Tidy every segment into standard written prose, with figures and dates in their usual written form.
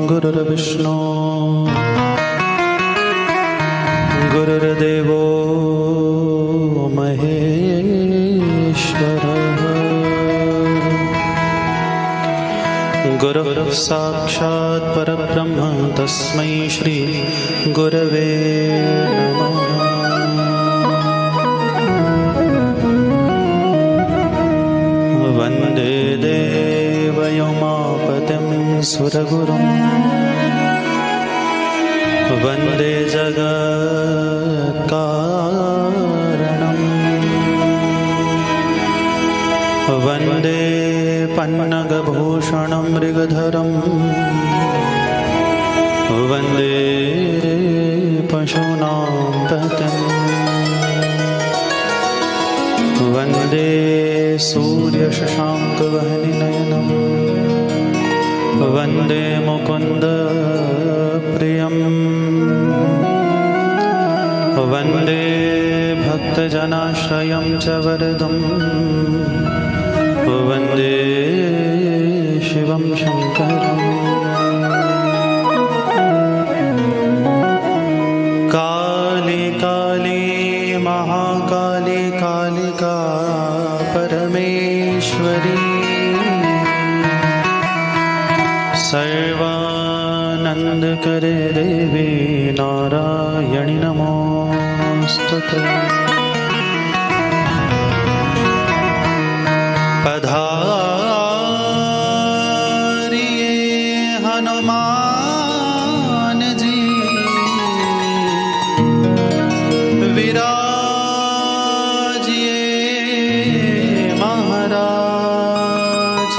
गुरुर्विष्णु गुरुर्देवो महेश्वरः गुरुः साक्षात् परब्रह्म तस्मै श्री गुरवे नमः। वन्दे देवयोमापतिं सुरगुरुं वन्दे जगत्कारणं वन्दे पन्नगभूषणं मृगधरं वन्दे पशूनां पतिं वन्दे सूर्यशशाङ्कवह्निनयनं वन्दे मुकुन्दप्रियं वन्दे भक्तजनाश्रयं च वरदं वन्दे शिवं शङ्करम्। काली काली महाकाली कालिका परमेश्वरी सर्वानन्दकरे देवी नारायणि नमोस्तुते। पधारिये हनुमान जी विराजिए महाराज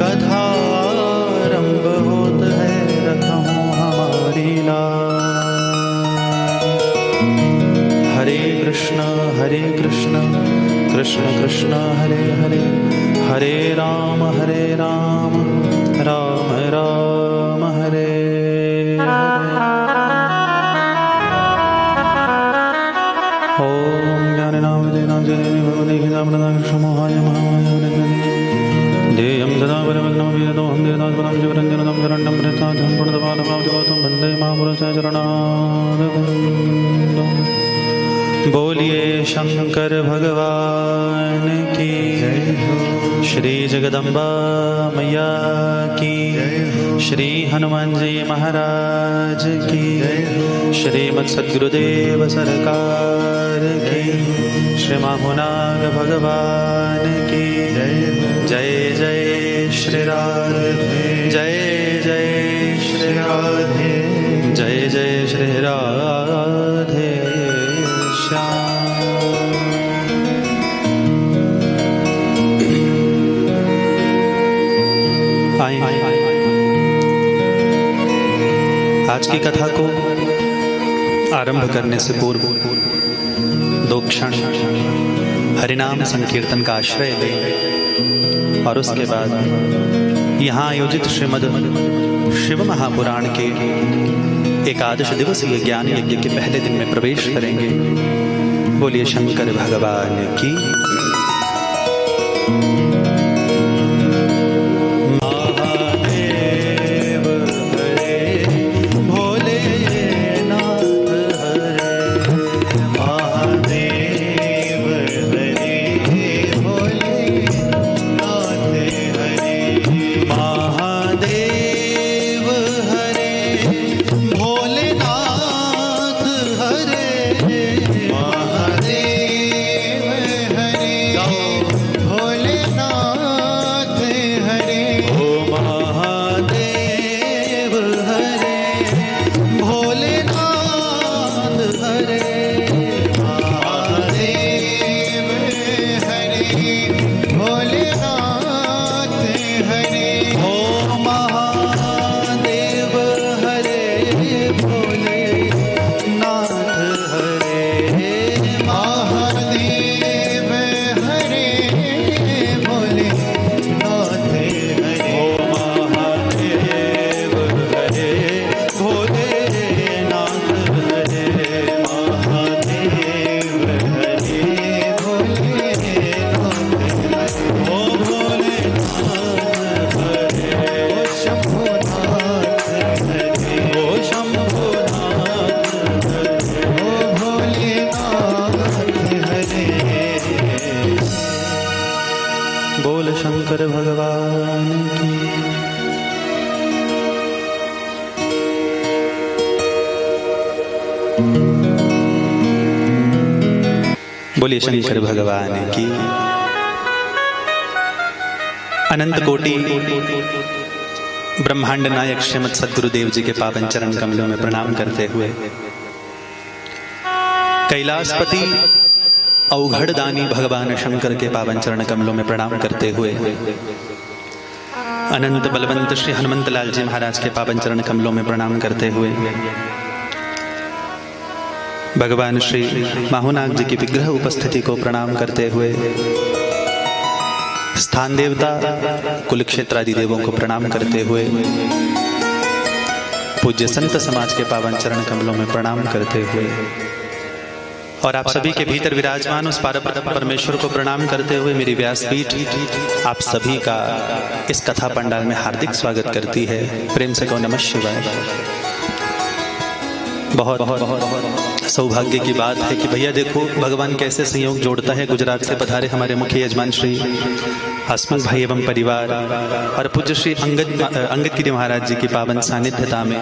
कथारंभ होत है रखूं हमारी लाज। हरे कृष्ण कृष्ण कृष्ण हरे हरे हरे राम राम राम हरे हरे। ओम ज्ञाननामृतेनांजनेन भगवते गीतामृताक्षमोहाय महामायाय देयं सदा परमज्ञमभिदोहं देवदासपदं शिवरञ्जनं शरणं प्रसादं पूर्णपालपावतिपातं वन्दे महापुरुषाय चरणारविन्दम्। बोलिए शंकर भगवान की श्री जगदम्बा मैया की श्री हनुमान जी महाराज की श्रीमद् सद्गुरुदेव सरकार की श्री माहुनाग भगवान की जय जय श्री राधे जय जय श्री राधे जय जय श्री राधे। आज की कथा को आरंभ करने से पूर्व दो क्षण हरिनाम संकीर्तन का आश्रय लें और उसके बाद यहाँ आयोजित श्रीमद् शिव महापुराण के एकादश दिवसीय ज्ञान यज्ञ के पहले दिन में प्रवेश करेंगे। बोलिए शंकर भगवान की। हरे बोल शंकर भगवान की। बोलिए शंकर भगवान की। अनंत कोटि ब्रह्मांड नायक श्रीमद सद्गुरुदेव जी के पावन चरण कमलों में प्रणाम करते हुए, कैलाशपति अवघड़ दानी भगवान शंकर के पावन चरण कमलों में प्रणाम करते हुए, अनंत बलवंत श्री हनुमंत लाल जी महाराज के पावन चरण कमलों में प्रणाम करते हुए, भगवान श्री माहुनाग जी की विग्रह उपस्थिति को प्रणाम करते हुए, स्थान देवता कुल क्षेत्र आदि देवों को प्रणाम करते हुए, पूज्य संत समाज के पावन चरण कमलों में प्रणाम करते हुए, और आप सभी के भीतर विराजमान उस पारब्रह्म परमेश्वर को प्रणाम करते हुए मेरी व्यासपीठ आप सभी का इस कथा पंडाल में हार्दिक स्वागत करती है। प्रेम से कहो नमः शिवाय। बहुत बहुत सौभाग्य की बात है कि भैया देखो भगवान कैसे संयोग जोड़ता है। गुजरात से पधारे हमारे मुख्य यजमान श्री हसमुख भाई एवं परिवार और पूज्य श्री अंगद गिरी महाराज जी की पावन सानिध्यता में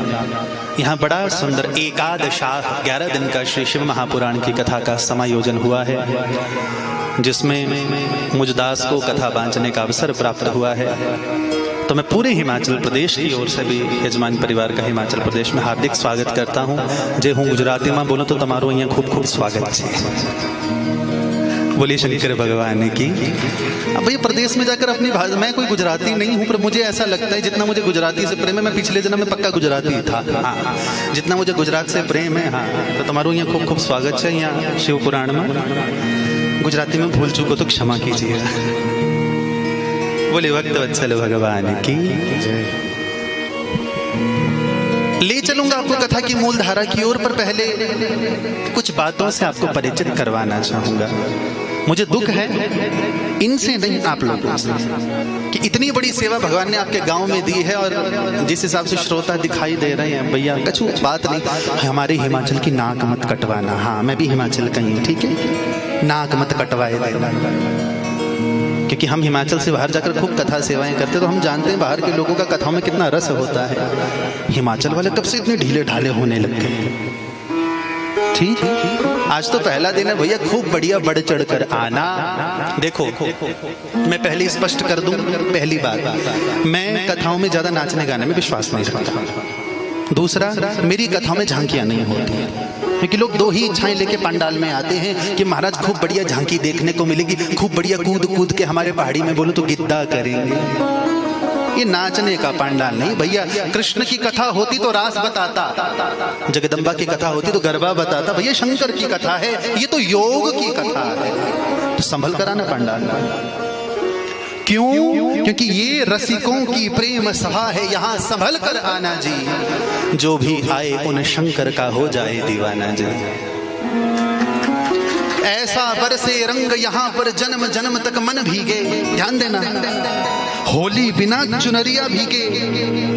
यहाँ बड़ा सुंदर एकादशाह 11 दिन का श्री शिव महापुराण की कथा का समायोजन हुआ है, जिसमें मुझदास को कथा बांचने का अवसर प्राप्त हुआ है। तो मैं पूरे हिमाचल प्रदेश की ओर से भी यजमान परिवार का हिमाचल प्रदेश में हार्दिक स्वागत करता हूँ। जे हूँ गुजराती में बोलो तो तमारो अहियाँ खूब खूब स्वागत है। बोलिए शंकर भगवान की। अब भैया प्रदेश में जाकर अपनी भाषा, मैं कोई गुजराती नहीं हूँ, पर मुझे ऐसा लगता है जितना मुझे गुजराती से प्रेम है, मैं पिछले जन्म में पक्का गुजराती था। हाँ, जितना मुझे गुजरात से प्रेम है, हाँ, तो तुम्हारो यहाँ खूब खूब स्वागत है। यहाँ शिव पुराण में गुजराती में भूल चूको तो क्षमा कीजिएगा। बोले भक्त वत्सल भगवान की जय। ले चलूंगा आपको कथा की मूल धारा की ओर, पर पहले कुछ बातों से आपको परिचित करवाना चाहूंगा। मुझे दुख है इनसे नहीं, आप लोगों से, कि इतनी बड़ी सेवा भगवान ने आपके गांव में दी है, और जिस हिसाब से श्रोता दिखाई दे रहे हैं भैया, कछु बात नहीं, हमारे हिमाचल की नाक मत कटवाना। हाँ, मैं भी हिमाचल का ही, ठीक है, नाक मत कटवाए देना, क्योंकि हम हिमाचल से बाहर जाकर खूब कथा सेवाएं करते, तो हम जानते हैं बाहर के लोगों का कथाओं में कितना रस होता है। हिमाचल वाले कब से इतने ढीले ढाले होने लग गए। ठीक, आज तो पहला दिन है भैया, खूब बढ़िया बढ़ चढ़ कर आना। देखो मैं पहले स्पष्ट कर दूं, पहली बात, मैं कथाओं में ज्यादा नाचने गाने में विश्वास नहीं रखता। दूसरा, मेरी कथाओं में झांकियां नहीं होती, क्योंकि लोग दो ही इच्छाएं लेके पंडाल में आते हैं कि महाराज खूब बढ़िया झांकी देखने को मिलेगी, खूब बढ़िया कूद कूद के हमारे पहाड़ी में बोलो तो गिद्दा करेंगे। ये नाचने का पंडाल नहीं भैया। कृष्ण की कथा होती तो रास बताता, जगदम्बा की कथा होती तो गरबा बताता। भैया शंकर की कथा है, ये तो योग की कथा है, तो संभल कर आना पंडाल में। क्यों? क्योंकि ये रसिकों की प्रेम सभा है, यहाँ संभल कर आना जी। जो भी आए उन शंकर का हो जाए दीवाना जी। ऐसा बरसे रंग यहाँ पर जन्म जन्म तक मन भीगे। ध्यान देना, होली बिना चुनरिया भीगे।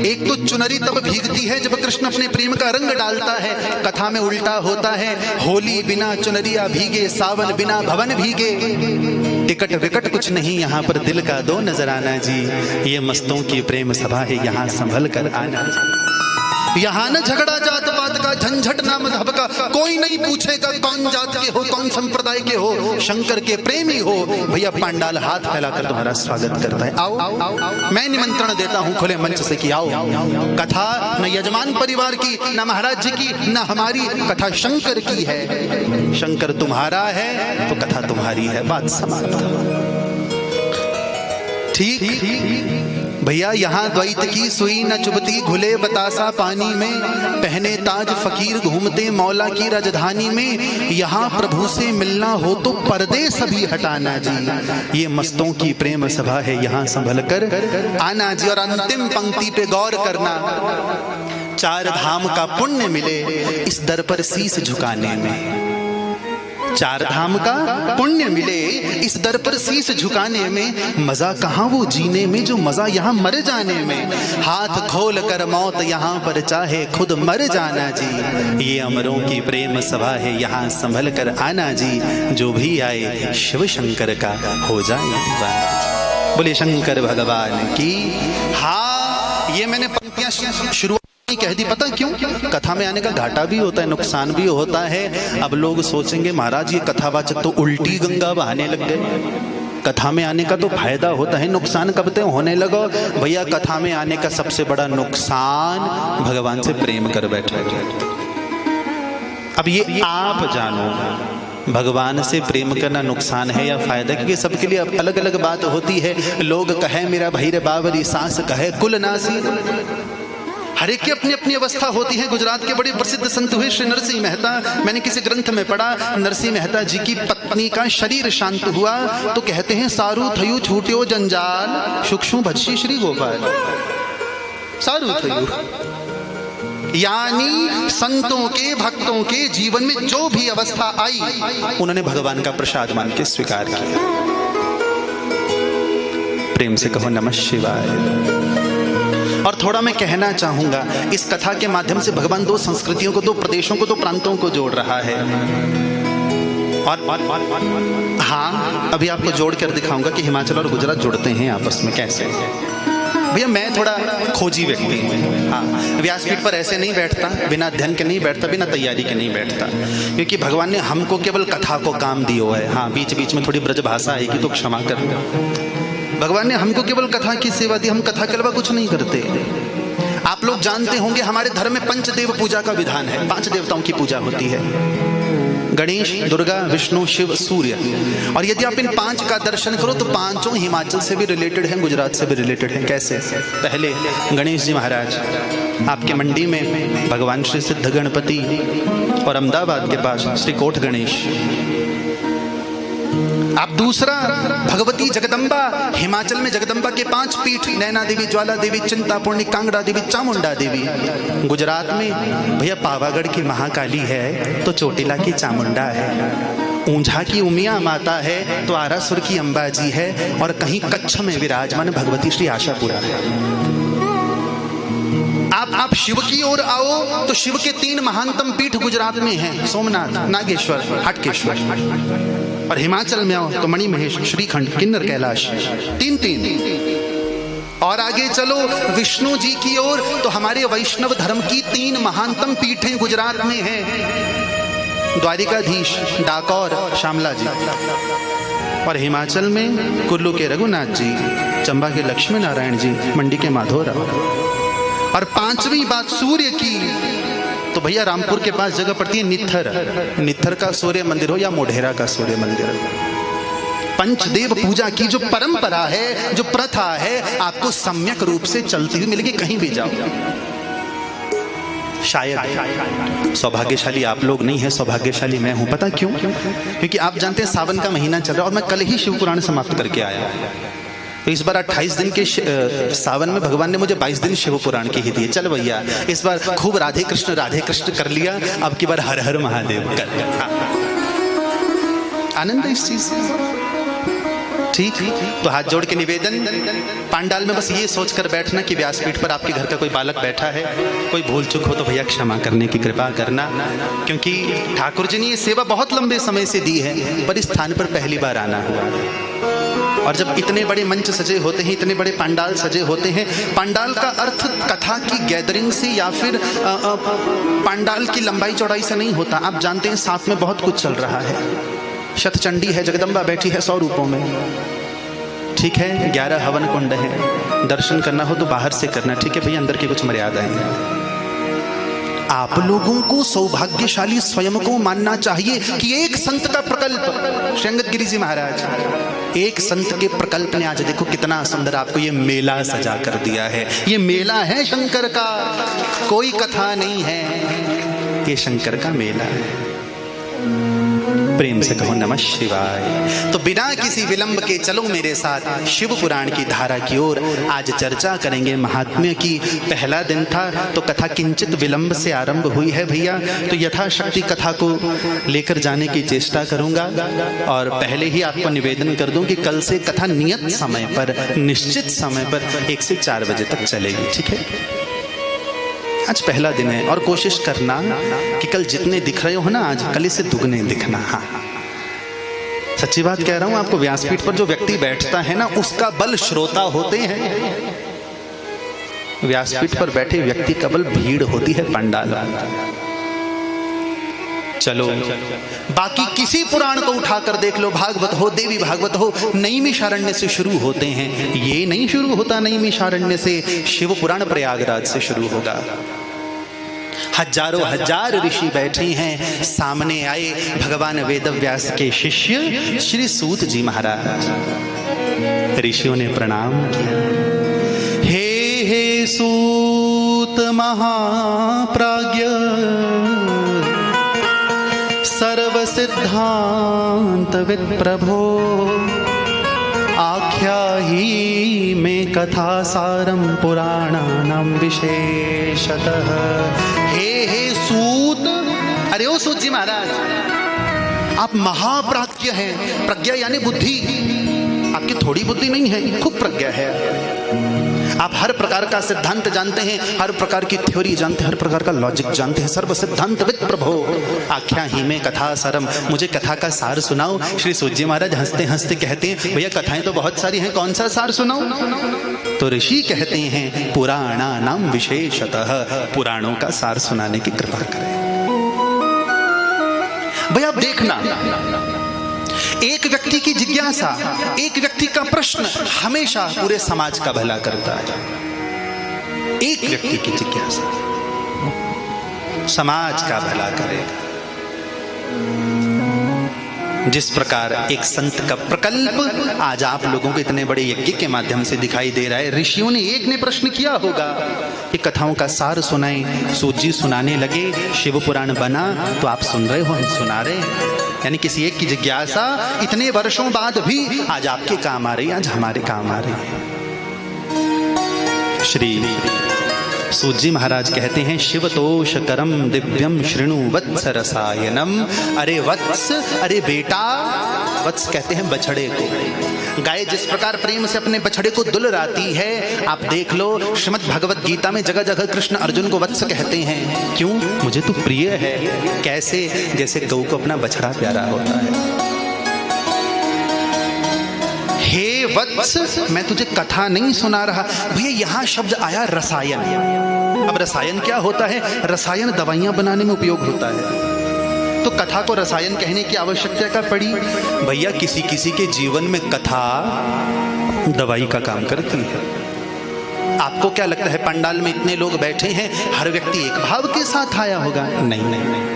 एक तो चुनरी तब भीगती है जब कृष्ण अपने प्रेम का रंग डालता है, कथा में उल्टा होता है। होली बिना चुनरिया भीगे, सावन बिना भवन भीगे। टिकट विकट कुछ नहीं यहाँ पर, दिल का दो नजराना जी। ये मस्तों की प्रेम सभा है, यहाँ संभल कर आना। यहाँ न झगड़ा जात पात का, झंझट ना मजहब का, कोई नहीं पूछेगा कौन जात के हो, कौन संप्रदाय के हो, शंकर के प्रेमी हो। भैया पंडाल हाथ फैलाकर तुम्हारा स्वागत करता है। आओ, मैं निमंत्रण देता हूँ खुले मंच से कि आओ। कथा न यजमान परिवार की, न महाराज जी की, न हमारी, कथा शंकर की है। शंकर तुम्हारा है तो कथा तुम्हारी है, बात समाप्त। ठीक भैया, यहाँ द्वैत की सुई न चुभती, घुले बतासा पानी में, पहने ताज फकीर घूमते मौला की राजधानी में। यहाँ प्रभु से मिलना हो तो पर्दे सभी हटाना जी। ये मस्तों की प्रेम सभा है, यहाँ संभल कर आना जी। और अंतिम पंक्ति पे गौर करना, 4 धाम का पुण्य मिले इस दर पर शीश झुकाने में। 4 धाम का पुण्य मिले इस दर पर शीश झुकाने में। मजा कहाँ वो जीने में जो मजा यहाँ मर जाने में। हाथ खोल कर मौत यहाँ पर चाहे खुद मर जाना जी। ये अमरों की प्रेम सभा है, यहाँ संभल कर आना जी। जो भी आए शिव शंकर का हो जाए दीवाना। बोले शंकर भगवान की। हाँ, ये मैंने पंक्तियां शुरुआत में कह दी, पता क्यों? कथा में आने का घाटा भी होता है, नुकसान भी होता है। अब लोग सोचेंगे महाराज ये कथावाचक तो उल्टी गंगा बहाने लग गए। कथा में आने का तो फायदा होता है, नुकसान कब तक होने लगो? भैया कथा में आने का सबसे बड़ा नुकसान भगवान से प्रेम कर बैठे। अब ये आप जानो, भगवान से प्रेम करना नुकसान है या फायदा? क्योंकि सबके लिए अलग अलग बात होती है। लोग कहे मेरा भाई रे बावरी, सास कहे कुल नासी, हर एक की अपनी अपनी अवस्था होती है। गुजरात के बड़े प्रसिद्ध संत हुए श्री नरसिंह मेहता, मैंने किसी ग्रंथ में पढ़ा, नरसिंह मेहता जी की पत्नी का शरीर शांत हुआ तो कहते हैं सारू थयु छूट्यो जंजाल सूक्ष्म भक्षी श्री गोपाल। सारू थयु यानी संतों के भक्तों के जीवन में जो भी अवस्था आई उन्होंने भगवान का प्रसाद मान के स्वीकार किया। प्रेम से कहो नमः शिवाय। और थोड़ा मैं कहना चाहूंगा, इस कथा के माध्यम से भगवान दो संस्कृतियों को, दो प्रदेशों को, दो प्रांतों को जोड़ रहा है। और हाँ, अभी आपको जोड़ कर दिखाऊंगा कि हिमाचल और गुजरात जुड़ते हैं आपस में कैसे। भैया मैं थोड़ा खोजी व्यक्ति हूँ। हाँ, व्यासपीठ पर ऐसे नहीं बैठता, बिना अध्ययन के नहीं बैठता, बिना तैयारी के नहीं बैठता, क्योंकि भगवान ने हमको केवल कथा को काम दिया है। हाँ, बीच बीच में थोड़ी ब्रज भाषा आएगी तो क्षमा करना। भगवान ने हमको केवल कथा की सेवा दी, हम कथा के अलावा कुछ नहीं करते। आप लोग जानते होंगे हमारे धर्म में पंचदेव पूजा का विधान है, 5 देवताओं की पूजा होती है, गणेश, दुर्गा, विष्णु, शिव, सूर्य। और यदि आप इन 5 का दर्शन करो तो पांचों हिमाचल से भी रिलेटेड हैं, गुजरात से भी रिलेटेड हैं। कैसे? पहले गणेश जी महाराज आपके मंडी में भगवान श्री सिद्ध गणपति, और अहमदाबाद के पास श्री कोट गणेश। आप दूसरा भगवती जगदम्बा, हिमाचल में जगदम्बा के 5 पीठ, नैना देवी, ज्वाला देवी, चिंतापूर्णी, कांगड़ा देवी, चामुंडा देवी। गुजरात में भैया पावागढ़ की महाकाली है तो चोटिला की चामुंडा है, ऊंझा की उमिया माता है तो आरासुर की अंबाजी है, और कहीं कच्छ में विराजमान भगवती श्री आशापुरा है। आप शिव की ओर आओ तो शिव के 3 महानतम पीठ गुजरात में हैं, सोमनाथ, नागेश्वर, हटकेश्वर। और हिमाचल में आओ तो मणि महेश, श्रीखंड, किन्नर, कैलाश, 3। और आगे चलो विष्णु जी की ओर तो हमारे वैष्णव धर्म की 3 महानतम पीठें गुजरात में हैं, द्वारिकाधीश, डाकोर, शामला जी। और हिमाचल में कुल्लू के रघुनाथ जी, चंबा के लक्ष्मी नारायण जी, मंडी के माधोराव। और 5वीं बात सूर्य की तो भैया रामपुर के पास जगह पड़ती है नित्थर, नित्थर का सूर्य मंदिर हो या मोढेरा का सूर्य मंदिर। पंचदेव पूजा की जो परंपरा है, जो प्रथा है, आपको सम्यक रूप से चलती हुई मिलेगी कहीं भी जाओ। शायद सौभाग्यशाली आप लोग नहीं है, सौभाग्यशाली मैं हूं। पता क्यों? क्योंकि आप जानते हैं सावन का महीना चल रहा है और मैं कल ही शिव पुराण समाप्त करके आया। तो इस बार 28 दिन के सावन में भगवान ने मुझे 22 दिन शिव पुराण के ही दिए। चल भैया इस बार खूब राधे कृष्ण कर लिया, अब की बार हर हर महादेव कर। आनंद है इस चीज से, ठीक। तो हाथ जोड़ के निवेदन, पांडाल में बस ये सोचकर बैठना कि व्यासपीठ पर आपके घर का कोई बालक बैठा है, कोई भूल चूक हो तो भैया क्षमा करने की कृपा करना, क्योंकि ठाकुर जी ने ये सेवा बहुत लंबे समय से दी है, पर इस स्थान पर पहली बार आना हुआ है। और जब इतने बड़े मंच सजे होते हैं, इतने बड़े पंडाल सजे होते हैं, पंडाल का अर्थ कथा की गैदरिंग से या फिर पंडाल की लंबाई चौड़ाई से नहीं होता। आप जानते हैं साथ में बहुत कुछ चल रहा है। शतचंडी है, जगदम्बा बैठी है 100 रूपों में, ठीक है। 11 हवन कुंड है, दर्शन करना हो तो बाहर से करना, ठीक है भैया, अंदर की कुछ मर्यादाएं हैं। आप लोगों को सौभाग्यशाली स्वयं को मानना चाहिए कि एक संत का प्रकल्प, श्री अंगद गिरी जी महाराज, एक संत के प्रकल्प ने आज देखो कितना सुंदर आपको ये मेला सजा कर दिया है। ये मेला है शंकर का, कोई कथा नहीं है, ये शंकर का मेला है। प्रेम से कहो नमः शिवाय। तो बिना किसी विलंब के चलो मेरे साथ शिव पुराण की धारा की ओर। आज चर्चा करेंगे महात्म्य की। पहला दिन था तो कथा किंचित विलंब से आरंभ हुई है भैया, तो यथाशक्ति कथा को लेकर जाने की चेष्टा करूंगा। और पहले ही आपको निवेदन कर दूं कि कल से कथा नियत समय पर, निश्चित समय पर 1 से 4 बजे तक चलेगी, ठीक है। आज पहला दिन है और कोशिश करना कि कल जितने दिख रहे हो ना, आज कल से दुगने दिखना। हाँ, सच्ची बात कह रहा हूं आपको, व्यासपीठ पर जो व्यक्ति बैठता है ना, उसका बल श्रोता होते हैं। व्यासपीठ पर बैठे व्यक्ति का बल भीड़ होती है पंडाल। चलो बाकी किसी पुराण को उठाकर देख लो, भागवत हो, देवी भागवत हो, नैमिषारण्य से शुरू होते हैं। ये नहीं शुरू होता नैमिषारण्य से, शिव पुराण प्रयागराज से शुरू होगा। हजारों हजार ऋषि बैठे हैं, सामने आए भगवान वेदव्यास के शिष्य श्री सूत जी महाराज। ऋषियों ने प्रणाम किया। हे सूत महाप्राज्ञ, सर्व सिद्धांत विप्रभो, आख्याहि में कथा सारम पुराणानां विशेषतः। हे सूत, अरे ओ सूत जी महाराज, आप महाप्राज्ञ हैं। प्रज्ञा यानी बुद्धि, आपकी थोड़ी बुद्धि नहीं है, खूब प्रज्ञा है। आप हर प्रकार का सिद्धांत जानते हैं, हर प्रकार की थ्योरी जानते हैं, हर प्रकार का लॉजिक जानते हैं। सर्व सिद्धांत विद प्रभो, आख्या ही में कथा सारम, मुझे कथा का सार सुनाओ। श्री सूत जी महाराज हंसते हंसते कहते हैं, भैया कथाएं तो बहुत सारी हैं, कौन सा सार सुनाओ? तो ऋषि कहते हैं, पुराणानां विशेषतः, पुराणों का सार सुनाने की कृपा करें। भैया आप देखना, एक व्यक्ति की जिज्ञासा, एक व्यक्ति का प्रश्न हमेशा पूरे समाज का भला करता है। एक व्यक्ति की जिज्ञासा समाज का भला करेगा। जिस प्रकार एक संत का प्रकल्प आज आप लोगों को इतने बड़े यज्ञ के माध्यम से दिखाई दे रहा है, ऋषियों ने एक ने प्रश्न किया होगा कि कथाओं का सार सुनाएं। सूत जी सुनाने लगे, शिव पुराण बना, तो आप सुन रहे हो, हम सुना रहे हैं। यानी किसी एक की जिज्ञासा इतने वर्षों बाद भी आज आपके काम आ रही है, आज हमारे काम आ रही है। श्री सूत जी महाराज कहते हैं, शिवतोष करम दिव्यम शृणु वत्स रसायनम। अरे वत्स, अरे बेटा, वत्स कहते हैं बछड़े को। गाय जिस प्रकार प्रेम से अपने बछड़े को दुलराती है, आप देख लो श्रीमद् भगवत गीता में जगह जगह कृष्ण अर्जुन को वत्स कहते हैं। क्यों? मुझे तो प्रिय है। कैसे? जैसे गौ को अपना बछड़ा प्यारा होता है। हे वत्स, मैं तुझे कथा नहीं सुना रहा। भैया यहां शब्द आया रसायन। अब रसायन क्या होता है? रसायन दवाइयां बनाने में उपयोग होता है। तो कथा को रसायन कहने की आवश्यकता क्या पड़ी? भैया किसी किसी के जीवन में कथा दवाई का काम करती है। आपको क्या लगता है पंडाल में इतने लोग बैठे हैं, हर व्यक्ति एक भाव के साथ आया होगा? नहीं नहीं नहीं।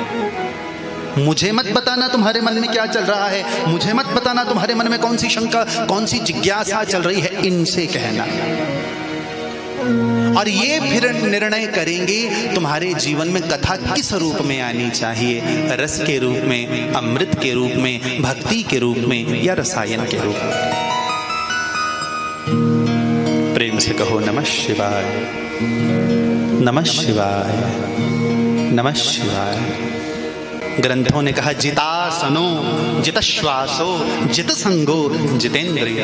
मुझे मत बताना तुम्हारे मन में क्या चल रहा है, मुझे मत बताना तुम्हारे मन में कौन सी शंका, कौन सी जिज्ञासा चल रही है, इनसे कहना। और ये फिर निर्णय करेंगे तुम्हारे जीवन में कथा किस रूप में आनी चाहिए, रस के रूप में, अमृत के रूप में, भक्ति के रूप में, या रसायन के रूप में। प्रेम से कहो नमः शिवाय, नमः शिवाय, नमः शिवाय। ग्रंथों ने कहा, जितासनो जितश्वासो जित संगो जितेंद्रिय।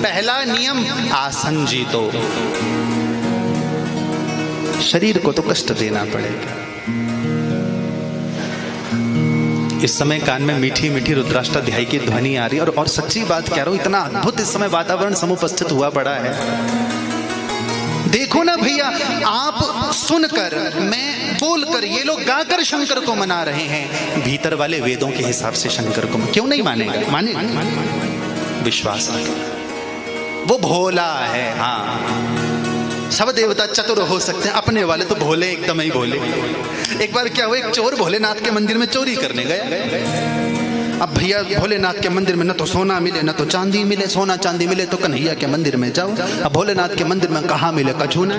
पहला नियम, आसन जीतो। शरीर को तो कष्ट देना पड़ेगा। इस समय कान में मीठी मीठी रुद्राष्टाध्यायी की ध्वनि आ रही है, और सच्ची बात कह रहा हूं, इतना अद्भुत इस समय वातावरण समुपस्थित हुआ पड़ा है। देखो ना भैया, आप सुनकर, मैं बोलकर, ये लोग गाकर शंकर को मना रहे हैं। भीतर वाले वेदों के हिसाब से शंकर को क्यों नहीं मानेगा? मानेगा, विश्वास रखेगा। वो भोला है। हाँ, सब देवता चतुर हो सकते हैं, अपने वाले तो भोले, एकदम ही भोले। एक बार क्या हुआ, एक चोर भोलेनाथ के मंदिर में चोरी करने गया। अब भैया भोलेनाथ के मंदिर में न तो सोना मिले न तो चांदी मिले, सोना चांदी मिले तो कन्हैया के मंदिर में जाओ। अब भोलेनाथ के मंदिर में कहाँ मिले? कछु न।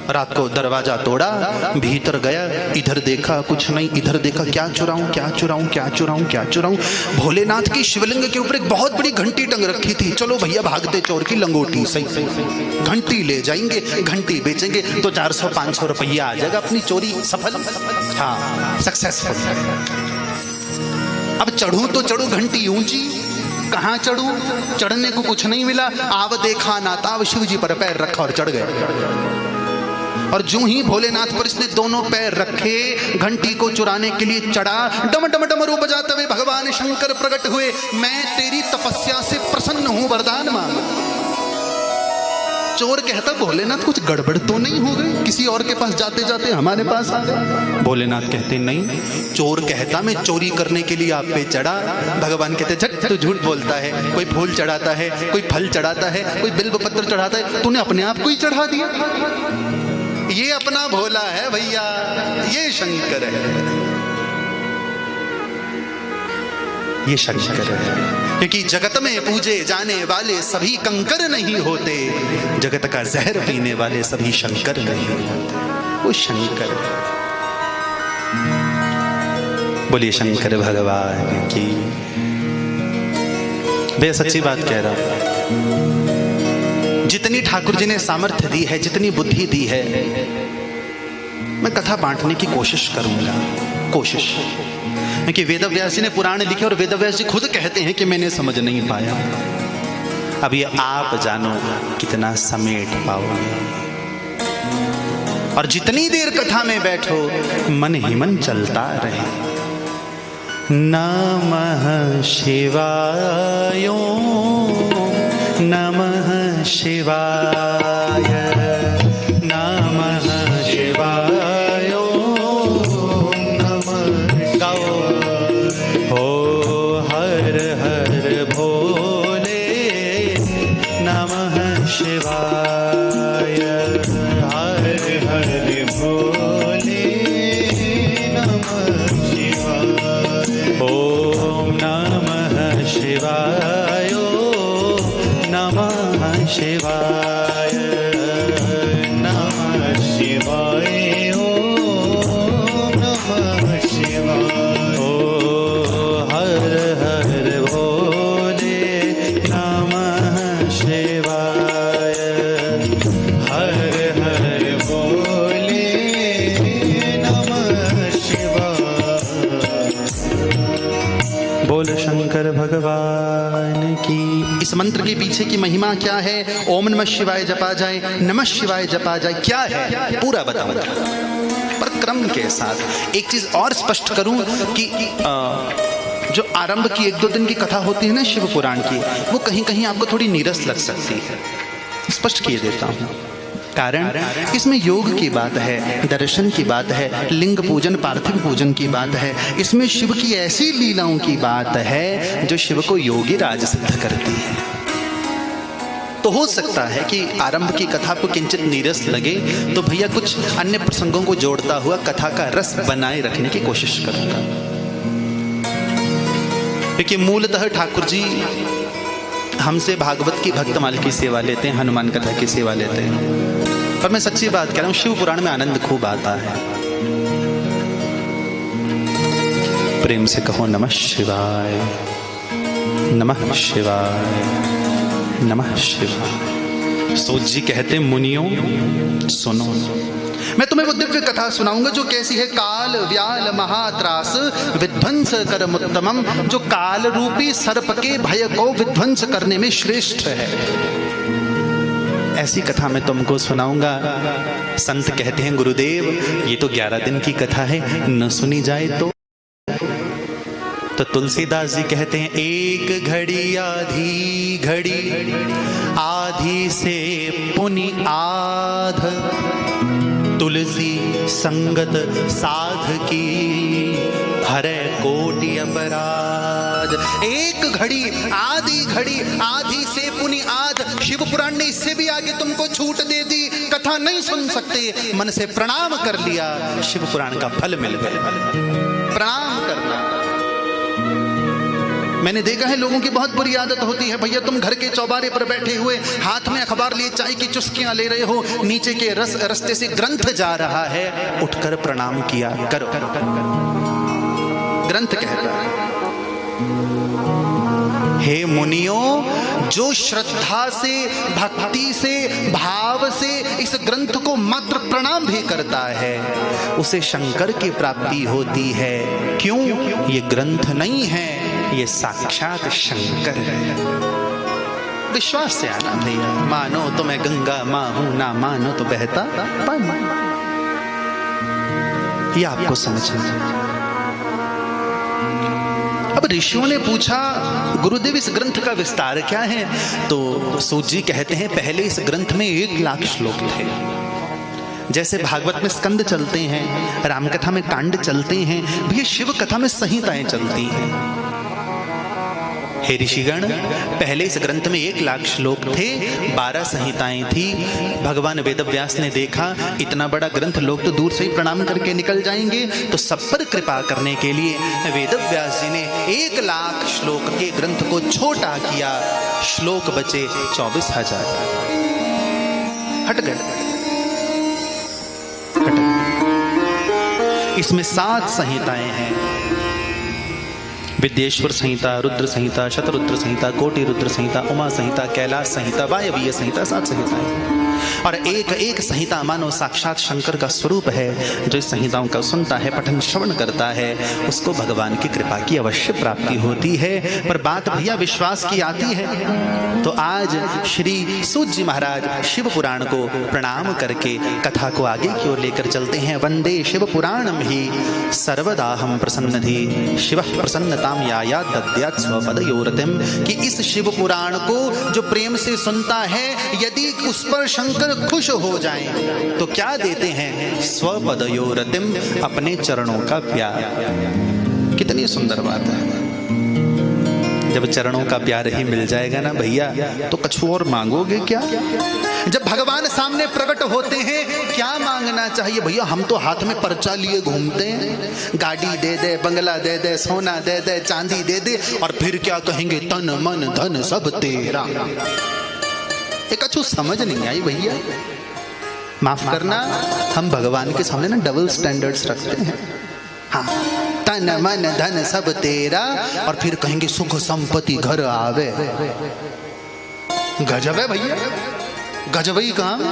रात को दरवाजा तोड़ा, भीतर गया, इधर देखा कुछ नहीं, इधर देखा, क्या चुराऊं क्या चुराऊं क्या चुराऊं क्या चुराऊं। भोलेनाथ की शिवलिंग के ऊपर एक बहुत बड़ी घंटी टंग रखी थी। चलो भैया भागते चोर की लंगोटी सही, घंटी ले जाएंगे, घंटी बेचेंगे तो 400-500 रुपया आ जाएगा, अपनी चोरी सफल। हाँ, सक्सेसफुल। अब चढ़ूं तो चढ़ू घंटी ऊंची, कहाँ चढ़ूं? चढ़ने को कुछ नहीं मिला। आव देखा ना ताव, शिव जी पर पैर रखा और चढ़ गए। और जो ही भोलेनाथ पर इसने दोनों पैर रखे, घंटी को चुराने के लिए चढ़ा, डम डम डमरू बजाते हुए भगवान शंकर प्रकट हुए। मैं तेरी तपस्या से प्रसन्न हूं, वरदान मांग। चोर कहता भोलेनाथ कुछ गड़बड़ तो नहीं हो गई, किसी और के पास जाते जाते हमारे पास आ गए। भोलेनाथ कहते नहीं। चोर कहता मैं चोरी करने के लिए आप पे चढ़ा। भगवान कहते झट तू झूठ बोलता है, कोई फूल चढ़ाता है, कोई फल चढ़ाता है, कोई बिल्व पत्र चढ़ाता है, तूने अपने आप को ही चढ़ा दिया। ये अपना भोला है भैया, ये शंकर है, ये शंकर है। क्योंकि जगत में पूजे जाने वाले सभी कंकर नहीं होते, जगत का जहर पीने वाले सभी शंकर नहीं होते, वो शंकर है। बोलिए शंकर भगवान की। बे सच्ची बात कह रहा हूं, जितनी ठाकुर जी ने सामर्थ्य दी है, जितनी बुद्धि दी है, मैं कथा बांटने की कोशिश करूंगा। कोशिश कि वेदव्यास जी ने पुराण लिखे और वेदव्यास जी खुद कहते हैं कि मैंने समझ नहीं पाया। अब ये आप जानो कितना समेट पाओगे। और जितनी देर कथा में बैठो मन ही मन चलता रहे। नमः शिवाय, नमः शिवाय, नमः शिवाय, नमः गाओ। हो हर हर भोले नमः शिवाय, हर हर भोले नमः शिवाय, ओम नमः शिवाय, नमः शिवाय, नमः शिवाय, ओम नमः शिवाय, ओ हर हर भोले नमः शिवाय, हर हर भोले नमः शिवाय। बोल शंकर भगवान की। इस मंत्र के पीछे की महिमा क्या है? ओम नमः शिवाय जपा जाए, नमः शिवाय जपा जाए, क्या है पूरा बताऊंगा, पर क्रम के साथ। एक चीज और स्पष्ट करूं कि जो आरंभ की 1-2 दिन की कथा होती है ना शिव पुराण की, वो कहीं कहीं आपको थोड़ी नीरस लग सकती है, स्पष्ट किए देता हूं। कारण इसमें योग की बात है, दर्शन की बात है, लिंग पूजन पार्थिव पूजन की बात है, इसमें शिव की ऐसी लीलाओं की बात है जो शिव को योगी राज सिद्ध करती है। तो हो सकता है कि आरंभ की कथा को किंचित नीरस लगे, तो भैया कुछ अन्य प्रसंगों को जोड़ता हुआ कथा का रस बनाए रखने की कोशिश करूंगा। क्योंकि मूलतः ठाकुर जी हमसे भागवत की भक्तमाल की सेवा लेते हैं, हनुमान कथा की सेवा लेते हैं, पर मैं सच्ची बात कह रहा हूं, शिव पुराण में आनंद खूब आता है। प्रेम से कहो नमः शिवाय, नमः शिवाय, नमः शिवाय। सूत जी कहते मुनियों सुनो, मैं तुम्हें वो दिव्य कथा सुनाऊंगा जो कैसी है। काल व्याल महात्रास विध्वंस करम उत्तमम, जो काल रूपी सर्प के भय को विध्वंस करने में श्रेष्ठ है, ऐसी कथा मैं तुमको सुनाऊंगा। संत कहते हैं गुरुदेव ये तो 11 दिन की कथा है, न सुनी जाए तो तुलसीदास जी कहते हैं एक घड़ी आधी घड़ी, आधी से पुनि आध, तुलसी संगत साध की हरे कोटि अपराध। एक घड़ी आधी से पुनि आध। शिव पुराण ने इससे भी आगे तुमको छूट दे दी, कथा नहीं सुन सकते, मन से प्रणाम कर लिया, शिव पुराण का फल मिल गया। प्रणाम करना। मैंने देखा है लोगों की बहुत बुरी आदत होती है, भैया तुम घर के चौबारे पर बैठे हुए हाथ में अखबार लिए चाय की चुस्कियां ले रहे हो, नीचे के रास्ते से ग्रंथ जा रहा है, उठकर प्रणाम किया करो। ग्रंथ कहता है हे मुनियों, जो श्रद्धा से भक्ति से भाव से इस ग्रंथ को मात्र प्रणाम भी करता है उसे शंकर की प्राप्ति होती है। क्यों? ये ग्रंथ नहीं है, ये साक्षात शंकर है। विश्वास से आना भैया। मानो तो मैं गंगा माँ हूं, ना मानो तो बहता पानी। ये आपको समझना। अब ऋषियों ने पूछा गुरुदेव इस ग्रंथ का विस्तार क्या है? तो सूत जी कहते हैं पहले इस ग्रंथ में 1,00,000 श्लोक थे। जैसे भागवत में स्कंद चलते हैं, रामकथा में कांड चलते हैं, भी शिव कथा में संहिताएं चलती हैं। हे ऋषिगण, पहले इस ग्रंथ में 1,00,000 श्लोक थे, 12 संहिताएं थी। भगवान वेदव्यास ने देखा इतना बड़ा ग्रंथ लोग तो दूर से ही प्रणाम करके निकल जाएंगे, तो सब पर कृपा करने के लिए वेदव्यास जी ने 1,00,000 श्लोक के ग्रंथ को छोटा किया। श्लोक बचे 24,000। हट गए। इसमें 7 संहिताएं हैं। विद्येश्वर संहिता, रुद्र संहिता, शतरुद्र संहिता, कोटि रुद्र संहिता, उमा संहिता, कैलाश संहिता, वायवीय संहिता, 7 संहिताएं। और एक एक संहिता मानो साक्षात शंकर का स्वरूप है। जो इस संहिताओं का सुनता है, पठन श्रवण करता है, उसको भगवान की कृपा की अवश्य प्राप्ति होती है। पर बात भैया विश्वास की आती है। तो आज श्री सूत जी महाराज शिव पुराण को प्रणाम करके कथा को आगे की ओर लेकर चलते हैं। वंदे शिव पुराणम ही सर्वदा हम प्रसन्नधि शिव प्रसन्नताम याया दद्यात् स्वपदयोरतिम। कि इस शिव पुराण को जो प्रेम से सुनता है, यदि उस पर शंकर खुश हो जाएं, तो क्या देते हैं? स्वपदयोरतिम, अपने चरणों का प्यार। कितनी सुंदर बात है। जब चरणों का प्यार ही मिल जाएगा ना भैया, तो कुछ और मांगोगे क्या? जब भगवान सामने प्रकट होते हैं, क्या मांगना चाहिए भैया? हम तो हाथ में पर्चा लिए घूमते हैं, गाड़ी दे दे, बंगला दे दे, सोना दे दे, चांदी दे दे, और फिर क्या कहेंगे? तन मन धन सब तेरा। एक अच्छी समझ नहीं आई भैया। माफ करना, हम भगवान के सामने ना डबल स्टैंडर्ड्स रखते हैं। हाँ, तन मन धन सब तेरा, और फिर कहेंगे सुख संपत्ति घर आवे। गजब है भैया, गजब ही काम।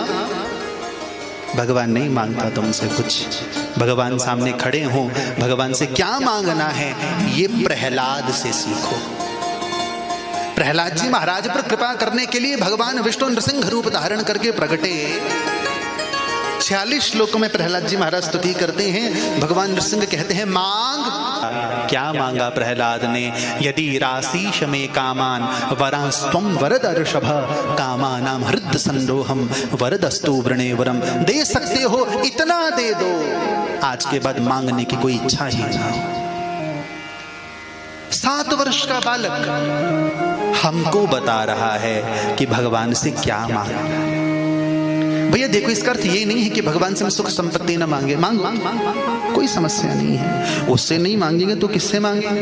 भगवान नहीं मांगता तुमसे कुछ। भगवान सामने खड़े हो, भगवान से क्या मांगना है, ये प्रहलाद से सीखो। प्रहलाद जी महाराज पर कृपा करने के लिए भगवान विष्णु नृसिंह रूप धारण करके प्रगटे। 46 श्लोकों में प्रहलाद जी महाराज स्तुति करते हैं। भगवान नृसिंह कहते हैं मांग। क्या मांगा प्रहलाद ने? यदि राशीष में कामान वरास्त्वं वरद ऋषभ, कामानां हृद संरोहम वरदस्तु वृणे वरम। दे सकते हो इतना दे दो, आज के बाद मांगने की कोई इच्छा ही ना हो। 7 वर्ष का बालक हमको बता रहा है कि भगवान से क्या मांगना है। भैया देखो, इसका अर्थ ये नहीं है कि भगवान से हम सुख संपत्ति ना मांगे। मांग कोई समस्या नहीं है। उससे नहीं मांगेंगे तो किससे मांगेंगे?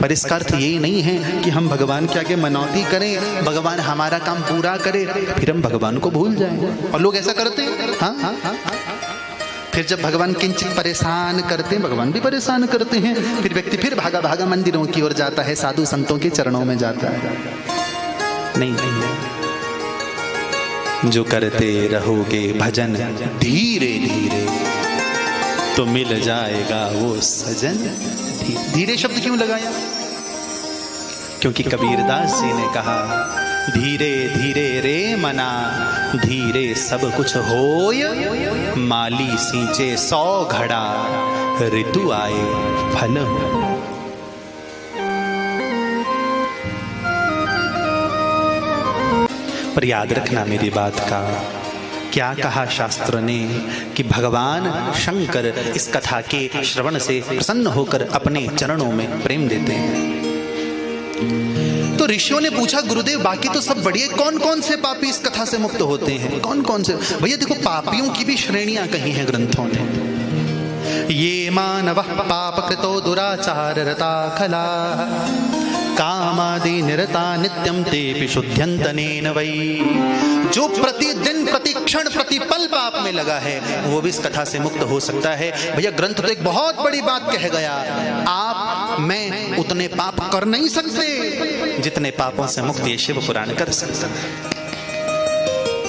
पर इसका अर्थ ये नहीं है कि हम भगवान के आगे मनौती करें, भगवान हमारा काम पूरा करे, फिर हम भगवान को भूल जाएंगे। और लोग ऐसा करते हैं। हाँ, फिर जब भगवान किंचित परेशान करते हैं, भगवान भी परेशान करते हैं, फिर व्यक्ति फिर भागा भागा मंदिरों की ओर जाता है, साधु संतों के चरणों में जाता है। नहीं, जो करते रहोगे भजन धीरे धीरे, तो मिल जाएगा वो सजन। धीरे शब्द क्यों लगाया? क्योंकि कबीरदास जी ने कहा, धीरे धीरे रे मना, धीरे सब कुछ होय, माली सींचे 100 घड़ा, ऋतु आए फल हो। पर याद रखना मेरी बात का, क्या कहा शास्त्र ने कि भगवान शंकर इस कथा के श्रवण से प्रसन्न होकर अपने चरणों में प्रेम देते हैं। तो ऋषियों ने पूछा, गुरुदेव बाकी तो सब बढ़िया, कौन कौन से पापी इस कथा से मुक्त होते हैं? कौन कौन से? भैया देखो, पापियों की भी श्रेणियां कही हैं ग्रंथों ने। ये मानव पाप कृतो दुराचार रता खला, कामादि निरता नित्यम ते शुद्ध्यंतनेन वै। जो प्रतिदिन प्रतिक्षण प्रतिपल पाप में लगा है, वो भी इस कथा से मुक्त हो सकता है। भैया ग्रंथ तो एक बहुत बड़ी बात कह गया। आप मैं उतने पाप कर नहीं सकते जितने पापों से मुक्त ये शिव पुराण कर सकता है।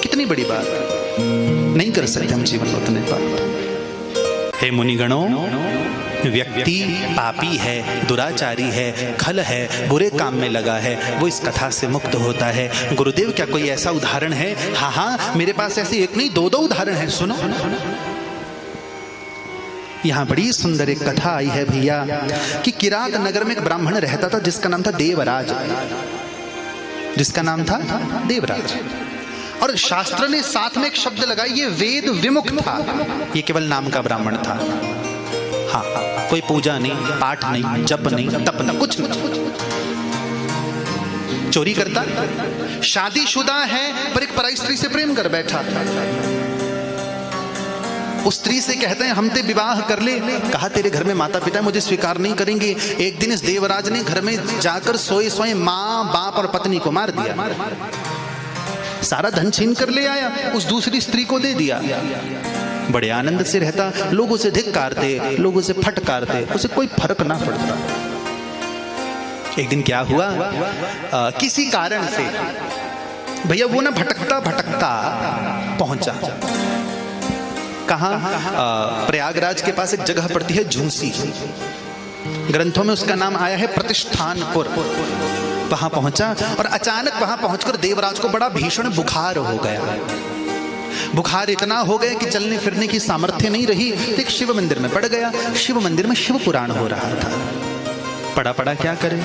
कितनी बड़ी बात, नहीं कर सकते हम जीवन में उतने पाप। हे मुनिगणों, व्यक्ति पापी है, दुराचारी है, खल है, बुरे काम में लगा है, वो इस कथा से मुक्त होता है। गुरुदेव क्या कोई ऐसा उदाहरण है? हाँ, मेरे पास ऐसे एक नहीं दो उदाहरण है, सुनो। यहां बड़ी सुंदर एक कथा आई है भैया कि किरात नगर में एक ब्राह्मण रहता था जिसका नाम था देवराज। जिसका नाम था देवराज। और शास्त्र ने साथ में एक शब्द लगाई, ये वेद विमुख था, ये केवल नाम का ब्राह्मण था। हाँ, कोई पूजा नहीं, पाठ नहीं, जप नहीं, तप नहीं, कुछ नहीं। चोरी करता, शादीशुदा है पर एक पराई स्त्री से प्रेम कर बैठा। उस स्त्री से कहते हैं हम ते विवाह कर ले। कहा तेरे घर में माता पिता मुझे स्वीकार नहीं करेंगे। एक दिन इस देवराज ने घर में जाकर सोए सोए माँ बाप और पत्नी को मार दिया, सारा धन छीन कर ले आया, उस दूसरी स्त्री को दे दिया। बड़े आनंद से रहता, लोगों से धिक्कारते, लोगों से फटकारते, उसे कोई फर्क ना पड़ता। एक दिन क्या हुआ, किसी कारण से भैया वो ना भटकता भटकता पहुंचा कहां, प्रयागराज के पास एक जगह पड़ती है झूंसी, ग्रंथों में उसका नाम आया है प्रतिष्ठानपुर। वहां पहुंचा और अचानक वहां पहुंचकर देवराज को बड़ा भीषण बुखार हो गया। बुखार इतना हो गया कि चलने फिरने की सामर्थ्य नहीं रही। तो एक शिव मंदिर में पड़ गया। शिव मंदिर में शिव पुराण हो रहा था। पड़ा पड़ा क्या करे,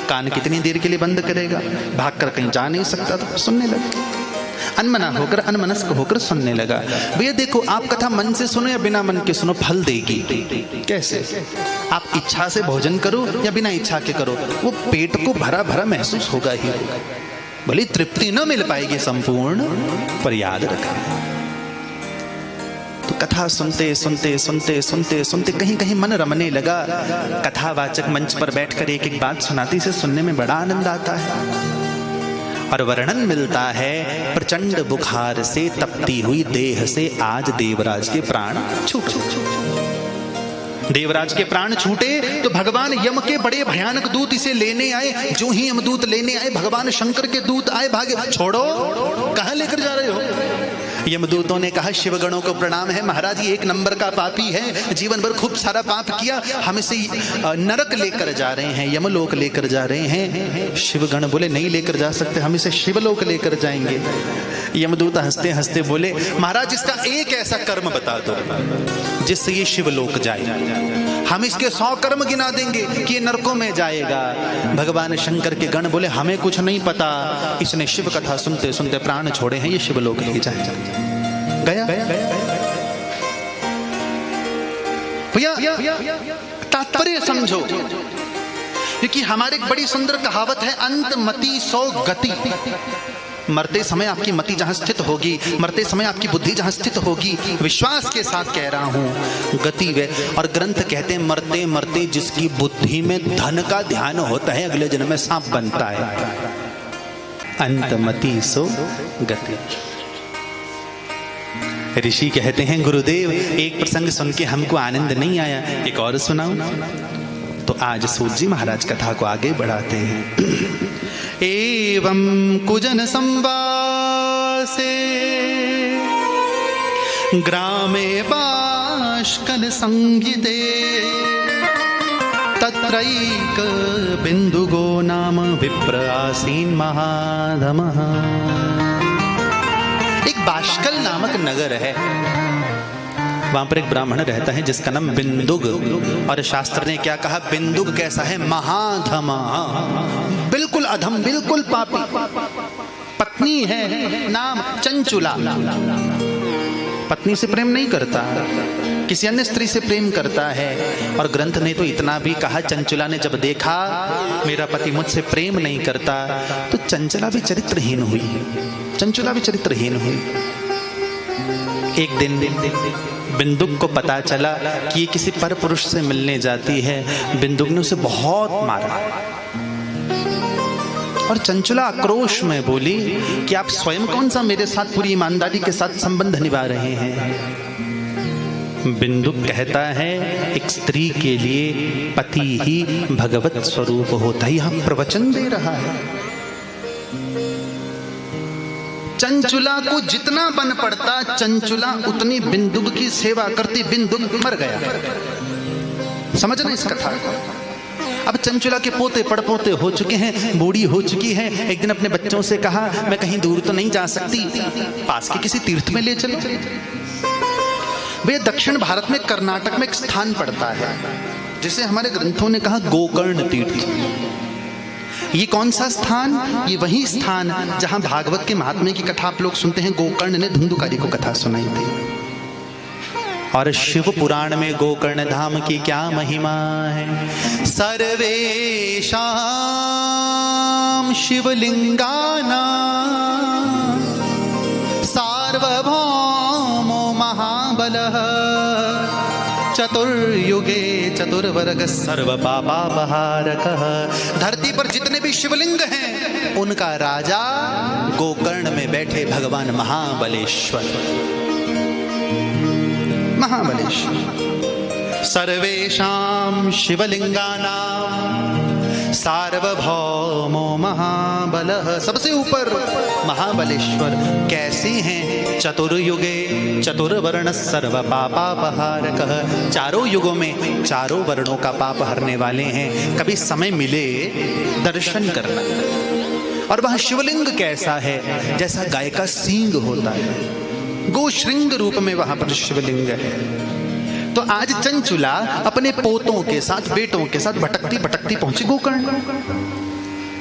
कान कितनी देर के लिए बंद करेगा, भागकर कहीं जा नहीं सकता था। सुनने लगा, अनमना होकर अनमनस्क होकर सुनने लगा। भैया देखो, आप कथा मन से सुनो या बिना मन के सुनो, फल देगी। कैसे? आप इच्छा से भोजन करो या बिना इच्छा के करो, वो पेट को भरा भरा महसूस होगा ही होगा। भले तृप्ति न मिल पाएगी संपूर्ण, पर याद रखना। तो कथा सुनते सुनते सुनते सुनते सुनते कहीं कहीं मन रमने लगा। कथावाचक मंच पर बैठकर एक एक बात सुनाती से सुनने में बड़ा आनंद आता है। और वर्णन मिलता है, प्रचंड बुखार से तपती हुई देह से आज देवराज के प्राण छूटे। देवराज के प्राण छूटे तो भगवान यम के बड़े भयानक दूत इसे लेने आए। जो ही यमदूत लेने आए, भगवान शंकर के दूत आए, भागे। छोड़ो, कहां लेकर जा रहे हो? यमदूतों ने कहा, शिवगणों को प्रणाम है महाराज, ये एक नंबर का पापी है, जीवन भर खूब सारा पाप किया, हम इसे नरक लेकर जा रहे हैं, यमलोक लेकर जा रहे हैं। शिवगण बोले नहीं लेकर जा सकते, हम इसे शिवलोक लेकर जाएंगे। यमदूत हंसते हंसते बोले, महाराज इसका एक ऐसा कर्म बता दो जिससे ये शिवलोक जाए, हम इसके 100 कर्म गिना देंगे कि ये नरकों में जाएगा। भगवान शंकर के गण बोले हमें कुछ नहीं पता, इसने शिव कथा सुनते सुनते प्राण छोड़े हैं, ये शिवलोक ले जाएगा। गया भैया, तात्पर्य समझो, क्योंकि हमारे एक बड़ी सुंदर कहावत है, अंत मति सो गति। मरते समय आपकी मति जहां स्थित होगी, मरते समय आपकी बुद्धि जहां स्थित होगी, विश्वास के साथ कह रहा हूं, गति वे। और ग्रंथ कहते हैं, मरते मरते जिसकी बुद्धि में धन का ध्यान होता है, अगले जन्म में सांप बनता है। अंतमति सो गति। ऋषि कहते हैं, गुरुदेव एक प्रसंग सुन के हमको आनंद नहीं आया, एक और सुनाओ। तो आज सूत जी महाराज कथा को आगे बढ़ाते हैं। एवं कुजन संवासे ग्रामे बाष्कल संगीते तत्रैक बिंदुगो नाम विप्र आसीन महाधमः। एक बाष्कल नामक नगर है, वहां पर एक ब्राह्मण रहता है जिसका नाम बिंदुग। और शास्त्र ने क्या कहा, बिंदुग कैसा है? महाधमा, बिल्कुल अधम, बिल्कुल पापी। पत्नी है, नाम चंचुला। पत्नी से प्रेम नहीं करता, किसी अन्य स्त्री से प्रेम करता है। और ग्रंथ ने तो इतना भी कहा, चंचुला ने जब देखा मेरा पति मुझसे प्रेम नहीं करता, तो चंचला भी चरित्रहीन हुई। चंचुला भी चरित्रहीन हुई। एक दिन बिंदुक को पता चला कि ये किसी पर पुरुष से मिलने जाती है। बिंदुक ने उसे बहुत मारा और चंचुला आक्रोश में बोली कि आप स्वयं कौन सा मेरे साथ पूरी ईमानदारी के साथ संबंध निभा रहे हैं। बिंदुक कहता है, एक स्त्री के लिए पति ही भगवत स्वरूप होता है। यह प्रवचन दे रहा है। चंचुला को जितना बन पड़ता, चंचुला उतनी बिंदुक की सेवा करती। बिंदुक मर गया। समझना इस कथा को। अब चंचुला के पोते पड़पोते हो चुके हैं, बूढ़ी हो चुकी है। एक दिन अपने बच्चों से कहा, मैं कहीं दूर तो नहीं जा सकती, पास के किसी तीर्थ में ले चलो। भैया दक्षिण भारत में कर्नाटक में एक स्थान पड़ता है जिसे हमारे ग्रंथों ने कहा गोकर्ण तीर्थ। ये कौन सा स्थान? ये वही स्थान जहां भागवत के महात्म्य की कथा आप लोग सुनते हैं। गोकर्ण ने धुंधुकारी को कथा सुनाई थी। और शिव पुराण में गोकर्ण धाम की क्या महिमा है। सर्वेषां शिवलिंगानां सार्वभौमो महाबलः चतुर्युगे चतुर्वर्ग सर्वपापापहारकः। धरती पर जितने भी शिवलिंग हैं उनका राजा गोकर्ण में बैठे भगवान महाबलेश्वर। सर्वेषां शिवलिंगानां सार्वभौमो महाबलः। सबसे ऊपर महाबलेश्वर। कैसे हैं? चतुर्युगे चतुर्वर्ण सर्व पापापहारकः। चारों युगों में चारों वर्णों का पाप हरने वाले हैं। कभी समय मिले दर्शन करना। और वह शिवलिंग कैसा है? जैसा गाय का सींग होता है, गोश्रृंग रूप में वहां पर शिवलिंग है। तो आज चंचुला अपने पोतों के साथ, बेटों के साथ भटकती भटकती पहुंची गोकर्ण।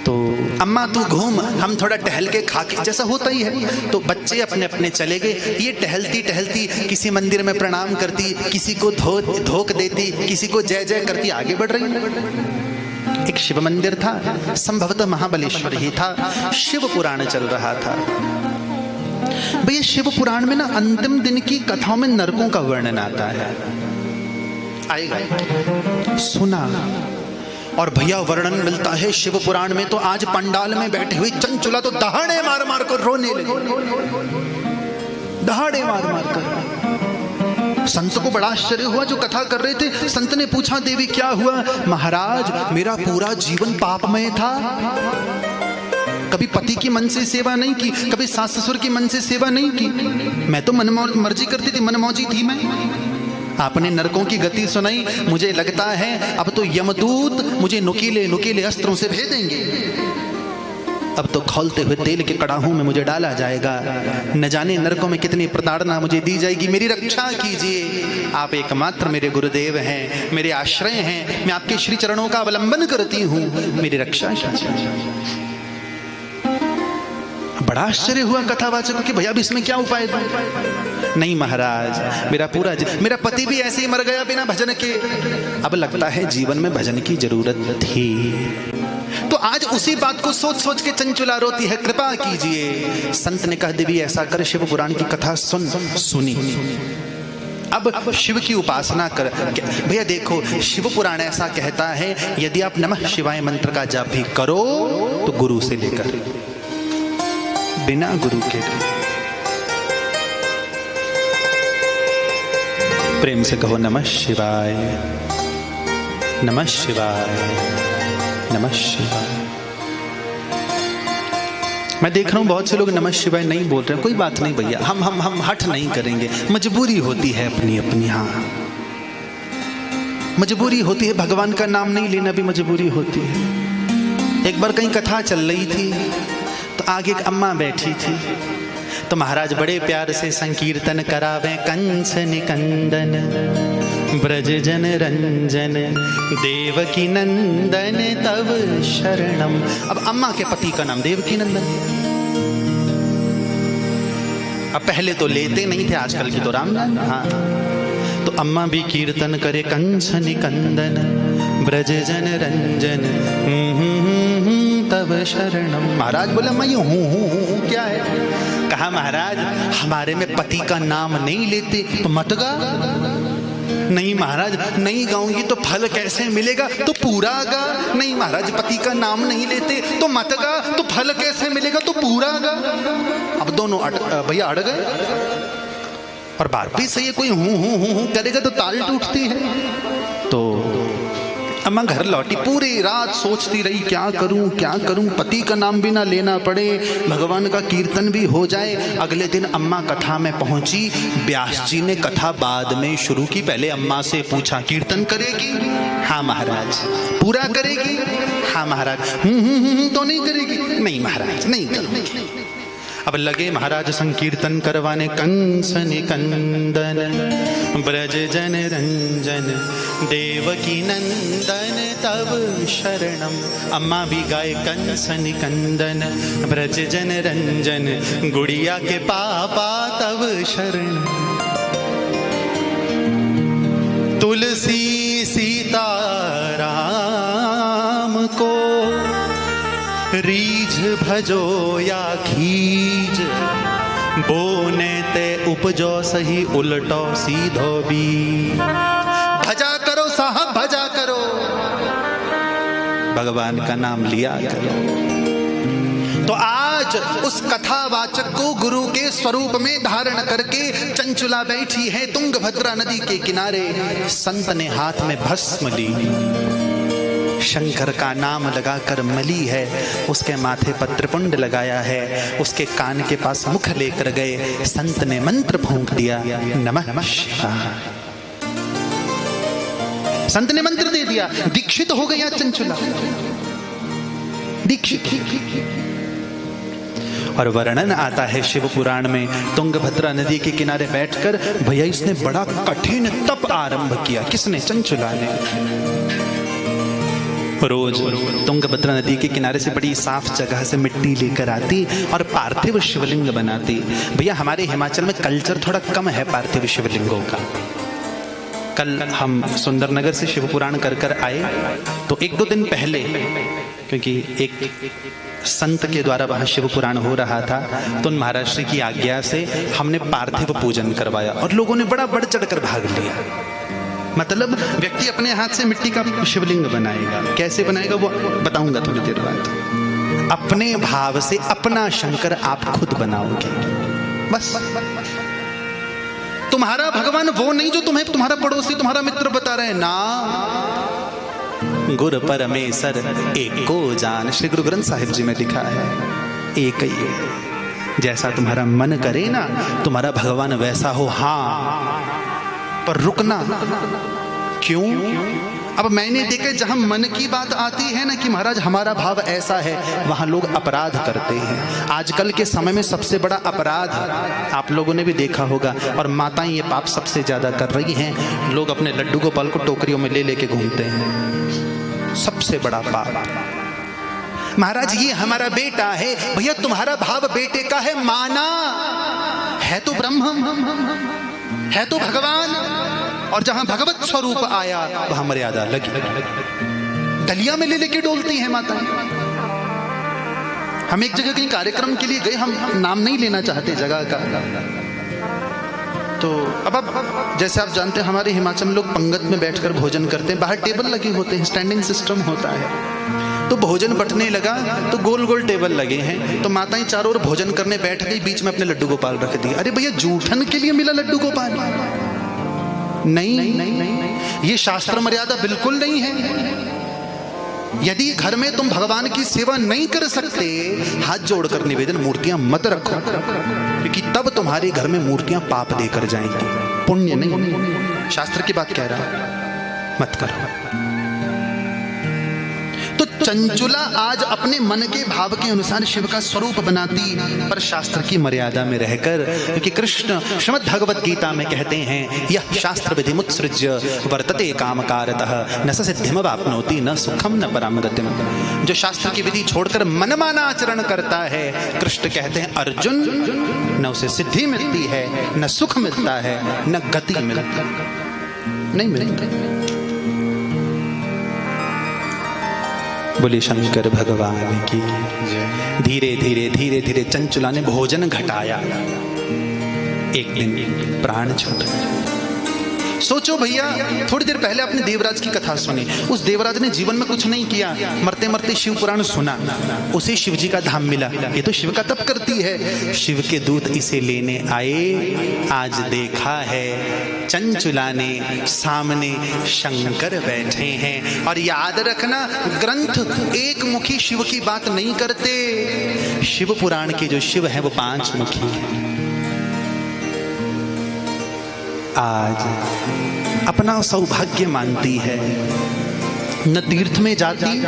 तो अम्मा तू घूम, हम थोड़ा टहल के खा के, जैसा होता ही है। तो बच्चे अपने अपने चले गए। ये टहलती टहलती किसी मंदिर में प्रणाम करती, किसी को धोक देती, किसी को जय जय करती आगे बढ़ रही। एक शिव मंदिर था, संभवतः महाबलेश्वर ही था। शिव पुराण चल रहा था। भैया शिव पुराण में ना अंतिम दिन की कथाओं में नरकों का वर्णन आता है। आएगा, सुना। और भैया वर्णन मिलता है शिव पुराण में। तो आज पंडाल में बैठे हुए चंचुला तो दहाड़े मार मार कर रोने लगे, दहाड़े मार मार कर। संत को बड़ा आश्चर्य हुआ जो कथा कर रहे थे। संत ने पूछा, देवी क्या हुआ? महाराज मेरा पूरा जीवन पापमय था। कभी पति की मन से सेवा नहीं की, कभी सास ससुर की मन से सेवा नहीं की। मैं तो मर्जी करती थी, मनमौजी थी मैं। आपने नरकों की गति सुनाई। मुझे लगता है अब तो यमदूत मुझे नुकीले नुकीले अस्त्रों से भेजेंगे। अब तो खौलते हुए तेल के कड़ाहों में मुझे डाला जाएगा। न जाने नरकों में कितनी प्रताड़ना मुझे दी जाएगी। मेरी रक्षा कीजिए। आप एकमात्र मेरे गुरुदेव हैं, मेरे आश्रय हैं। मैं आपके श्री चरणों का अवलंबन करती हूँ, मेरी रक्षा कीजिए। बड़ा आश्चर्य हुआ कथावाचक कि भैया अब इसमें क्या उपाय दूं? नहीं महाराज, मेरा पति भी ऐसे ही मर गया बिना भजन के। अब लगता है जीवन में भजन की जरूरत थी। तो आज उसी बात को सोच सोच के चंचुला रोती है। कृपा कीजिए। संत ने कहा, देवी ऐसा कर, शिव पुराण की कथा सुनी। अब शिव की उपासना कर। भैया देखो, शिव पुराण ऐसा कहता है यदि आप नमः शिवाय मंत्र का जाप भी करो तो गुरु से लेकर बिना गुरु के। प्रेम से कहो नमः शिवाय, नमः शिवाय, नमः शिवाय। मैं देख रहा हूं बहुत से लोग नमः शिवाय नहीं बोल रहे हैं। कोई बात नहीं भैया, हम हठ नहीं करेंगे। मजबूरी होती है अपनी अपनी। हाँ, मजबूरी होती है। भगवान का नाम नहीं लेना भी मजबूरी होती है। एक बार कहीं कथा चल रही थी तो आगे एक अम्मा बैठी थी। तो महाराज बड़े प्यार से संकीर्तन करावे। कंस निकंदन ब्रज जन रंजन देवकी नंदन तव शरणम। अब अम्मा के पति का नाम देवकी नंदन। अब पहले तो लेते नहीं थे, आजकल की तो राम नाम। हाँ, तो अम्मा भी कीर्तन करे। कंस निकंदन ब्रज जन रंजन तव शरणम। महाराज बोला, मैं ये हूँ क्या है? कहा, महाराज हमारे में पति का नाम नहीं लेते तो मत गा। नहीं महाराज, नहीं गाऊंगी तो फल कैसे मिलेगा? तो पूरा गा। नहीं महाराज, पति का नाम नहीं लेते तो मत गा। तो फल कैसे मिलेगा? तो पूरा गा। अब दोनों भैया अड़ गए। और बात भी सही है, कोई हूँ करेगा तो ताल टूटती है। तो अब अम्मा घर लौटी, पूरी रात सोचती रही क्या करूं, पति का नाम भी ना लेना पड़े, भगवान का कीर्तन भी हो जाए। अगले दिन अम्मा कथा में पहुंची, व्यास जी ने कथा बाद में शुरू की। पहले अम्मा से पूछा, कीर्तन करेगी? हाँ महाराज। पूरा करेगी? हाँ महाराज। तो नहीं करेगी? नहीं महाराज, नहीं करूंगी। अब लगे महाराज संकीर्तन करवाने। कंस निकंदन ब्रज जन रंजन देवकी नंदन तब शरणम। अम्मा भी गाए कंस निकंदन ब्रज जन रंजन गुड़िया के पापा तब शरण। तुलसी सीता राम को रीझ भजो या खीज, बोने ते उपजो सही उलटो सीधो भी। भजा करो साहब, भजा करो, भगवान का नाम लिया करो। तो आज उस कथावाचक को गुरु के स्वरूप में धारण करके चंचुला बैठी है तुंगभद्रा नदी के किनारे। संत ने हाथ में भस्म ली, शंकर का नाम लगाकर मली है, उसके माथे पर त्रिपुंड लगाया है, उसके कान के पास मुख लेकर गए। संत ने मंत्र फूंक दिया, नमः शिवाय। संत ने मंत्र दे दिया, दीक्षित हो गया चंचुला, दीक्षित। और वर्णन आता है शिव पुराण में, तुंगभद्रा नदी के किनारे बैठकर भैया इसने बड़ा कठिन तप आरंभ किया। किसने? चंचुला ने। रोज तुंगभद्रा नदी के किनारे से बड़ी साफ जगह से मिट्टी लेकर आती और पार्थिव शिवलिंग बनाती। भैया हमारे हिमाचल में कल्चर थोड़ा कम है पार्थिव शिवलिंगों का। कल हम सुंदरनगर से शिव पुराण कर आए, तो एक दो दिन पहले, क्योंकि एक संत के द्वारा वहां शिव पुराण हो रहा था, तो महाराज श्री की आज्ञा से हमने पार्थिव पूजन करवाया और लोगों ने बड़ा बढ़ चढ़कर भाग लिया। मतलब व्यक्ति अपने हाथ से मिट्टी का शिवलिंग बनाएगा। कैसे बनाएगा वो बताऊंगा थोड़ी देर बाद। अपने भाव से अपना शंकर आप खुद बनाओगे, बस। तुम्हारा भगवान वो नहीं जो तुम्हें तुम्हारा पड़ोसी तुम्हारा मित्र बता रहे हैं ना। गुरु परमेश्वर एक को जान, श्री गुरु ग्रंथ साहिब जी में लिखा है, एक ही। जैसा तुम्हारा मन करे ना तुम्हारा भगवान वैसा हो। हाँ, पर रुकना क्यों? अब मैंने देखा जहां मन की बात आती है ना कि महाराज हमारा भाव ऐसा है, वहां लोग अपराध करते हैं। आजकल के समय में सबसे बड़ा अपराध आप लोगों ने भी देखा होगा, और माताएं ये पाप सबसे ज्यादा कर रही हैं। लोग अपने लड्डू गोपाल को टोकरियों में ले लेके घूमते हैं। सबसे बड़ा पाप। महाराज ये हमारा बेटा है, भैया तुम्हारा भाव बेटे का है, माना है तो ब्रह्म, है तो भगवान, और जहां भगवत स्वरूप आया वहां मर्यादा लगी। दलिया में ले लेके डोलती हैं माता। हम एक जगह कहीं कार्यक्रम के लिए गए, हम नाम नहीं लेना चाहते जगह का। तो अब जैसे आप जानते हैं हमारे हिमाचल में लोग पंगत में बैठकर भोजन करते हैं, बाहर टेबल लगे होते हैं, स्टैंडिंग सिस्टम होता है। तो भोजन बंटने लगा तो गोल गोल टेबल लगे हैं, तो माताएं चारों ओर भोजन करने बैठ गई, बीच में अपने लड्डू गोपाल रख दिए। अरे भैया जूठन के लिए मिला लड्डू गोपाल? नहीं, ये शास्त्र मर्यादा बिल्कुल नहीं है। यदि घर में तुम भगवान की सेवा नहीं कर सकते, हाथ जोड़कर निवेदन, मूर्तियां मत रखो, क्योंकि तब तुम्हारे घर में मूर्तियां पाप देकर जाएंगी, पुण्य नहीं। शास्त्र की बात कह रहा, मत करो। तो चंचुला आज अपने मन के भाव के अनुसार शिव का स्वरूप बनाती, पर शास्त्र की मर्यादा में रहकर, क्योंकि कृष्ण श्रीमद् भगवत गीता में कहते हैं, यह शास्त्र विधि मुत्सृज्य वर्तते कामकारतः न स सिद्धिमवाप्नोति न सुखम न पराम गतिम। जो शास्त्र की विधि छोड़कर मनमाना आचरण करता है, कृष्ण कहते हैं अर्जुन, न उसे सिद्धि मिलती है, न सुख मिलता है, न गति मिलती, नहीं मिलती। बोले शंकर भगवान की। धीरे धीरे धीरे धीरे चंचुला ने भोजन घटाया। एक दिन प्राण छूट गए। सोचो भैया, थोड़ी देर पहले आपने देवराज की कथा सुनी। उस देवराज ने जीवन में कुछ नहीं किया, मरते मरते शिव पुराण सुना, उसे शिव जी का धाम मिला। ये तो शिव का तप करती है। शिव के दूत इसे लेने आए, आज देखा है चंचुला ने सामने शंकर बैठे हैं। और याद रखना, ग्रंथ एक मुखी शिव की बात नहीं करते। शिव पुराण के जो शिव है वो 5 मुखी है। आज अपना सौभाग्य मानती है, न तीर्थ में जाती,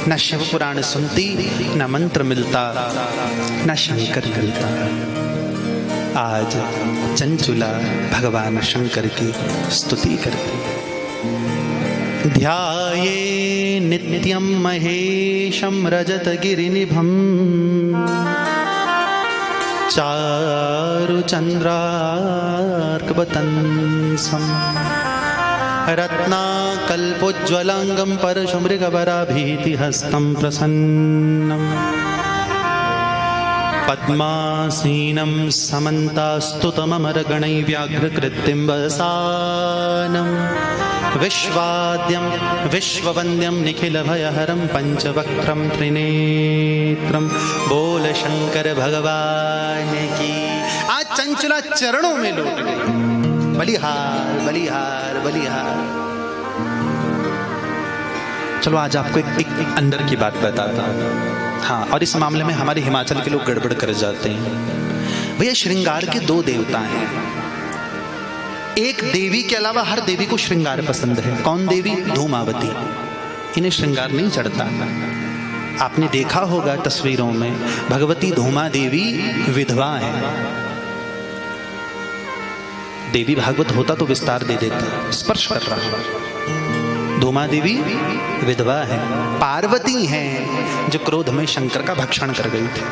न शिव पुराण सुनती, न मंत्र मिलता, न शंकर मिलता। आज चंचुला भगवान शंकर की स्तुति करती है। ध्याये नित्यं महेशं रजतगिरिनिभं चारुचन्द्रार्कवतंसं रत्नाकल्पोज्ज्वलांगं परशुमृगवराभीतिहस्तं प्रसन्नम् पद्मासीनं समन्तास्तुतममरगणैः व्याघ्रकृतिं वसानं विश्वाद्यं विश्ववन्द्यं निखिलभयहरं पंचवक्त्रं त्रिनेत्रं। बोल शंकर भगवान की। आज चंचुला चरणों में लौट गई। बलिहार बलिहार बलिहार। चलो आज आपको एक अंदर की बात बताता हूं। हाँ, और इस मामले में हमारे हिमाचल के लोग गड़बड़ कर जाते हैं। भैया श्रृंगार के 2 देवता हैं। एक देवी के अलावा हर देवी को श्रृंगार पसंद है। कौन देवी? धूमावती। इन्हें श्रृंगार नहीं चढ़ता। आपने देखा होगा तस्वीरों में, भगवती धूमा देवी विधवा है। देवी भागवत होता तो विस्तार दे देता। स्पर्श कर रहा। धूमा देवी विधवा है। पार्वती हैं जो क्रोध में शंकर का भक्षण कर गई थी,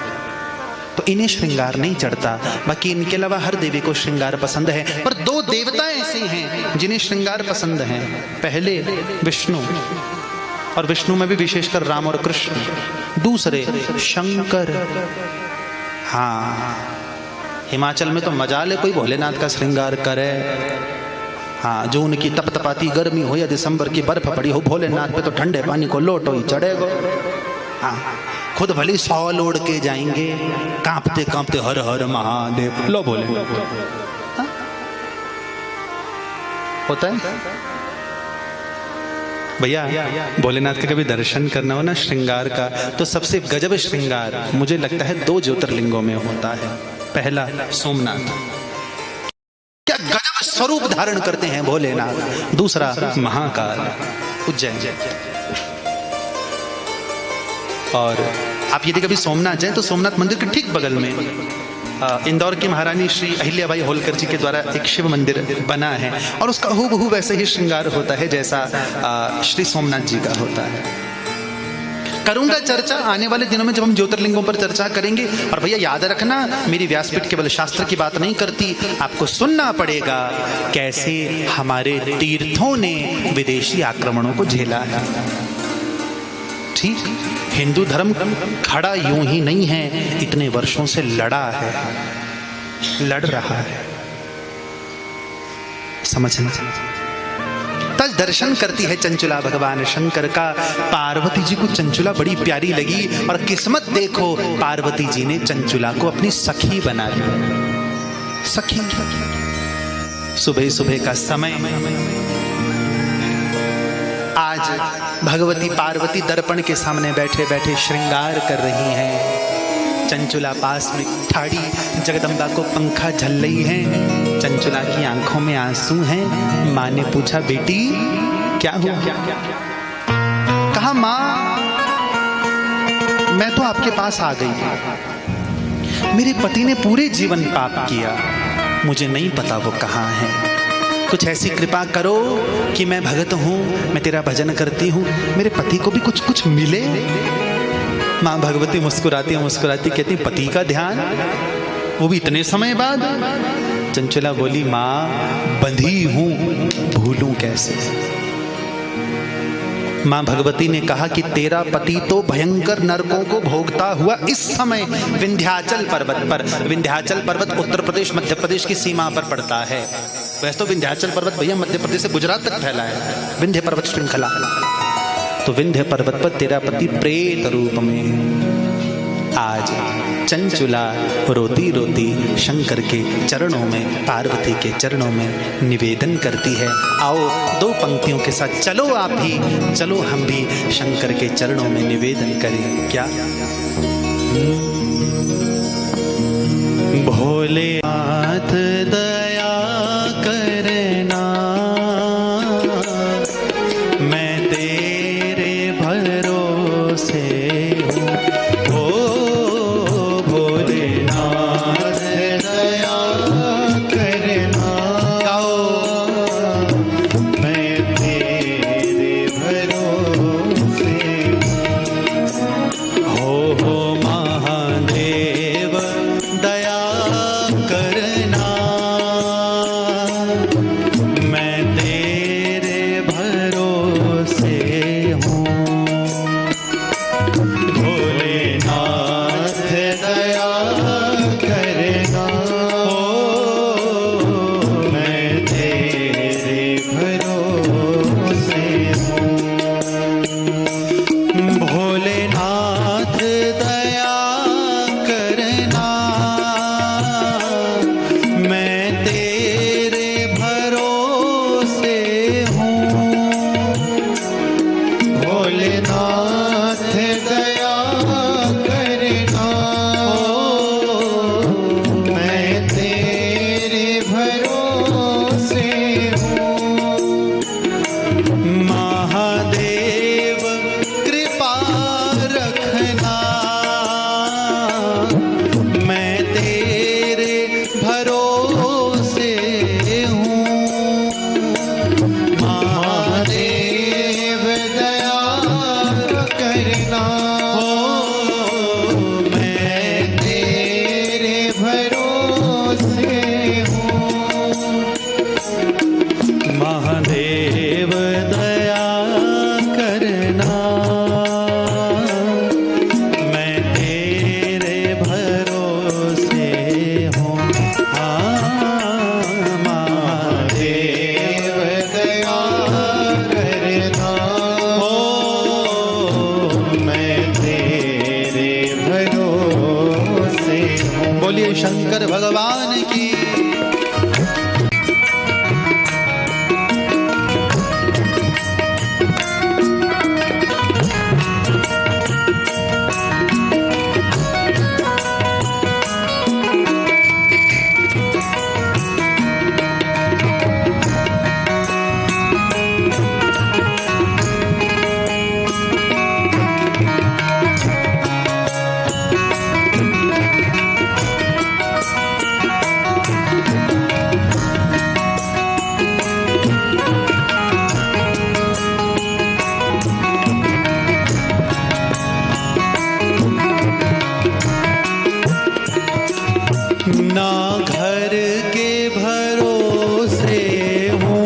तो इन्हें श्रृंगार नहीं चढ़ता। बाकी इनके अलावा हर देवी को श्रृंगार पसंद है। पर 2 देवता ऐसे हैं जिन्हें श्रृंगार पसंद है। पहले विष्णु, और विष्णु में भी विशेषकर राम और कृष्ण। दूसरे शंकर। हाँ, हिमाचल में तो मजा ले कोई भोलेनाथ का श्रृंगार करे। हाँ, जो उनकी तपतपाती गर्मी हो या दिसंबर की बर्फ पड़ी हो, भोलेनाथ पे तो ठंडे पानी को लोटो ही चढ़ेगा। हाँ, खुद भली 100 लोड़ के जाएंगे, कांपते कांपते हर हर महादेव लो बोले। हाँ? होता है भैया। भोलेनाथ का कभी दर्शन करना हो ना श्रृंगार का, तो सबसे गजब श्रृंगार मुझे लगता है 2 ज्योतिर्लिंगों में होता है। पहला सोमनाथ, क्या गजब स्वरूप धारण करते हैं भोलेनाथ। दूसरा महाकाल, उज्जैन। और आप यदि कभी सोमनाथ जाएं तो सोमनाथ मंदिर के ठीक बगल में इंदौर की महारानी श्री अहिल्याबाई होलकर जी के द्वारा एक शिव मंदिर बना है, और उसका हूबहू वैसे ही श्रृंगार होता है जैसा श्री सोमनाथ जी का होता है। करूंगा चर्चा आने वाले दिनों में जब हम ज्योतिर्लिंगों पर चर्चा करेंगे। और भैया याद रखना, मेरी व्यासपीठ केवल शास्त्र की बात नहीं करती, आपको सुनना पड़ेगा कैसे हमारे तीर्थों ने विदेशी आक्रमणों को झेला है। ठीक, हिंदू धर्म खड़ा यूं ही नहीं है, इतने वर्षों से लड़ा है, लड़ रहा है। समझना। तब दर्शन करती है चंचुला भगवान शंकर का। पार्वती जी को चंचुला बड़ी प्यारी लगी, और किस्मत देखो पार्वती जी ने चंचुला को अपनी सखी बना लिया। सखी। सुबह सुबह का समय, आज भगवती पार्वती दर्पण के सामने बैठे बैठे श्रृंगार कर रही हैं। चंचुला पास में ठाड़ी जगदम्बा को पंखा झल रही है। चंचुला की आंखों में आंसू हैं। माँ ने पूछा, बेटी क्या हुआ? कहा, माँ मैं तो आपके पास आ गई। मेरे पति ने पूरे जीवन पाप किया, मुझे नहीं पता वो कहाँ है। कुछ ऐसी कृपा करो कि मैं भगत हूँ, मैं तेरा भजन करती हूँ, मेरे पति को भी कुछ कुछ मिले। माँ भगवती मुस्कुराती मुस्कुराती कहती, पति का ध्यान, वो भी इतने समय बाद। चंचुला बोली, माँ बंधी हूँ, भूलूं कैसे। माँ भगवती ने कहा कि तेरा पति तो भयंकर नरकों को भोगता हुआ इस समय विंध्याचल पर्वत पर, विंध्याचल पर्वत उत्तर प्रदेश मध्य प्रदेश की सीमा पर पड़ता है। वैसे तो विंध्याचल पर्वत भैया मध्य प्रदेश से गुजरात तक फैला है, विंध्य पर्वत श्रृंखला। तो विंध्य पर्वत पर तेरा पति प्रेत रूप में आज चंचुला रोती रोती शंकर के चरणों में, पार्वती के चरणों में निवेदन करती है। आओ 2 पंक्तियों के साथ चलो आप भी, चलो हम भी शंकर के चरणों में निवेदन करें। क्या? भोलेनाथ दया करना, मैं तेरे भरोसे शंकर भगवान की। ना घर के भरोसे हूँ,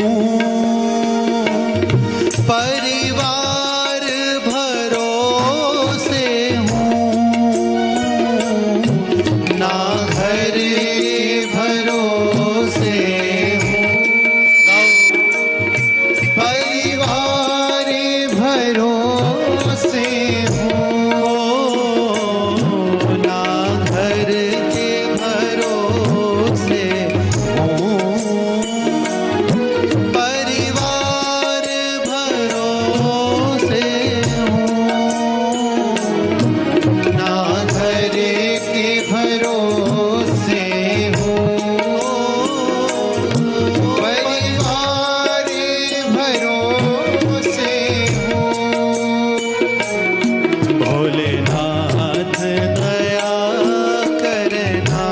परिवार भरोसे हूँ, ना घर के भरोसे हूँ, परिवार भरोसे हूँ, ना घर भोलेनाथ दया करना।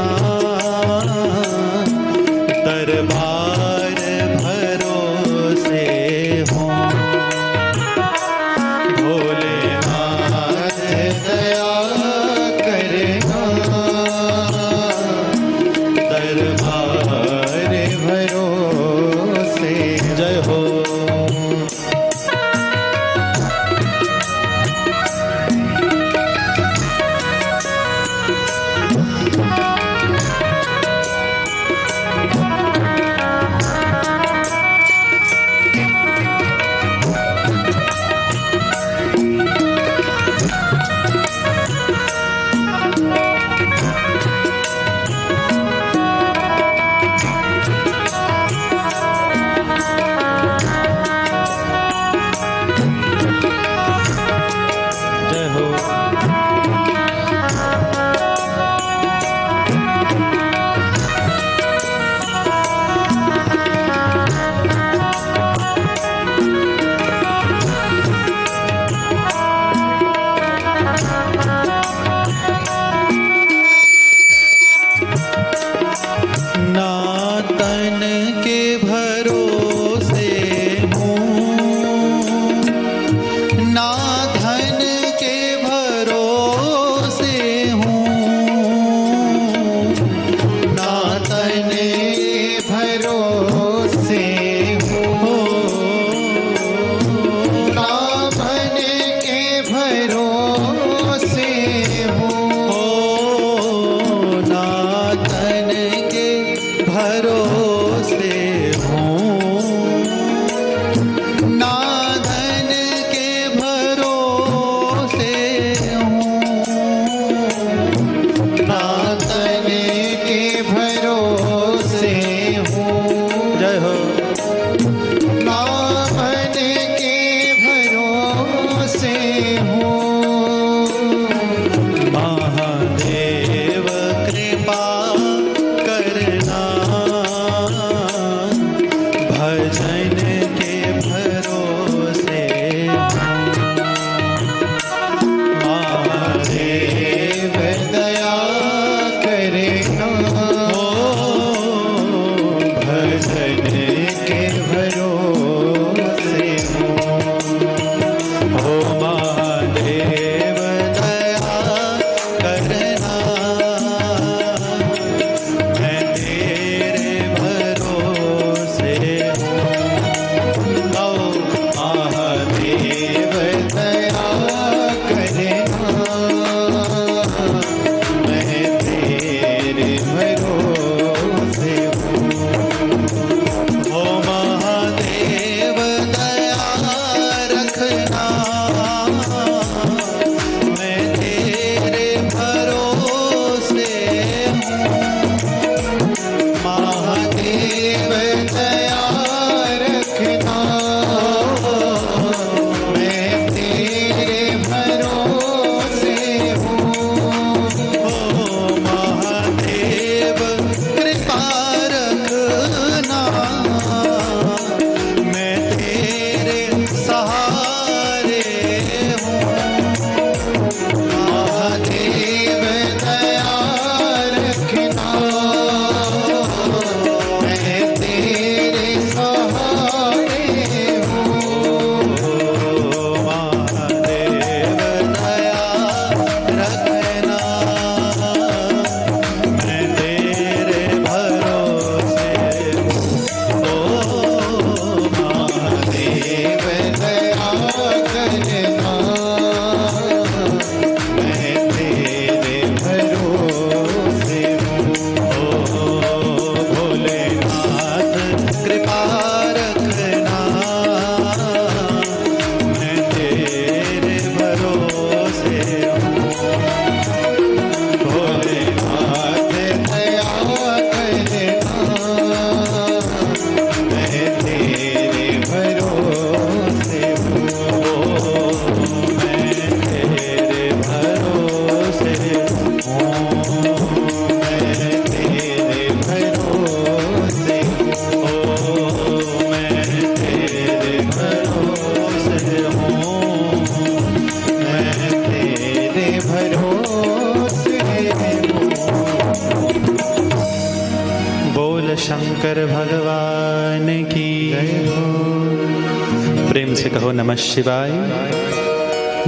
शंकर भगवान की जय हो। प्रेम से कहो नमः शिवाय,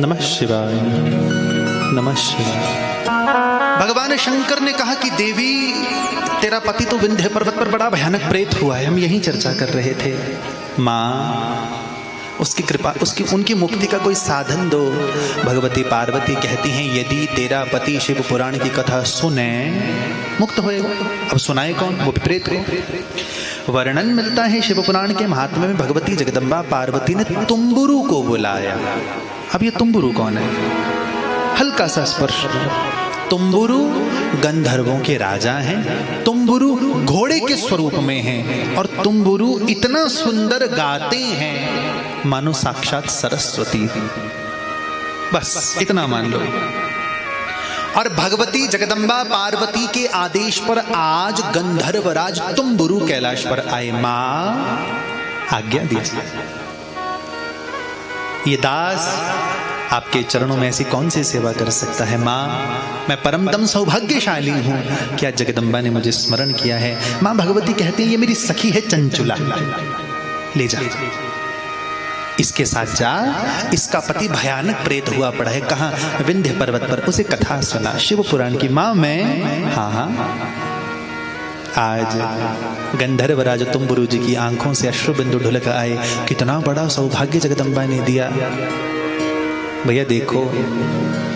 नमः शिवाय, नमः शिवाय। भगवान शंकर ने कहा कि देवी, तेरा पति तो विंध्य पर्वत पर बड़ा भयानक प्रेत हुआ है, हम यही चर्चा कर रहे थे। माँ, उसकी कृपा, उनकी मुक्ति का कोई साधन दो। भगवती पार्वती कहती हैं, यदि तेरा पति शिव पुराण की कथा सुने मुक्त होएगा। अब सुनाए कौन? वो प्रेत को। वर्णन मिलता है शिव पुराण के महात्म्य में, भगवती जगदम्बा पार्वती ने तुम्बुरु को बुलाया। अब ये तुम्बुरु कौन है? हल्का सा स्पर्श। तुम्बुरु गंधर्वों के राजा हैं। तुम्बुरु घोड़े के स्वरूप में हैं और तुम्बुरु इतना सुंदर गाते हैं मानो साक्षात सरस्वती। बस इतना मान लो। और भगवती जगदम्बा पार्वती के आदेश पर आज गंधर्वराज तुम्बुरु कैलाश पर आए। मां, आज्ञा दीजिए। ये दास आपके चरणों में ऐसी कौन सी सेवा कर सकता है। माँ, मैं परमदम सौभाग्यशाली हूँ कि आज जगदम्बा ने मुझे स्मरण किया है। माँ भगवती कहती है, ये मेरी सखी है चंचुला, ले जा, इसके साथ जा। इसका पति भयानक प्रेत हुआ पड़ा है। कहाँ? विंध्य पर्वत पर। उसे कथा सुना शिव पुराण की। माँ मैं, हाँ, आज गंधर्वराज तुम्बुरु जी की आंखों से अश्रु बिंदु ढुलक आए। कितना बड़ा सौभाग्य जगदम्बा ने दिया। भैया देखो,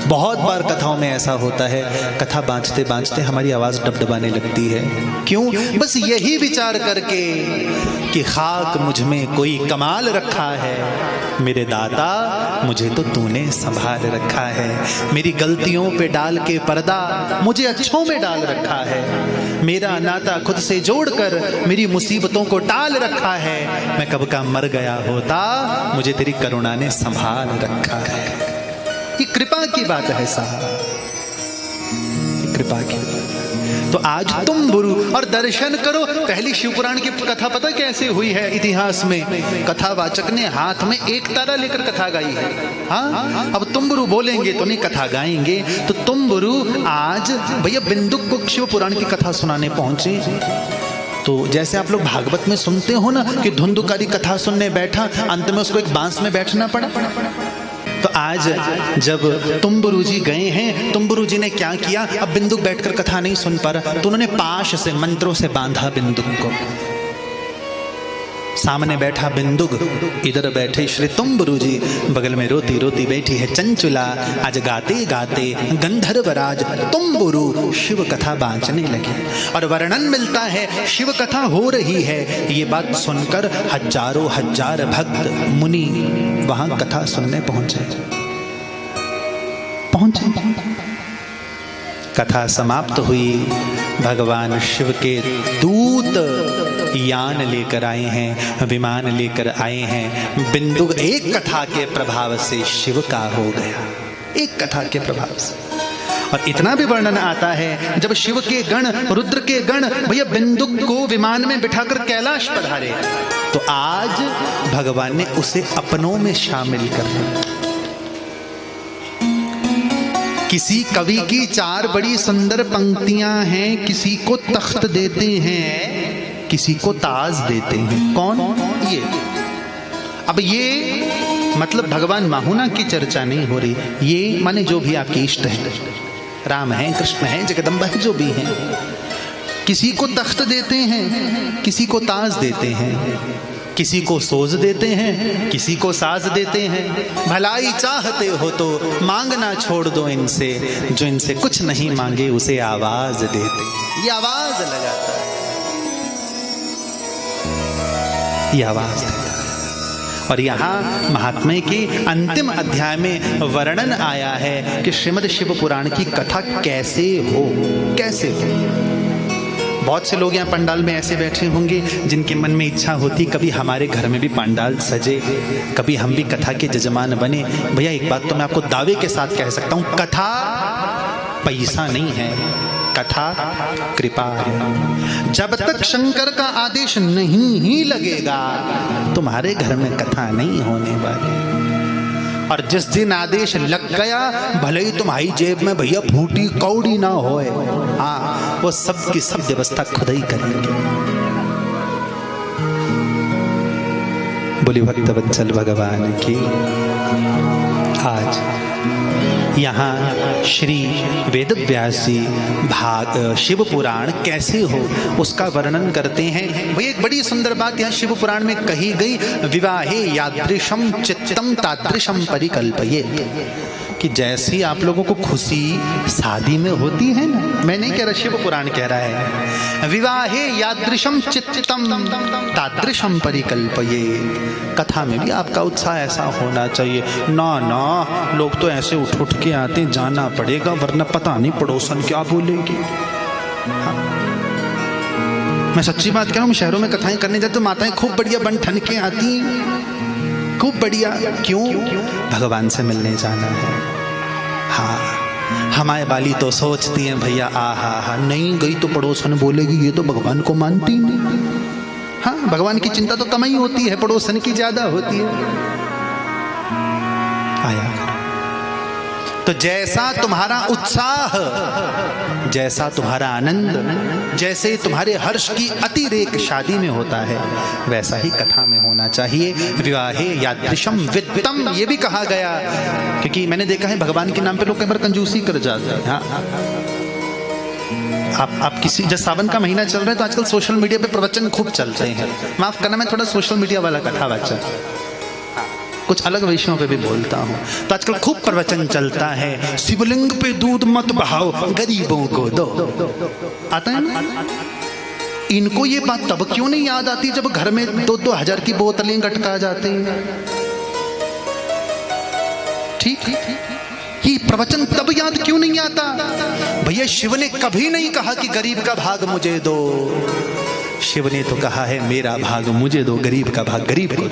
बहुत बार कथाओं में ऐसा होता है, कथा बाँचते बाँचते हमारी आवाज डबडबाने लगती है। क्यों? बस यही विचार करके कि खाक मुझ में कोई कमाल रखा है। मेरे दाता, मुझे तो तूने संभाल रखा है। मेरी गलतियों पे डाल के पर्दा मुझे अच्छों में डाल रखा है। मेरा नाता खुद से जोड़कर मेरी मुसीबतों को टाल रखा है। मैं कब का मर गया होता, मुझे तेरी करुणा ने संभाल रखा है। ये कृपा की बात है साहब, कृपा की। तो आज तुम गुरु और दर्शन करो। पहली शिवपुराण की कथा पता कैसे हुई है? इतिहास में कथावाचक ने हाथ में एक तारा लेकर कथा गाई है। हाँ, अब तुम गुरु बोलेंगे तो नहीं, कथा गाएंगे। तो तुम गुरु आज भैया बिंदुक को शिवपुराण की कथा सुनाने पहुंचे। तो जैसे आप लोग भागवत में सुनते हो ना कि धुंधुकारी कथा सुनने बैठा, अंत में उसको एक बांस में बैठना पड़ा। तो आज जब तुम्बुरु जी गए हैं, तुम्बुरु जी ने क्या किया? अब बिंदुक बैठकर कथा नहीं सुन पा रहा, तो उन्होंने पाश से मंत्रों से बांधा बिंदुक को। सामने बैठा बिंदुक, इधर बैठे श्री तुम्बुरु जी, बगल में रोती रोती बैठी है चंचुला। आज गाते गाते गंधर्वराज तुम्बुरु शिव कथा बांचने लगे। और वर्णन मिलता है शिव कथा हो रही है, ये बात सुनकर हजारों हजार भक्त मुनि वहां कथा सुनने पहुंचे। कथा समाप्त हुई। भगवान शिव के दूत यान लेकर आए हैं, विमान लेकर आए हैं। बिंदु एक कथा के प्रभाव से शिव का हो गया, एक कथा के प्रभाव से। और इतना भी वर्णन आता है, जब शिव के गण, रुद्र के गण भैया बिंदुक को विमान में बिठाकर कैलाश पधारे, तो आज भगवान ने उसे अपनों में शामिल कर लिया। किसी कवि की चार बड़ी सुंदर पंक्तियां हैं, किसी को तख्त देते हैं, किसी को ताज देते हैं। कौन? ये। अब ये मतलब भगवान माहुना की चर्चा नहीं हो रही, ये माने जो भी आपके इष्ट हैं, राम हैं, कृष्ण हैं, जगदम्बा है, जो भी हैं। किसी को तख्त देते हैं, किसी को ताज देते हैं, किसी को सोज देते हैं, किसी को साज देते हैं। भलाई चाहते हो तो मांगना छोड़ दो इनसे, जो इनसे कुछ नहीं मांगे उसे आवाज देते। ये आवाज लगाता है, ये आवाज देता है। और यहाँ महात्म्य के अंतिम अध्याय में वर्णन आया है कि श्रीमद् शिव पुराण की कथा कैसे हो, कैसे हो। बहुत से लोग यहाँ पंडाल में ऐसे बैठे होंगे जिनके मन में इच्छा होती कभी हमारे घर में भी पंडाल सजे, कभी हम भी कथा के जजमान बने। भैया एक बात तो मैं आपको दावे के साथ कह सकता हूँ, कथा पैसा नहीं है, कथा कृपा है। जब तक शंकर का आदेश नहीं ही लगेगा तुम्हारे घर में कथा नहीं होने वाली। और जिस दिन आदेश लग गया, भले ही तुम्हारी जेब में भैया फूटी कौड़ी ना होए, हाँ वो सब की सब व्यवस्था खुद ही करेंगे। बोली भक्तवत्सल भगवान की। आज यहाँ श्री वेदव्यास जी शिव पुराण कैसे हो उसका वर्णन करते हैं। वही एक बड़ी सुंदर बात यहाँ शिव पुराण में कही गई, विवाहे यादृशम चित्तम तादृशम परिकल्पये, कि जैसी आप लोगों को खुशी शादी में होती है ना, मैं नहीं कह रहा, शिव पुराण कह रहा है, विवाहे यादृशम चित्तम तादृशम परिकल्पये, कथा में भी आपका उत्साह ऐसा होना चाहिए। ना ना, लोग तो ऐसे उठ उठ के आते, जाना पड़ेगा वरना पता नहीं पड़ोसन क्या बोलेगी। हाँ। मैं सच्ची बात कह रहा हूँ, शहरों में कथाएं करने जाते तो माताएं खूब बढ़िया बन ठन के आती, खूब बढ़िया। क्यों? भगवान से मिलने जाना है। हाँ, हमारे बाली तो सोचती हैं भैया आहा नहीं गई तो पड़ोसन बोलेगी, ये तो भगवान को मानती नहीं। हाँ, भगवान की चिंता तो कम ही होती है, पड़ोसन की ज्यादा होती है। आया तो जैसा तुम्हारा उत्साह, जैसा तुम्हारा आनंद, जैसे तुम्हारे हर्ष की अतिरेक शादी में होता है, वैसा ही कथा में होना चाहिए। विवाहे यादृशम वित्तम, ये भी कहा गया, क्योंकि मैंने देखा है भगवान के नाम पे लोग कई बार कंजूसी कर जाते हैं। हाँ, आप किसी, जब सावन का महीना चल रहा है तो आजकल सोशल मीडिया पे प्रवचन खूब चलते हैं। माफ करना, मैं थोड़ा सोशल मीडिया वाला कथावाचक, कुछ अलग विषयों पे भी बोलता हूँ। तो आजकल खूब प्रवचन चलता है, शिवलिंग पे दूध मत बहाओ, गरीबों को दो, आता है ना। इनको ये बात तब क्यों नहीं याद आती जब घर में 2-2 हजार की बोतलें गटका जाती हैं। ठीक, ये प्रवचन तब याद क्यों नहीं आता? भैया शिव ने कभी नहीं कहा कि गरीब का भाग मुझे दो, शिव ने तो कहा है मेरा भाग मुझे दो, गरीब का भाग गरीब को।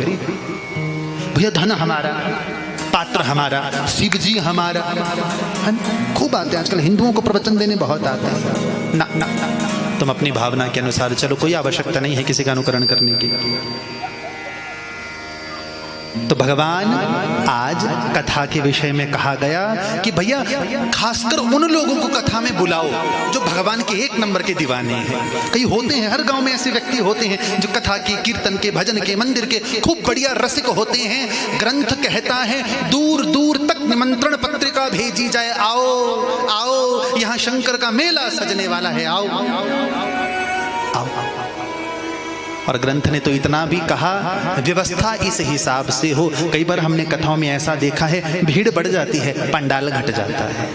भैया धन हमारा, पात्र हमारा, शिव जी हमारा, खूब आते हैं आजकल, हिंदुओं को प्रवचन देने बहुत आते हैं। ना ना, तुम अपनी भावना के अनुसार चलो, कोई आवश्यकता नहीं है किसी का अनुकरण करने की। तो भगवान आज कथा के विषय में कहा गया कि भैया खासकर उन लोगों को कथा में बुलाओ जो भगवान के 1 नंबर के दीवाने हैं। कई होते हैं, हर गांव में ऐसे व्यक्ति होते हैं जो कथा के, कीर्तन के, भजन के, मंदिर के खूब बढ़िया रसिक होते हैं। ग्रंथ कहता है दूर दूर तक निमंत्रण पत्रिका भेजी जाए, आओ आओ यहाँ शंकर का मेला सजने वाला है, आओ आओ। और ग्रंथ ने तो इतना भी कहा, व्यवस्था इस हिसाब से हो। कई बार हमने कथाओं में ऐसा देखा है, भीड़ बढ़ जाती है, पंडाल घट जाता है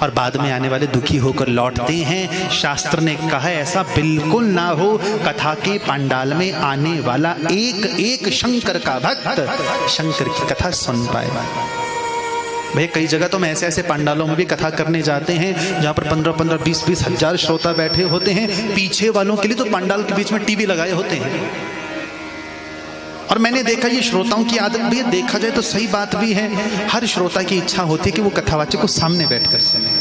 और बाद में आने वाले दुखी होकर लौटते हैं। शास्त्र ने कहा ऐसा बिल्कुल ना हो, कथा के पंडाल में आने वाला एक एक शंकर का भक्त शंकर की कथा सुन पाए। भाई कई जगह तो हम ऐसे ऐसे पंडालों में भी कथा करने जाते हैं जहाँ पर 15-15, 20-20 हजार श्रोता बैठे होते हैं। पीछे वालों के लिए तो पंडाल के बीच में टीवी लगाए होते हैं। और मैंने देखा ये श्रोताओं की आदत भी है, देखा जाए तो सही बात भी है। हर श्रोता की इच्छा होती है कि वो कथावाचक को सामने बैठकर सुने,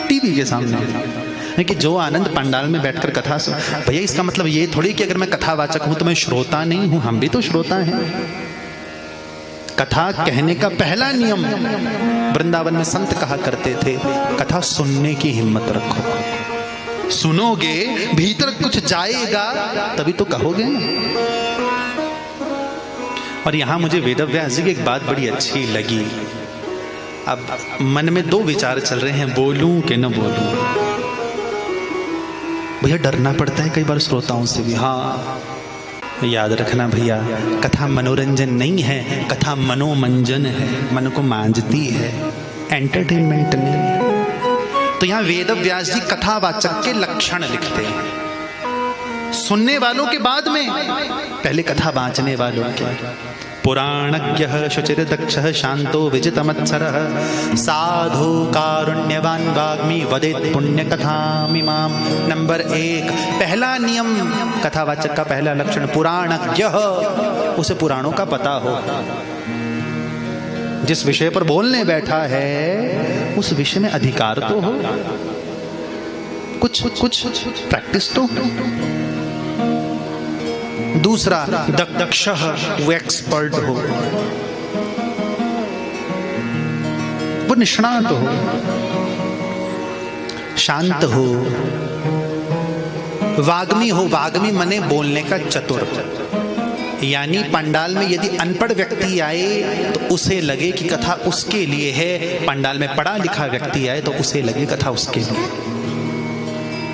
टीवी के सामने। कि जो आनंद पंडाल में बैठकर कथा सुन, भैया इसका मतलब ये थोड़ी कि अगर मैं कथावाचक हूं तो मैं श्रोता नहीं हूं, हम भी तो श्रोता हैं। कथा कहने का पहला नियम वृंदावन में संत कहा करते थे, कथा सुनने की हिम्मत रखो। सुनोगे, भीतर कुछ जाएगा तभी तो कहोगे ना। और यहां मुझे वेदव्यास जी की एक बात बड़ी अच्छी लगी। अब मन में 2 विचार चल रहे हैं, बोलूं कि न बोलूं। भैया डरना पड़ता है कई बार श्रोताओं से भी। हाँ याद रखना भैया, कथा मनोरंजन नहीं है, कथा मनोमंजन है, मन को मांझती है, एंटरटेनमेंट नहीं। तो यहां वेदव्यास जी कथावाचक के लक्षण लिखते हैं, सुनने वालों के बाद में, पहले कथा वाचने वालों के। पुराणज्ञः शुचिर्दक्षः शांतो विजितमत्सरः साधु कारुण्यवान वाग्मी वदेत् पुण्यकथामिमां। नंबर 1, पहला नियम, कथावाचक का पहला लक्षण पुराणज्ञः, उसे पुराणों का पता हो। जिस विषय पर बोलने बैठा है उस विषय में अधिकार तो हो, कुछ प्रैक्टिस तो हो। दूसरा दक्ष, वो एक्सपर्ट हो, वो निष्णात हो, शांत हो, वाग्मी हो। वाग्मी मने बोलने का चतुर। यानी पंडाल में यदि अनपढ़ व्यक्ति आए तो उसे लगे कि कथा उसके लिए है, पंडाल में पढ़ा लिखा व्यक्ति आए तो उसे लगे कथा उसके लिए।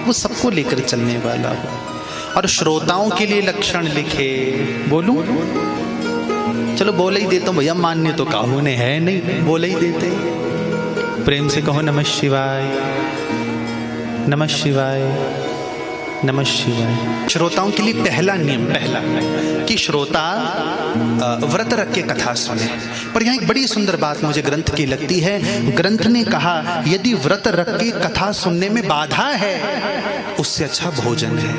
वो सबको लेकर चलने वाला हो। और श्रोताओं के लिए लक्षण लिखे, बोलूं? चलो बोल ही देता हूं भैया, मान्य तो काहू ने है नहीं, बोल ही देते। प्रेम से कहो नमः शिवाय, नमः शिवाय, नमः शिवाय। श्रोताओं के लिए पहला नियम, पहला कि श्रोता व्रत रख के कथा सुने। पर यहाँ एक बड़ी सुंदर बात मुझे ग्रंथ की लगती है। ग्रंथ ने कहा यदि व्रत रख के कथा सुनने में बाधा है, उससे अच्छा भोजन है।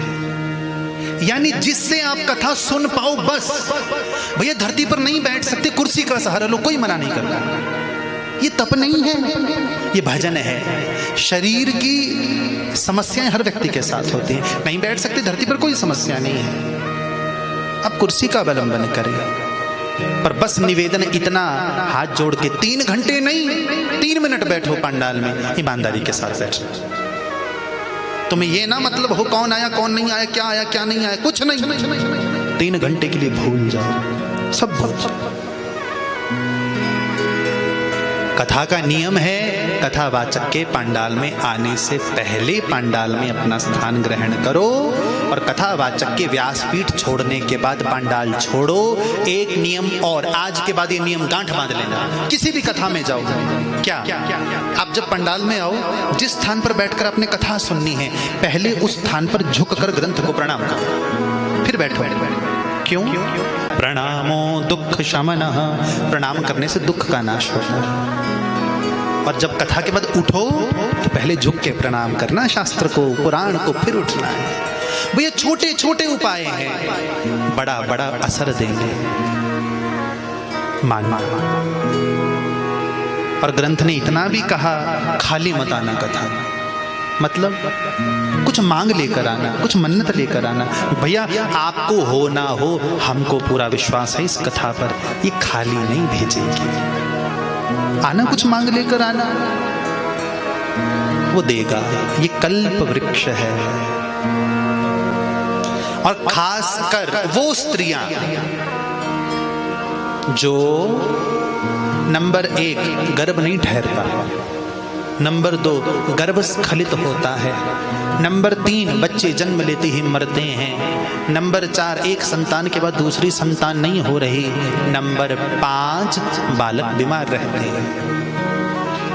यानी जिससे आप कथा सुन पाओ बस। भैया धरती पर नहीं बैठ सकते, कुर्सी का सहारा लो, कोई मना नहीं करता। ये तप नहीं है, ये भजन है। शरीर की समस्याएं हर व्यक्ति के साथ होती हैं, नहीं बैठ सकते धरती पर, कोई समस्या नहीं है। अब कुर्सी का अवलंबन करें, पर बस निवेदन इतना, हाथ जोड़ के 3 घंटे नहीं 3 मिनट बैठो पंडाल में, ईमानदारी के साथ बैठो। तुम्हें ये ना मतलब हो कौन आया कौन नहीं आया, क्या आया क्या नहीं आया, कुछ नहीं। 3 घंटे के लिए भूल जाओ, सब भूल जाओ। कथा का नियम है, कथावाचक के पंडाल में आने से पहले पंडाल में अपना स्थान ग्रहण करो, और कथावाचक के व्यासपीठ छोड़ने के बाद पंडाल छोड़ो। एक नियम और, आज के बाद ये नियम गांठ बांध लेना, किसी भी कथा में जाओ, क्या आप जब पंडाल में आओ, जिस स्थान पर बैठकर आपने कथा सुननी है, पहले उस स्थान पर झुककर ग्रंथ को प्रणाम करो, फिर बैठो। क्यों? प्रणामो दुख शमनः, प्रणाम करने से दुख का नाश होता है। और जब कथा के बाद उठो तो पहले झुक के प्रणाम करना, शास्त्र को, पुराण को, फिर उठना है। भैया छोटे छोटे उपाय हैं, बड़ा बड़ा असर देंगे, मानना। और ग्रंथ ने इतना भी कहा, खाली मत आना कथा, मतलब कुछ मांग लेकर आना, कुछ मन्नत लेकर आना। भैया आपको हो ना हो, हमको पूरा विश्वास है इस कथा पर, ये खाली नहीं भेजेगी। आना, कुछ मांग लेकर आना, वो देगा। ये कल्प वृक्ष है। और खासकर वो स्त्रियां जो नंबर 1 गर्भ नहीं ठहर पा, नंबर 2 गर्भ स्खलित होता है, नंबर 3 बच्चे जन्म लेते ही मरते हैं, नंबर 4 एक संतान के बाद दूसरी संतान नहीं हो रही, नंबर 5 बालक बीमार रहते हैं।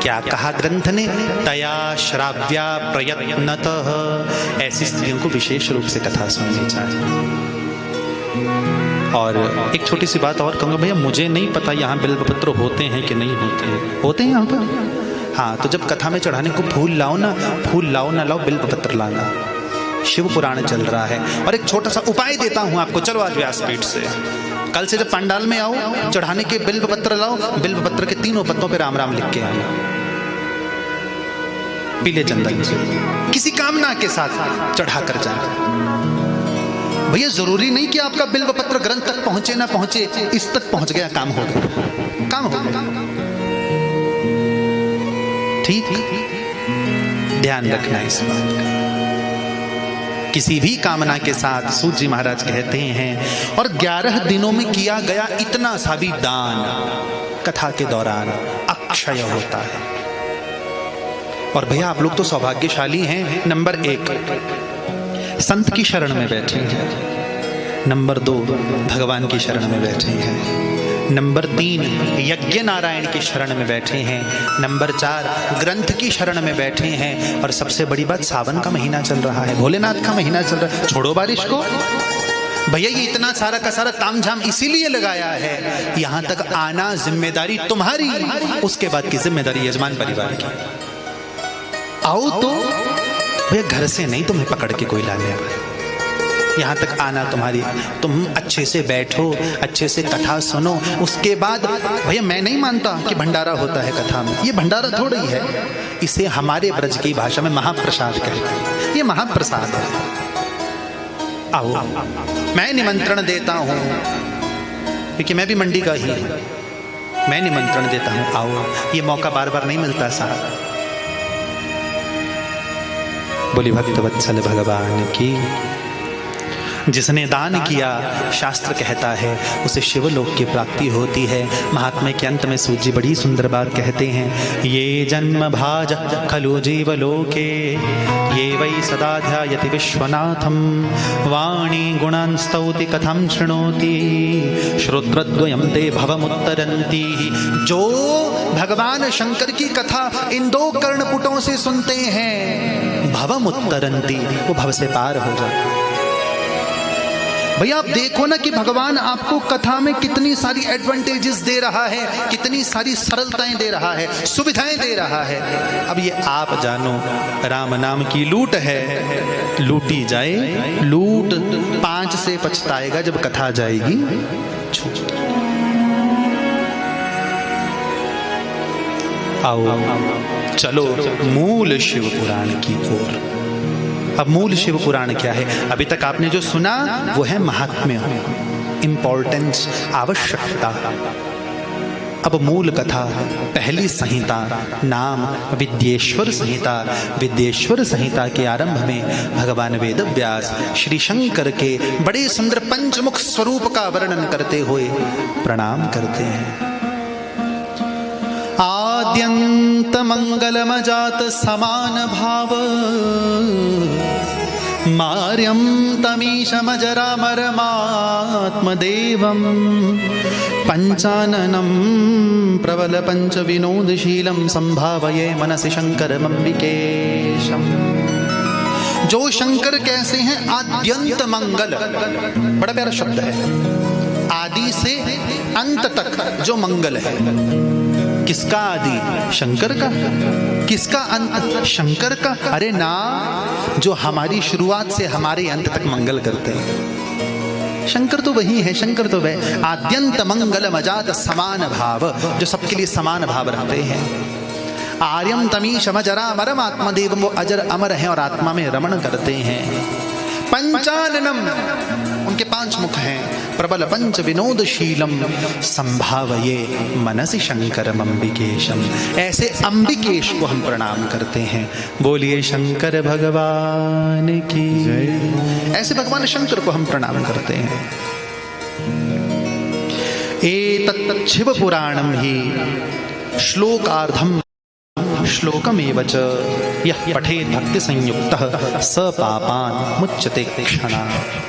क्या कहा ग्रंथ ने? तया श्राव्या प्रयत्नतः, ऐसी स्त्रियों को विशेष रूप से कथा सुननी चाहिए। और एक छोटी सी बात और कहूँगा, भैया मुझे नहीं पता यहाँ बिल्वपत्र होते हैं कि नहीं होते हैं, होते हैं यहाँ पर? हाँ, तो जब कथा में चढ़ाने को फूल लाओ ना, फूल लाओ ना लाओ, बिल्वपत्र लाना। शिव पुराण चल रहा है। और एक छोटा सा उपाय देता हूँ आपको, चलो आज व्यासपीठ से, कल से जब पंडाल में आओ, चढ़ाने के बिल्वपत्र लाओ, बिल्वपत्र के 3 पत्तों पे राम राम लिख के आना, पीले चंदन से, किसी कामना के साथ चढ़ा कर जाना। भैया जरूरी नहीं कि आपका बिल्वपत्र ग्रंथ तक पहुंचे ना पहुंचे, इस तक पहुंच गया, काम हो गया, काम हो गया। ठीक, ध्यान रखना इस बात का। किसी भी कामना के साथ सूत जी महाराज कहते हैं, और 11 दिनों में किया गया इतना सा भी दान कथा के दौरान अक्षय होता है। और भैया आप लोग तो सौभाग्यशाली हैं। नंबर 1 संत की शरण में बैठे हैं, नंबर 2 भगवान की शरण में बैठे हैं, नंबर 3 यज्ञ नारायण की शरण में बैठे हैं, नंबर 4 ग्रंथ की शरण में बैठे हैं, और सबसे बड़ी बात सावन का महीना चल रहा है, भोलेनाथ का महीना चल रहा है। छोड़ो बारिश को भैया, ये इतना सारा का सारा तामझाम इसीलिए लगाया है, यहां तक आना जिम्मेदारी तुम्हारी, उसके बाद की जिम्मेदारी यजमान परिवार की। आओ तो भैया घर से नहीं तुम्हें पकड़ के कोई लाने आए, यहाँ तक आना तुम्हारी। तुम अच्छे से बैठो, अच्छे से कथा सुनो, उसके बाद भैया मैं नहीं मानता कि भंडारा होता है कथा में, ये भंडारा थोड़ा ही है, इसे हमारे ब्रज की भाषा में महाप्रसाद कहते हैं, ये महाप्रसाद है। आओ, मैं निमंत्रण देता हूँ, क्योंकि मैं भी मंडी का ही हूँ, मैं निमंत्रण देता हूँ, आओ, ये मौका बार बार नहीं मिलता साहब। बोली भक्तवत्सल भगवान की। जिसने दान किया, शास्त्र कहता है उसे शिवलोक की प्राप्ति होती है। महात्म्य के अंत में सूत जी बड़ी सुंदर बात कहते हैं, ये जन्म भाज खलु जीवलोके ये वै सदा ध्यायति विश्वनाथम वाणी गुणान् स्तौति कथं शृणोति श्रोत्रद्वयं ते भवमुत्तरन्ति। जो भगवान शंकर की कथा इन दो कर्णपुटों से सुनते हैं, भवमुत्तरन्ति, वो भव से पार हो जाता। भैया आप देखो ना कि भगवान आपको कथा में कितनी सारी एडवांटेजेस दे रहा है, कितनी सारी सरलताएं दे रहा है, सुविधाएं दे रहा है। अब ये आप जानो, राम नाम की लूट है, लूटी जाए लूट, 5 से पछताएगा जब कथा जाएगी। आओ चलो मूल शिव पुराण की ओर। अब मूल शिव पुराण क्या है? अभी तक आपने जो सुना वो है महात्म्य, इंपॉर्टेंस, आवश्यकता। अब मूल कथा, पहली संहिता, नाम विद्येश्वर संहिता। विद्येश्वर संहिता के आरंभ में भगवान वेद व्यास श्री शंकर के बड़े सुंदर पंचमुख स्वरूप का वर्णन करते हुए प्रणाम करते हैं। आद्यंत मंगलमजात समान भाव मार्यं तमीशमजरामरमात्मदेवं पंचाननं प्रबल पंच विनोदशीलं संभावये मनसि शंकरमंबिकेशम्। जो शंकर कैसे हैं? आद्यंत मंगल, बड़ा प्यारा शब्द है। आदि से अंत तक जो मंगल है, किसका आदि? शंकर का। किसका अंत? शंकर का। अरे ना, जो हमारी शुरुआत से हमारे अंत तक मंगल करते हैं, शंकर तो वही है, शंकर तो वह। आद्यंत मंगलम अजात समान भाव, जो सबके लिए समान भाव रखते हैं। आर्यम तमीशम अजरामरम आत्मदेवम, वो अजर अमर हैं और आत्मा में रमण करते हैं। पंचाननम, उनके 5 मुख हैं। प्रबल पंच विनोदशीलम संभावये मनसि शंकरम अंबिकेशम, ऐसे अंबिकेश को हम प्रणाम करते हैं। बोलिए शंकर भगवान की जय। ऐसे भगवान शंकर को हम प्रणाम करते हैं। एतत् शिव पुराणम ही श्लोकार्धम श्लोकमेव च यः पठेत् भक्ति संयुक्तः स पापान् मुच्यते क्षणात्।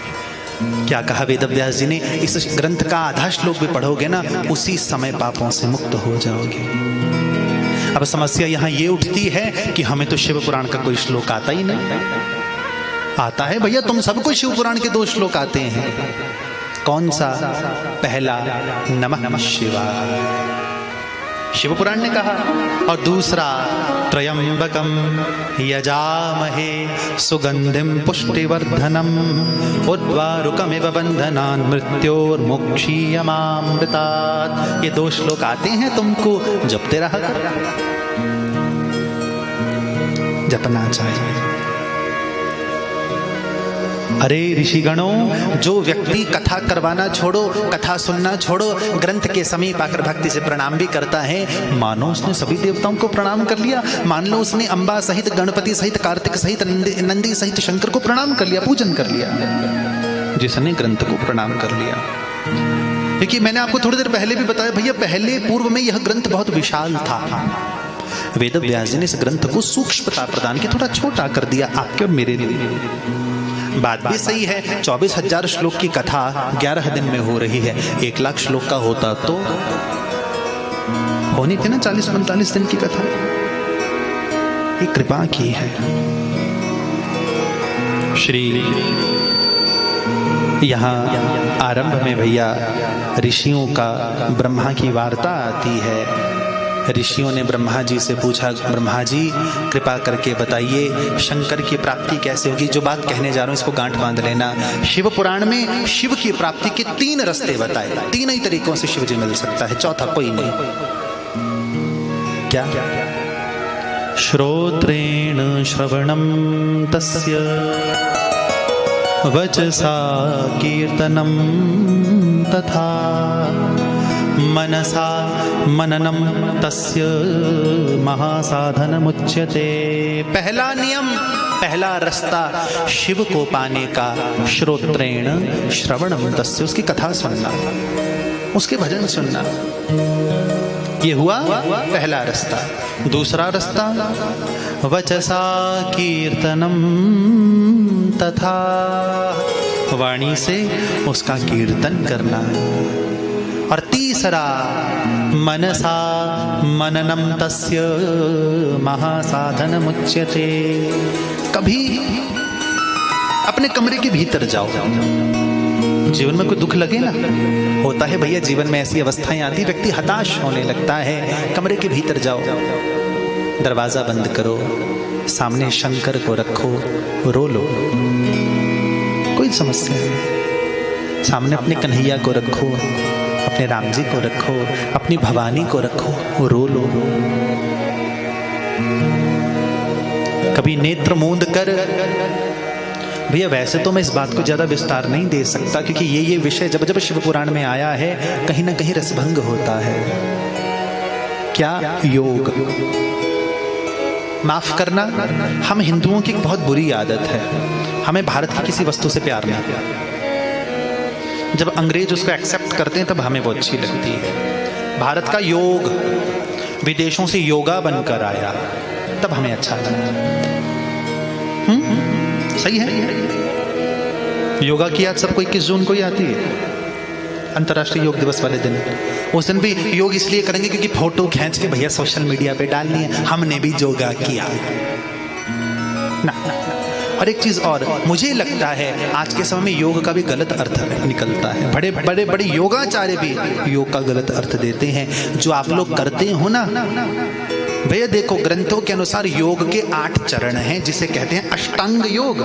क्या कहा वेदव्यास जी ने? इस ग्रंथ का आधा श्लोक भी पढ़ोगे ना, उसी समय पापों से मुक्त हो जाओगे। अब समस्या यहाँ ये उठती है कि हमें तो शिव पुराण का कोई श्लोक आता ही नहीं। आता है भैया, तुम सबको शिव पुराण के 2 श्लोक आते हैं। कौन सा? पहला नमः शिवाय, शिव पुराण ने कहा, और दूसरा त्रयंबकम यजामहे सुगंधिम पुष्टिवर्धनम उर्वारुकमिव बंधनान् मृत्योर्मुक्षीयमामृतात्। ये 2 श्लोक आते हैं, तुमको जपते रहा कर, जपना चाहिए। अरे ऋषिगणों, जो व्यक्ति कथा करवाना छोड़ो, कथा सुनना छोड़ो, ग्रंथ के समीप आकर भक्ति से प्रणाम भी करता है, मानो उसने सभी देवताओं को प्रणाम कर लिया। मान लो उसने अंबा सहित, गणपति सहित, कार्तिक सहित, नंदी सहित शंकर को प्रणाम कर लिया, पूजन कर लिया, जिसने ग्रंथ को प्रणाम कर लिया। क्योंकि मैंने आपको थोड़ी देर पहले भी बताया भैया, पहले पूर्व में यह ग्रंथ बहुत विशाल था। वेद व्यास जी ने इस ग्रंथ को सूक्ष्मता प्रदान की, थोड़ा छोटा कर दिया आपके और मेरे लिए। बात भी सही है, 24,000 श्लोक की कथा 11 दिन में हो रही है। 1 लाख श्लोक का होता तो होनी थी ना 40-45 दिन की कथा। ये कृपा की है। श्री यहाँ आरंभ में भैया ऋषियों का ब्रह्मा की वार्ता आती है। ऋषियों ने ब्रह्मा जी से पूछा, ब्रह्मा जी कृपा करके बताइए शंकर की प्राप्ति कैसे होगी। जो बात कहने जा रहा हूं इसको गांठ बांध लेना। शिव पुराण में शिव की प्राप्ति के 3 रास्ते बताए, 3 ही तरीकों से शिव जी मिल सकता है, चौथा कोई नहीं। क्या? श्रोत्रेण श्रवणम तस्य वचसा कीर्तनम तथा मनसा मननम तस्य महासाधनमुच्यते। पहला नियम, पहला रास्ता शिव को पाने का श्रोत्रेण श्रवणम तस्य, उसकी कथा सुनना, उसके भजन सुनना, ये हुआ पहला रास्ता। दूसरा रास्ता वचसा कीर्तनम तथा, वाणी से उसका कीर्तन करना। और तीसरा मनसा मननम तस्य महासाधन मुच्यते, कभी अपने कमरे के भीतर जाओ, जीवन में कोई दुख लगे ना, होता है भैया जीवन में ऐसी अवस्थाएं आती, व्यक्ति हताश होने लगता है, कमरे के भीतर जाओ, दरवाजा बंद करो, सामने शंकर को रखो, रो लो, कोई समस्या नहीं, सामने अपने कन्हैया को रखो, अपने राम जी को रखो, अपनी भवानी को रखो, रो लो। कभी नेत्र मूंद कर, भैया वैसे तो मैं इस बात को ज्यादा विस्तार नहीं दे सकता, क्योंकि ये विषय जब जब शिव पुराण में आया है कहीं ना कहीं रसभंग होता है। क्या योग, माफ करना, हम हिंदुओं की एक बहुत बुरी आदत है, हमें भारत की किसी वस्तु से प्यार नहीं। जब अंग्रेज उसको एक्सेप्ट करते हैं तब हमें वो अच्छी लगती है। भारत का योग विदेशों से योगा बनकर आया तब हमें अच्छा लगा। सही है। योगा की याद सबको 21 जून को ही आती है, अंतर्राष्ट्रीय योग दिवस वाले दिन। उस दिन भी योग इसलिए करेंगे क्योंकि फोटो खींच के भैया सोशल मीडिया पे डालनी है, हमने भी योगा किया ना। और एक चीज और, मुझे लगता है आज के समय में योग का भी गलत अर्थ निकलता है। बड़े बड़े बड़े योगाचार्य भी योग का गलत अर्थ देते हैं। जो आप लोग करते हो ना भैया, देखो ग्रंथों के अनुसार योग के 8 चरण हैं, जिसे कहते हैं अष्टांग योग।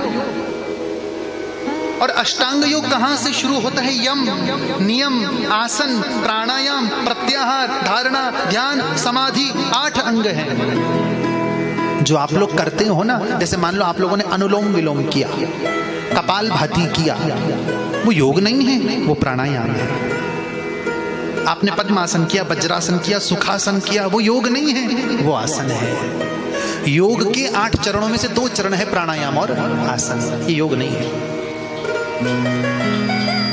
और अष्टांग योग कहां से शुरू होता है? यम, नियम, आसन, प्राणायाम, प्रत्याहार, धारणा, ध्यान, समाधि, 8 अंग हैं जो आप लोग करते हो ना। जैसे मान लो आप लोगों ने अनुलोम विलोम किया, कपालभाति किया, वो योग नहीं है, वो प्राणायाम है। आपने पद्मासन किया, वज्रासन किया, सुखासन किया, वो योग नहीं है, वो आसन है। योग के 8 चरणों में से 2 चरण है प्राणायाम और आसन, ये योग नहीं है।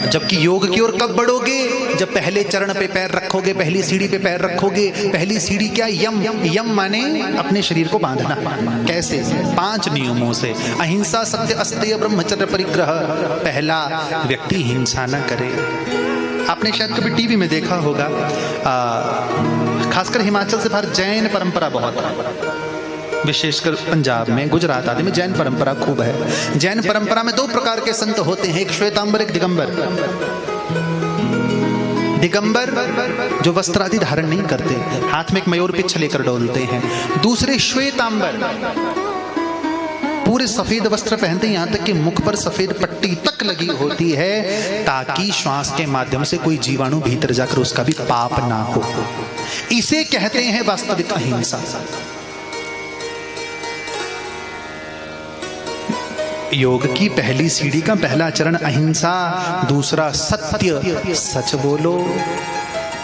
जबकि योग की ओर कब बढ़ोगे? जब पहले चरण पे पैर रखोगे, पहली सीढ़ी पे पैर रखोगे। पहली सीढ़ी क्या? यम। यम माने अपने शरीर को बांधना। कैसे? 5 नियमों से। अहिंसा, सत्य, अस्तेय, ब्रह्मचर्य, परिग्रह। पहला व्यक्ति हिंसा न करे। आपने शायद कभी टीवी में देखा होगा, खासकर हिमाचल से बाहर जैन परंपरा बहुत है, विशेषकर पंजाब में, गुजरात आदि में जैन परंपरा खूब है। जैन परंपरा में 2 प्रकार के संत होते हैं, एक श्वेतांबर, एक दिगंबर। दिगंबर जो वस्त्र आदि धारण नहीं करते, हाथ में एक मयूर पिच्छ लेकर डोलते हैं। दूसरे श्वेतांबर पूरे सफेद वस्त्र पहनते हैं, यहां तक कि मुख पर सफेद पट्टी तक लगी होती है, ताकि श्वास के माध्यम से कोई जीवाणु भीतर जाकर उसका भी पाप ना हो। इसे कहते हैं वास्तविक अहिंसा। योग की पहली सीढ़ी का पहला चरण अहिंसा, दूसरा सत्य, सच बोलो,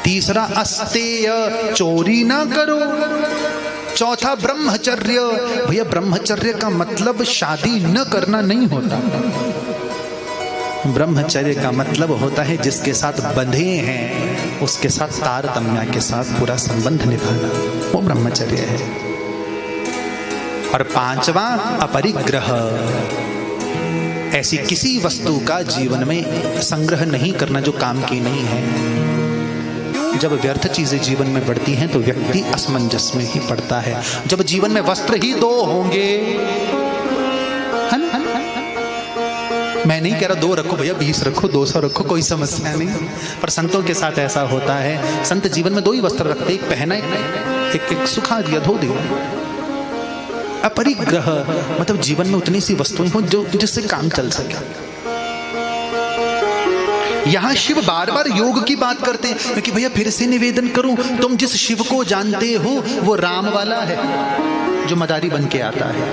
तीसरा अस्तेय, चोरी ना करो, चौथा ब्रह्मचर्य। भैया ब्रह्मचर्य का मतलब शादी न करना नहीं होता। ब्रह्मचर्य का मतलब होता है जिसके साथ बंधे हैं उसके साथ तारतम्य के साथ पूरा संबंध निभाना, वो ब्रह्मचर्य है। और 5वां अपरिग्रह, ऐसी किसी वस्तु का जीवन में संग्रह नहीं करना जो काम की नहीं है। जब व्यर्थ चीजें जीवन में बढ़ती हैं तो व्यक्ति असमंजस में ही पड़ता है। जब जीवन में वस्त्र ही 2 होंगे, मैं नहीं कह रहा 2 रखो भैया, 20 रखो, 200 रखो, कोई समस्या नहीं, पर संतों के साथ ऐसा होता है। संत जीवन में 2 ही वस्त्र रखते, एक पहना, एक सुखा दिया, धो दिया। अपरिग्रह मतलब जीवन में उतनी सी वस्तुएं हो जो जिससे काम चल सके। यहां शिव बार बार योग की बात करते हैं, क्योंकि भैया फिर से निवेदन करूं, तुम जिस शिव को जानते हो वो राम वाला है जो मदारी बन के आता है।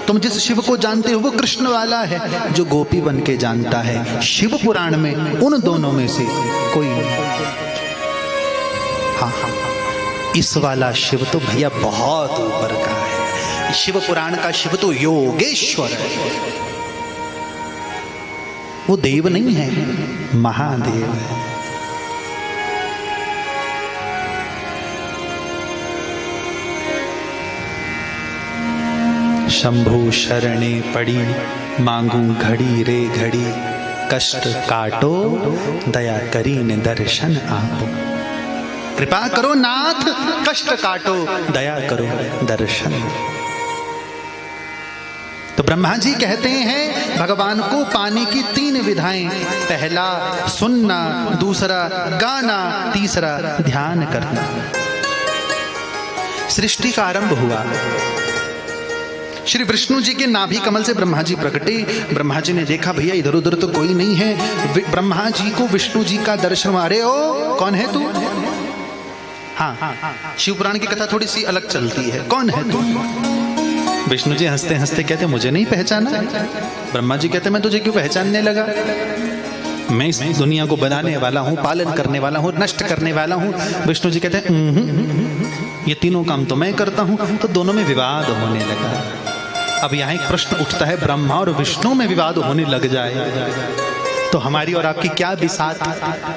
तुम जिस शिव को जानते हो वो कृष्ण वाला है जो गोपी बन के जानता है। शिव पुराण में उन दोनों में से कोई नहीं। हाँ, इस वाला शिव तो भैया बहुत ऊपर का है। शिव पुराण का शिव तो योगेश्वर है, वो देव नहीं है, महादेव है। शंभु शरणे पड़ी मांगू घड़ी रे घड़ी, कष्ट काटो दया करी ने दर्शन आपो। कृपा करो नाथ कष्ट काटो, दया करो दर्शन। तो ब्रह्मा जी कहते हैं भगवान को पाने की 3 विधाएं, पहला सुनना, दूसरा गाना, तीसरा ध्यान करना। सृष्टि का आरंभ हुआ, श्री विष्णु जी के नाभि कमल से ब्रह्मा जी प्रकटे। ब्रह्मा जी ने देखा भैया इधर उधर तो कोई नहीं है। ब्रह्मा जी को विष्णु जी का दर्शन, अरे ओ कौन है तू? हाँ, शिव पुराण की कथा थोड़ी सी अलग चलती है, कौन है तू? विष्णु जी हंसते हंसते कहते मुझे नहीं पहचाना। ब्रह्मा जी कहते मैं तुझे क्यों पहचानने लगा? मैं इस दुनिया को बनाने वाला हूँ, पालन करने वाला हूँ, नष्ट करने वाला हूँ। विष्णु जी कहते हैं ये तीनों काम तो मैं करता हूँ। तो दोनों में विवाद होने लगा। अब यहाँ एक प्रश्न उठता है, ब्रह्मा और विष्णु में विवाद होने लग जाए तो हमारी और आपकी क्या बिसात?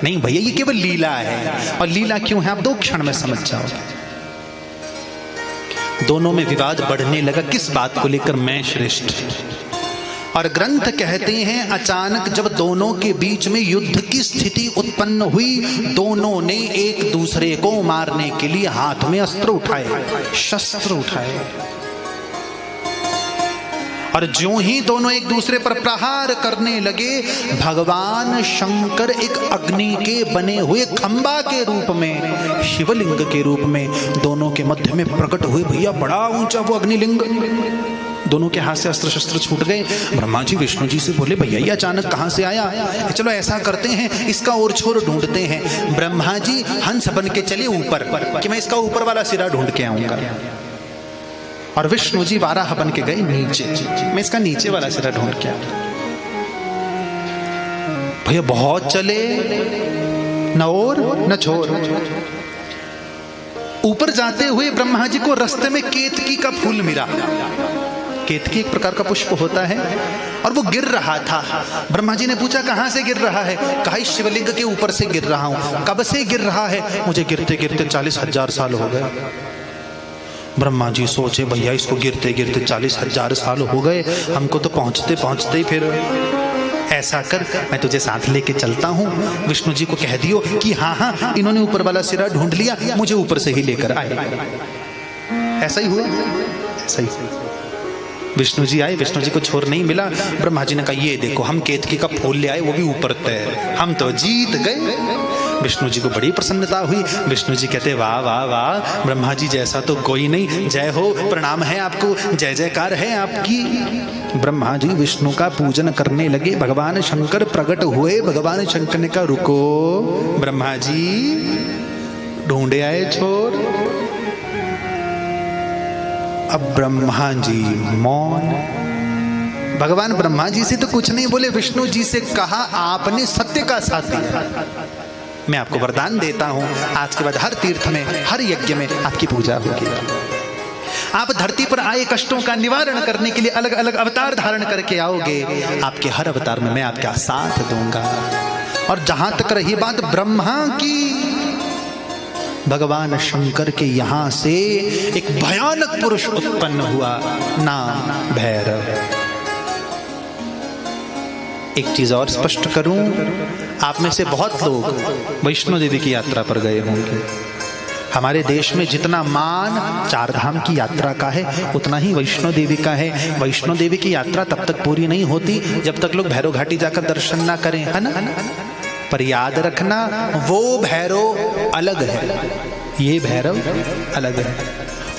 नहीं भैया, ये केवल लीला है। और लीला क्यों है आप 2 क्षण में समझ जाओगे। दोनों में विवाद बढ़ने लगा, किस बात को लेकर? मैं श्रेष्ठ। और ग्रंथ कहते हैं अचानक जब दोनों के बीच में युद्ध की स्थिति उत्पन्न हुई, दोनों ने एक दूसरे को मारने के लिए हाथ में अस्त्र उठाए, शस्त्र उठाए। और ज्यों ही दोनों एक दूसरे पर प्रहार करने लगे, भगवान शंकर एक अग्नि के बने हुए खंबा के रूप में, शिवलिंग के रूप में दोनों के मध्य में प्रकट हुए। भैया बड़ा ऊंचा वो अग्निलिंग। दोनों के हाथ से अस्त्र शस्त्र छूट गए। ब्रह्मा जी विष्णु जी से बोले भैया ये अचानक कहां से आया? चलो ऐसा करते हैं, इसका और छोर ढूंढते हैं। ब्रह्मा जी हंस बन के चले ऊपर कि मैं इसका ऊपर वाला सिरा ढूंढ के आऊंगा। और विष्णु जी वाराह बन के गए नीचे, मैं इसका नीचे वाला सिरा ढूंढ के आऊंगा। भैया बहुत चले, न और न छोर। ऊपर जाते हुए ब्रह्मा जी को रास्ते में केतकी का फूल मिला। केतकी एक प्रकार का पुष्प होता है और वो गिर रहा था। ब्रह्मा जी ने पूछा कहां से गिर रहा है? कहा इस शिवलिंग के ऊपर से गिर रहा हूं। कब से गिर रहा है? मुझे गिरते गिरते 40,000 साल हो गए। ब्रह्मा जी सोचे भैया इसको गिरते गिरते 40,000 साल हो गए, हमको तो पहुंचते पहुंचते ही फिर ऐसा कर मैं तुझे साथ लेके चलता हूँ। विष्णु जी को कह दियो कि हाँ इन्होंने ऊपर वाला सिरा ढूंढ लिया, मुझे ऊपर से ही लेकर आए। ऐसा ही हुआ, ऐसा ही। विष्णु जी आए, विष्णु जी को छोर नहीं मिला। ब्रह्मा जी ने कहा ये देखो हम केतकी का फूल ले आए, वो भी ऊपर तैर, हम तो जीत गए। विष्णु जी को बड़ी प्रसन्नता हुई। विष्णु जी कहते वाह वाह वाह, ब्रह्मा जी जैसा तो कोई नहीं, जय हो, प्रणाम है आपको, जय जयकार है आपकी। ब्रह्मा जी विष्णु का पूजन करने लगे। भगवान शंकर प्रकट हुए। भगवान शंकर ने कहा रुको ब्रह्मा जी, ढूंढे आए छोर। अब ब्रह्मा जी मौन। भगवान ब्रह्मा जी से तो कुछ नहीं बोले, विष्णु जी से कहा आपने सत्य का साथ दिया, मैं आपको वरदान देता हूं, आज के बाद हर तीर्थ में, हर यज्ञ में आपकी पूजा होगी। आप धरती पर आए कष्टों का निवारण करने के लिए अलग अलग अवतार धारण करके आओगे, आपके हर अवतार में मैं आपका साथ दूंगा। और जहां तक रही बात ब्रह्मा की, भगवान शंकर के यहां से एक भयानक पुरुष उत्पन्न हुआ, नाम भैरव। एक चीज और स्पष्ट करूं, आप में से बहुत लोग वैष्णो देवी की यात्रा पर गए होंगे। हमारे देश में जितना मान 4 धाम की यात्रा का है, उतना ही वैष्णो देवी का है। वैष्णो देवी की यात्रा तब तक पूरी नहीं होती जब तक लोग भैरव घाटी जाकर दर्शन ना करें, है ना? पर याद रखना वो भैरव अलग है, ये भैरव अलग है।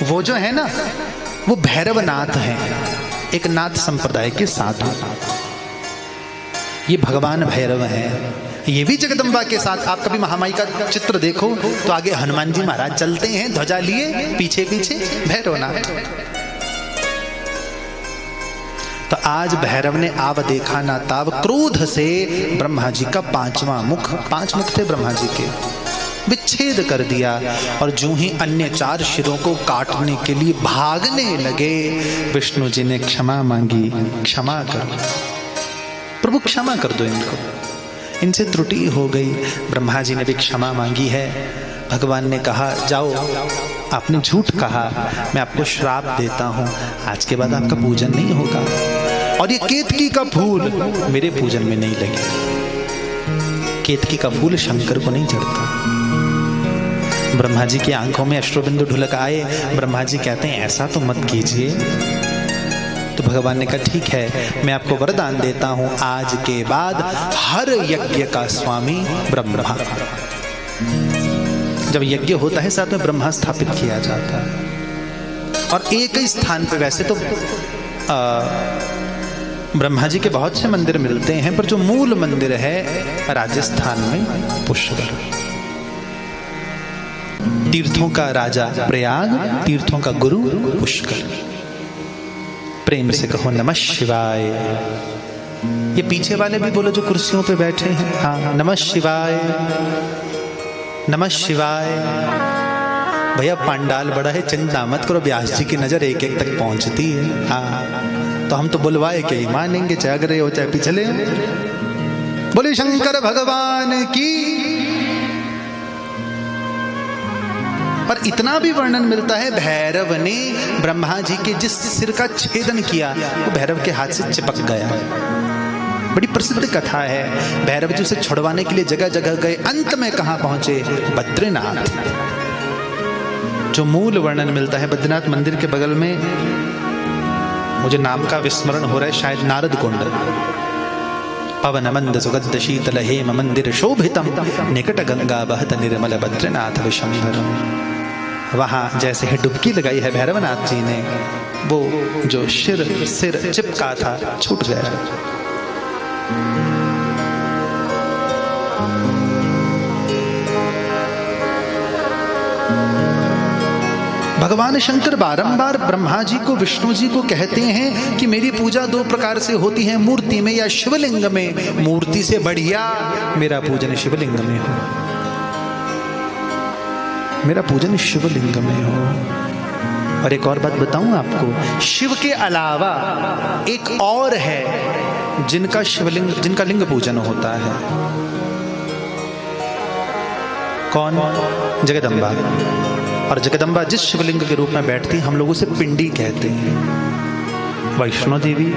वो जो है ना, वो भैरवनाथ है, एक नाथ संप्रदाय के साधु। ये भगवान भैरव हैं, ये भी जगदम्बा के साथ। आप कभी महामाई का चित्र देखो तो आगे हनुमान जी महाराज चलते हैं ध्वजा लिए, पीछे पीछे भैरवनाथ। तो आज भैरव ने आव देखा ना ताव, क्रोध से ब्रह्मा जी का 5वां मुख, 5 मुख थे ब्रह्मा जी के, विच्छेद कर दिया और जो ही अन्य 4 शिरों को काटने के लिए भागने लगे, विष्णु जी ने क्षमा मांगी, क्षमा कर प्रभु, क्षमा कर दो इनको, इनसे त्रुटि हो गई। ब्रह्मा जी ने भी क्षमा मांगी है। भगवान ने कहा जाओ, आपने झूठ कहा, मैं आपको श्राप देता हूं, आज के बाद आपका पूजन नहीं होगा और ये केतकी का फूल मेरे पूजन में नहीं लगेगा। केतकी का फूल शंकर को नहीं चढ़ता। ब्रह्मा जी की आंखों में अश्रुबिंदु ढुलक आए। ब्रह्मा जी कहते हैं ऐसा तो मत कीजिए। तो भगवान ने कहा ठीक है, मैं आपको वरदान देता हूं, आज के बाद हर यज्ञ का स्वामी ब्रह्मा। जब यज्ञ होता है साथ में ब्रह्मा स्थापित किया जाता है। और एक ही स्थान पे वैसे तो ब्रह्मा जी के बहुत से मंदिर मिलते हैं, पर जो मूल मंदिर है राजस्थान में पुष्कर। तीर्थों का राजा प्रयाग, तीर्थों का गुरु पुष्कर। प्रेम से कहो नमः शिवाय। ये पीछे वाले भी बोलो जो कुर्सियों पे बैठे हैं, हाँ नमः शिवाय, नमः शिवाय। भैया पांडाल बड़ा है, चिंता मत करो, व्यास जी की नजर एक एक तक पहुंचती है। हाँ तो हम तो बुलवाए के ही मानेंगे, चाहे अगरे हो चाहे पिछले हो। बोले शंकर भगवान की। पर इतना भी वर्णन मिलता है, भैरव ने ब्रह्मा जी के जिस सिर का छेदन किया वो भैरव के हाथ से चिपक गया। बड़ी प्रसिद्ध कथा है। भैरव जी उसे छुड़वाने के लिए जगह जगह गए, अंत में कहां पहुंचे? बद्रीनाथ। जो मूल वर्णन मिलता है बद्रीनाथ मंदिर के बगल में, मुझे नाम का विस्मरण हो रहा है, शायद नारद कुंड। पवन मंद सुगंध शीतल हेम मंदिर शोभितम, निकट गंगा बहत निर्मल बद्रीनाथ विशंभरम। वहां जैसे ही डुबकी लगाई है भैरवनाथ जी ने, वो जो सिर चिपका था छूट गया। भगवान शंकर बारंबार ब्रह्मा जी को, विष्णु जी को कहते हैं कि मेरी पूजा 2 प्रकार से होती है, मूर्ति में या शिवलिंग में। मूर्ति से बढ़िया मेरा पूजन शिवलिंग में हो, मेरा पूजन शिवलिंग में हो। और एक और बात बताऊं आपको, शिव के अलावा एक और है जिनका शिवलिंग, जिनका लिंग पूजन होता है। कौन? जगदम्बा। और जगदम्बा जिस शिवलिंग के रूप में बैठती, हम लोग उसे पिंडी कहते हैं। वैष्णो देवी,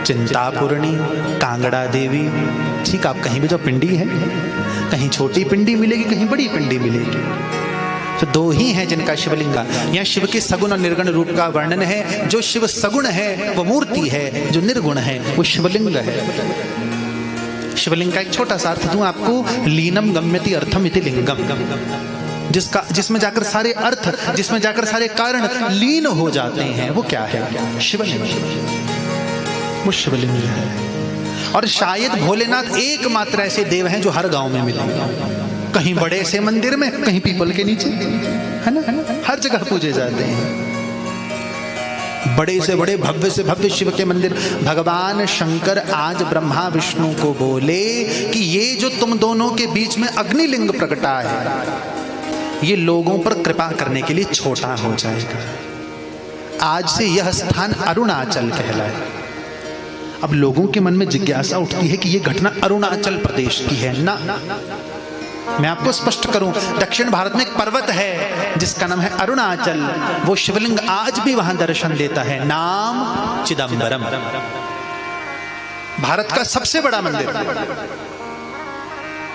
चिंतापूर्णी, कांगड़ा देवी, ठीक, आप कहीं भी जो पिंडी है, कहीं छोटी पिंडी मिलेगी, कहीं बड़ी पिंडी मिलेगी। तो 2 ही हैं जिनका शिवलिंग। यहाँ शिव के सगुण और निर्गुण रूप का वर्णन है। जो शिव सगुण है वो मूर्ति है, जो निर्गुण है वो शिवलिंग है। शिवलिंग का एक छोटा सा अर्थ दूं आपको, लीनम गम्यति अर्थम इति लिंगम, जिसमें जाकर सारे अर्थ, जिसमें जाकर सारे कारण लीन हो जाते हैं, वो क्या है? शिवलिंग। वो शिवलिंग है। और शायद भोलेनाथ एकमात्र ऐसे देव हैं जो हर गांव में मिलेंगे। कहीं बड़े से मंदिर में, कहीं पीपल के नीचे, है ना, हर जगह पूजे जाते हैं। बड़े से बड़े, भव्य से भव्य शिव के मंदिर। भगवान शंकर आज ब्रह्मा विष्णु को बोले कि ये जो तुम दोनों के बीच में अग्निलिंग प्रकटा है, ये लोगों पर कृपा करने के लिए छोटा हो जाएगा। आज से यह स्थान अरुणाचल कहलाए। अब लोगों के मन में जिज्ञासा उठती है कि यह घटना अरुणाचल प्रदेश की है ना। मैं आपको स्पष्ट करूं, दक्षिण भारत में एक पर्वत है जिसका नाम है अरुणाचल। वो शिवलिंग आज भी वहां दर्शन देता है, नाम चिदंबरम। भारत का सबसे बड़ा मंदिर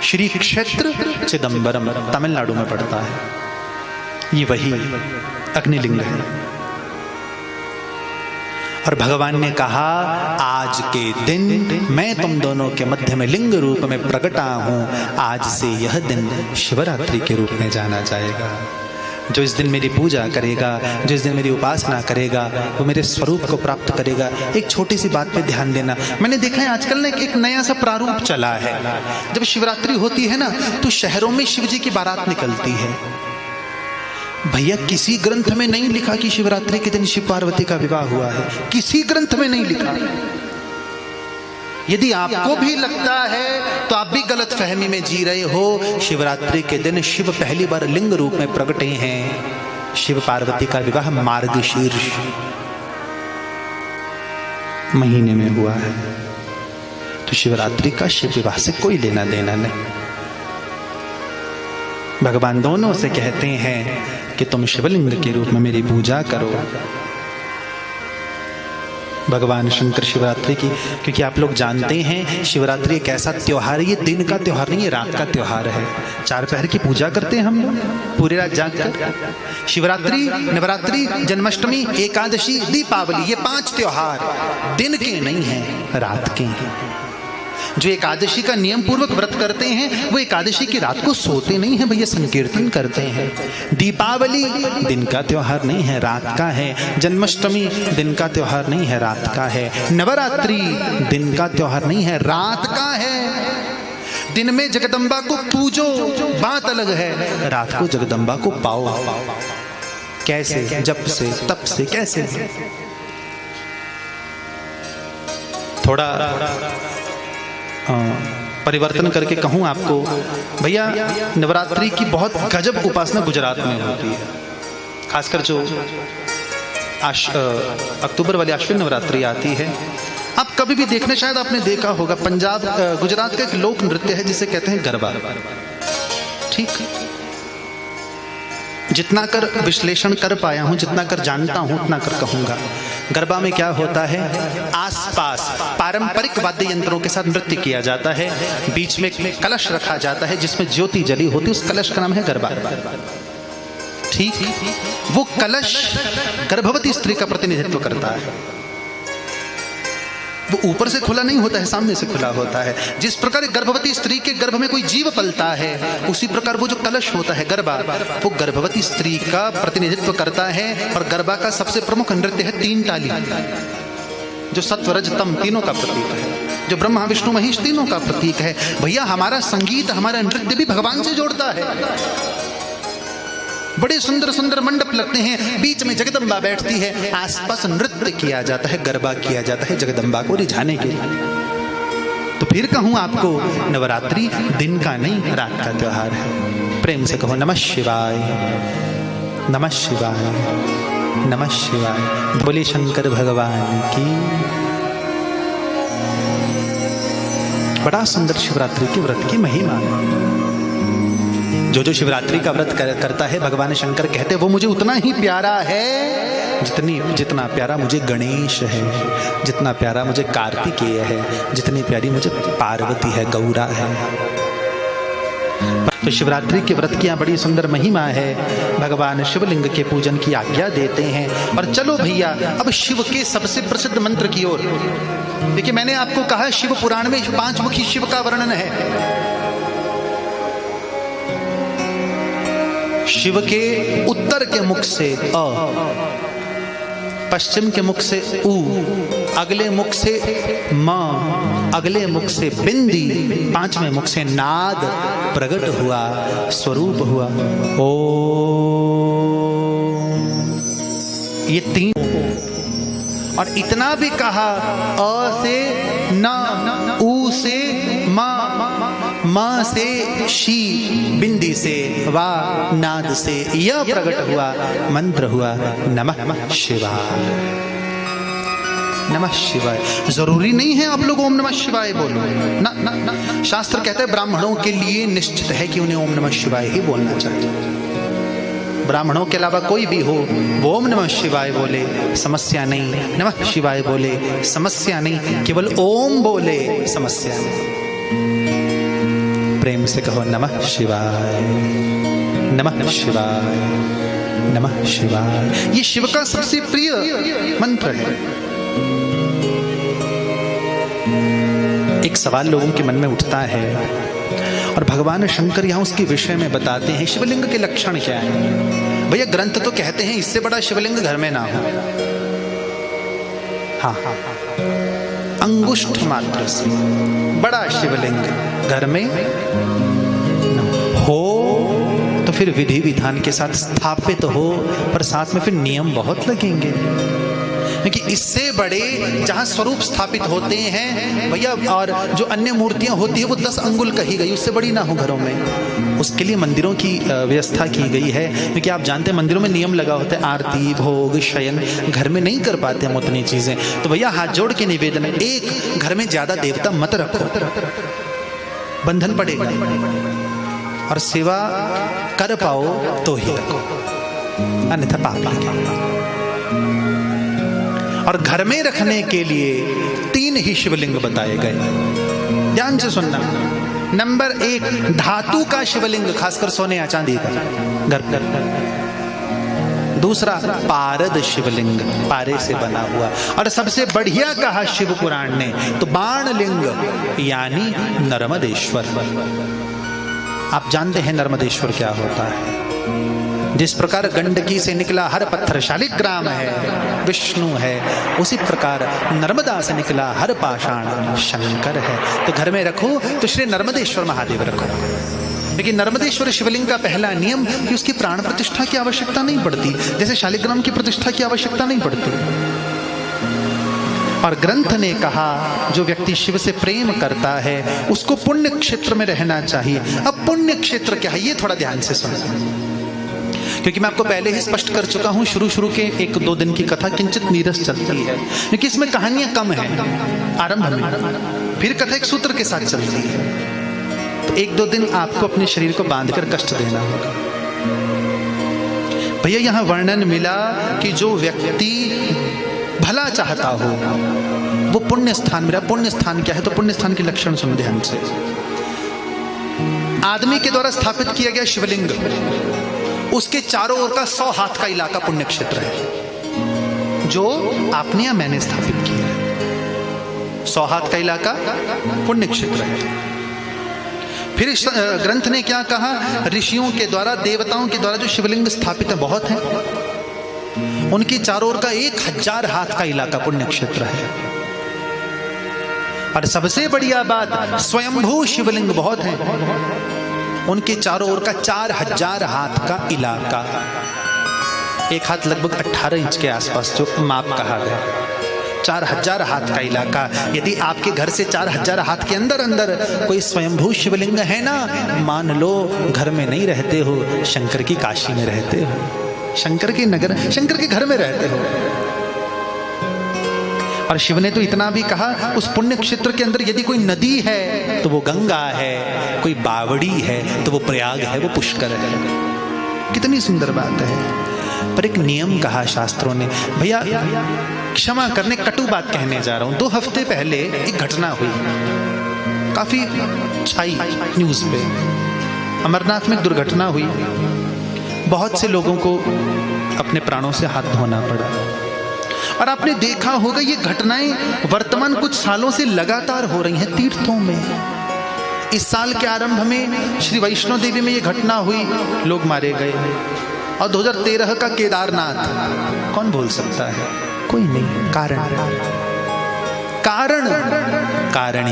श्री क्षेत्र चिदंबरम तमिलनाडु में पड़ता है। ये वही अग्निलिंग है। और भगवान ने कहा आज के दिन मैं तुम दोनों के मध्य में लिंग रूप में प्रकटा हूं। आज से यह दिन शिवरात्रि के रूप में जाना जाएगा। जो इस दिन मेरी पूजा करेगा, जो इस दिन मेरी उपासना करेगा, वो मेरे स्वरूप को प्राप्त करेगा। एक छोटी सी बात पे ध्यान देना, मैंने देखा है आजकल ना एक नया सा प्रारूप चला है। जब शिवरात्रि होती है ना, तो शहरों में शिव जी की बारात निकलती है। भैया किसी ग्रंथ में नहीं लिखा कि शिवरात्रि के दिन शिव पार्वती का विवाह हुआ है। किसी ग्रंथ में नहीं लिखा। यदि आपको भी लगता है तो आप भी गलत फहमी में जी रहे हो। शिवरात्रि के दिन शिव पहली बार लिंग रूप में प्रकटे हैं। शिव पार्वती का विवाह मार्गशीर्ष महीने में हुआ है, तो शिवरात्रि का शिव विवाह से कोई लेना देना नहीं। भगवान दोनों से कहते हैं कि तुम शिवलिंग के रूप में मेरी पूजा करो। भगवान शंकर शिवरात्रि की, क्योंकि आप लोग जानते हैं शिवरात्रि एक ऐसा त्योहार है, ये दिन का त्योहार नहीं, ये रात का त्योहार है। 4 पहर की पूजा करते हैं हम पूरी रात जाग कर। शिवरात्रि, नवरात्रि, जन्माष्टमी, एकादशी, दीपावली, ये 5 त्योहार दिन के नहीं हैं, रात के हैं। जो एकादशी का नियम पूर्वक व्रत करते हैं वो एकादशी की रात को सोते नहीं हैं भैया, संकीर्तन करते हैं। दीपावली दिन का त्योहार नहीं है, रात का है। जन्माष्टमी दिन का त्योहार नहीं है, रात का है। नवरात्रि दिन का त्योहार नहीं है, रात का है। दिन में जगदम्बा को पूजो, बात अलग है, रात को जगदम्बा को पाओ। कैसे? जप से, तप से। कैसे? थोड़ा परिवर्तन करके कहूं आपको भैया, नवरात्रि की बहुत गजब उपासना गुजरात में होती है। खासकर जो अक्टूबर वाली अश्विन नवरात्रि आती है, आप कभी भी देखने, शायद आपने देखा होगा, पंजाब गुजरात का एक लोक नृत्य है जिसे कहते हैं गरबा। ठीक, जितना कर विश्लेषण कर पाया हूं, जितना कर जानता हूं, उतना कर कहूंगा। गरबा में क्या होता है, आसपास पारंपरिक वाद्य यंत्रों के साथ नृत्य किया जाता है। बीच में कलश रखा जाता है जिसमें ज्योति जली होती है, उस कलश का नाम है गरबा। ठीक, वो कलश गर्भवती स्त्री का प्रतिनिधित्व करता है। वो ऊपर से खुला नहीं होता है, सामने से खुला होता है। जिस प्रकार गर्भवती स्त्री के गर्भ में कोई जीव पलता है, उसी प्रकार वो जो कलश होता है गरबा, वो गर्भवती स्त्री का प्रतिनिधित्व करता है। और गरबा का सबसे प्रमुख नृत्य है 3 ताली, जो सत्व रज तम तीनों का प्रतीक है, जो ब्रह्मा विष्णु महेश तीनों का प्रतीक है। भैया हमारा संगीत, हमारा नृत्य भी भगवान से जोड़ता है। बड़े सुंदर सुंदर मंडप लगते हैं, बीच में जगदम्बा बैठती है, आसपास नृत्य किया जाता है, गरबा किया जाता है जगदम्बा को रिझाने के लिए। तो फिर कहूं आपको, नवरात्रि दिन का नहीं, रात का त्योहार है। प्रेम से कहो नमः शिवाय, नमः शिवाय, नमः शिवाय। बोले शंकर भगवान की। बड़ा सुंदर शिवरात्रि के व्रत की महिमा है। जो शिवरात्रि का व्रत करता है, भगवान शंकर कहते हैं वो मुझे उतना ही प्यारा है जितना प्यारा मुझे गणेश है, जितना प्यारा मुझे कार्तिकेय है, जितनी प्यारी मुझे पार्वती है, गौरा है। तो शिवरात्रि के व्रत की यहाँ बड़ी सुंदर महिमा है। भगवान शिवलिंग के पूजन की आज्ञा देते हैं। और चलो भैया, अब शिव के सबसे प्रसिद्ध मंत्र की ओर। देखिए, मैंने आपको कहा शिव पुराण में 5 मुखी शिव का वर्णन है। शिव के उत्तर के मुख से अ, पश्चिम के मुख से उ, अगले मुख से म, अगले मुख से बिंदी, 5वें मुख से नाद प्रकट हुआ, स्वरूप हुआ ओ। ये 3, और इतना भी कहा, अ से न, उ से मा, मां से शी, बिंदी से वा, नाद से यह प्रकट हुआ, मंत्र हुआ नमः शिवाय। नमः शिवाय। जरूरी नहीं है आप लोग ओम नमः शिवाय बोलो, ना ना ना। शास्त्र कहते हैं ब्राह्मणों के लिए निश्चित है कि उन्हें ओम नमः शिवाय ही बोलना चाहिए। ब्राह्मणों के अलावा कोई भी हो वो ओम नमः शिवाय बोले, समस्या नहीं। नमः शिवाय बोले, समस्या नहीं। केवल ओम बोले, समस्या नहीं। प्रेम से कहो नमः शिवाय, नमः शिवाय, नमः शिवाय। ये शिव का सबसे प्रिय मंत्र है। एक सवाल लोगों के मन में उठता है और भगवान शंकर यहां उसके विषय में बताते हैं, शिवलिंग के लक्षण क्या है। भैया ग्रंथ तो कहते हैं इससे बड़ा शिवलिंग घर में ना हो। हाँ, अंगुष्ठ मात्र से बड़ा शिवलिंग घर में हो तो फिर विधि विधान के साथ स्थापित हो, पर साथ में फिर नियम बहुत लगेंगे। क्योंकि इससे बड़े जहां स्वरूप स्थापित होते हैं भैया, और जो अन्य मूर्तियां होती है वो 10 अंगुल कही गई, उससे बड़ी ना हो घरों में। उसके लिए मंदिरों की व्यवस्था की गई है, क्योंकि आप जानते हैं मंदिरों में नियम लगा होता है, आरती भोग शयन घर में नहीं कर पाते हम उतनी चीजें। तो भैया हाथ जोड़ के निवेदन है, एक घर में ज्यादा देवता मत रखो, बंधन पड़ेगा, और सेवा कर पाओ तो ही रखो, अन्यथा पाप लगेगा। और घर में रखने के लिए 3 ही शिवलिंग बताए गए, ध्यान से सुनना। नंबर 1 धातु का शिवलिंग, खासकर सोने या चांदी का घर पर। दूसरा पारद शिवलिंग, पारे से बना हुआ। और सबसे बढ़िया कहा शिव पुराण ने तो बाण लिंग, यानी नर्मदेश्वर। आप जानते हैं नर्मदेश्वर क्या होता है? जिस प्रकार गंडकी से निकला हर पत्थर शालिग्राम है, विष्णु है, उसी प्रकार नर्मदा से निकला हर पाषाण शंकर है। तो घर में रखो तो श्री नर्मदेश्वर महादेव रखो। लेकिन नर्मदेश्वर शिवलिंग का पहला नियम कि उसकी प्राण प्रतिष्ठा की आवश्यकता नहीं पड़ती, जैसे शालिग्राम की प्रतिष्ठा की आवश्यकता नहीं पड़ती। और ग्रंथ ने कहा जो व्यक्ति शिव से प्रेम करता है उसको पुण्य क्षेत्र में रहना चाहिए। अब पुण्य क्षेत्र क्या है ये थोड़ा ध्यान से सुनो, क्योंकि मैं आपको पहले ही स्पष्ट कर चुका हूं, शुरू के 1-2 दिन की कथा किंचित नीरस चलती है, क्योंकि इसमें कहानियां कम हैं आरंभ में, फिर कथा एक सूत्र के साथ चलती है। तो 1-2 दिन आपको अपने शरीर को बांधकर कष्ट देना होगा। भैया यहां वर्णन मिला कि जो व्यक्ति भला चाहता हो वो पुण्य स्थान मिला। पुण्य स्थान क्या है? तो पुण्य स्थान के लक्षण सुनो ध्यान से। आदमी के द्वारा स्थापित किया गया शिवलिंग, उसके चारों ओर का 100 हाथ का इलाका पुण्य क्षेत्र है, जो आपने या मैंने स्थापित किया है। 100 हाथ का इलाका पुण्य क्षेत्र है। फिर ग्रंथ ने क्या कहा? ऋषियों के द्वारा, देवताओं के द्वारा जो शिवलिंग स्थापित है बहुत है, उनके चारों ओर का 1000 हाथ का इलाका पुण्य क्षेत्र है। और सबसे बढ़िया बात, स्वयंभू शिवलिंग बहुत है, उनके चारों ओर का 4000 हाथ का इलाका। एक हाथ लगभग 18 इंच के आसपास जो माप कहा गया, 4000 हाथ का इलाका। यदि आपके घर से 4000 हाथ के अंदर अंदर कोई स्वयंभू शिवलिंग है ना, मान लो घर में नहीं रहते हो, शंकर की काशी में रहते हो, शंकर के नगर, शंकर के घर में रहते हो। और शिव ने तो इतना भी कहा, उस पुण्य क्षेत्र के अंदर यदि कोई नदी है तो वो गंगा है, कोई बावड़ी है तो वो प्रयाग है, वो पुष्कर है। कितनी सुंदर बात है। पर एक नियम कहा शास्त्रों ने, भैया क्षमा करने कटु बात कहने जा रहा हूं। 2 हफ्ते पहले एक घटना हुई, काफी छाई न्यूज पे। अमरनाथ में दुर्घटना हुई, बहुत से लोगों को अपने प्राणों से हाथ धोना पड़ा। और आपने देखा होगा ये घटनाएं वर्तमान कुछ सालों से लगातार हो रही हैं तीर्थों में। इस साल के आरंभ में श्री वैष्णो देवी में ये घटना हुई, लोग मारे गए। और 2013 का केदारनाथ कौन भूल सकता है? कोई नहीं। कारण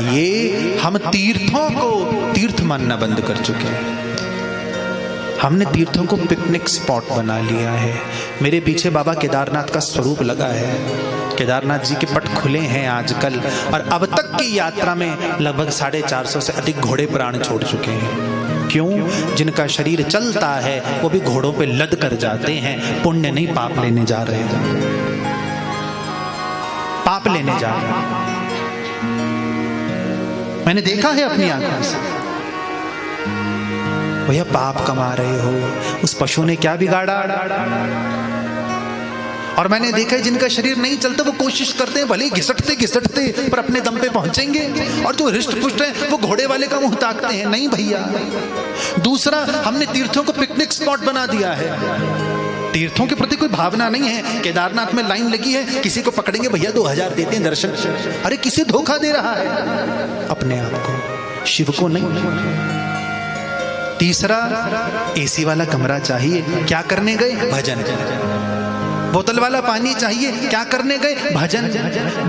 ये हम तीर्थों को तीर्थ मानना बंद कर चुके हैं। हमने तीर्थों को पिकनिक स्पॉट बना लिया है। मेरे पीछे बाबा केदारनाथ का स्वरूप लगा है, केदारनाथ जी के पट खुले हैं आजकल। और अब तक की यात्रा में लगभग 450 से अधिक घोड़े प्राण छोड़ चुके हैं। क्यों? जिनका शरीर चलता है वो भी घोड़ों पे लद कर जाते हैं। पुण्य नहीं, पाप लेने जा रहे हैं, पाप लेने जा रहे हैं। मैंने देखा है अपनी आंखों से। भैया पाप कमा रहे हो, उस पशु ने क्या बिगाड़ा? और मैंने देखा है जिनका शरीर नहीं चलता वो कोशिश करते हैं, भले घिसटते घिसटते पर अपने दम पे पहुंचेंगे। और जो हृष्ट पुष्ट है वो घोड़े वाले का मुंह ताकते हैं। नहीं भैया। दूसरा, हमने तीर्थों को पिकनिक स्पॉट बना दिया है। तीर्थों के प्रति कोई भावना नहीं है। केदारनाथ में लाइन लगी है, किसी को पकड़ेंगे, भैया 2000 देते हैं दर्शन। अरे किसे धोखा दे रहा है? अपने आप को, शिव को नहीं। तीसरा, एसी वाला कमरा चाहिए। क्या करने गए? भजन। बोतल वाला पानी चाहिए, क्या करने गए? भजन।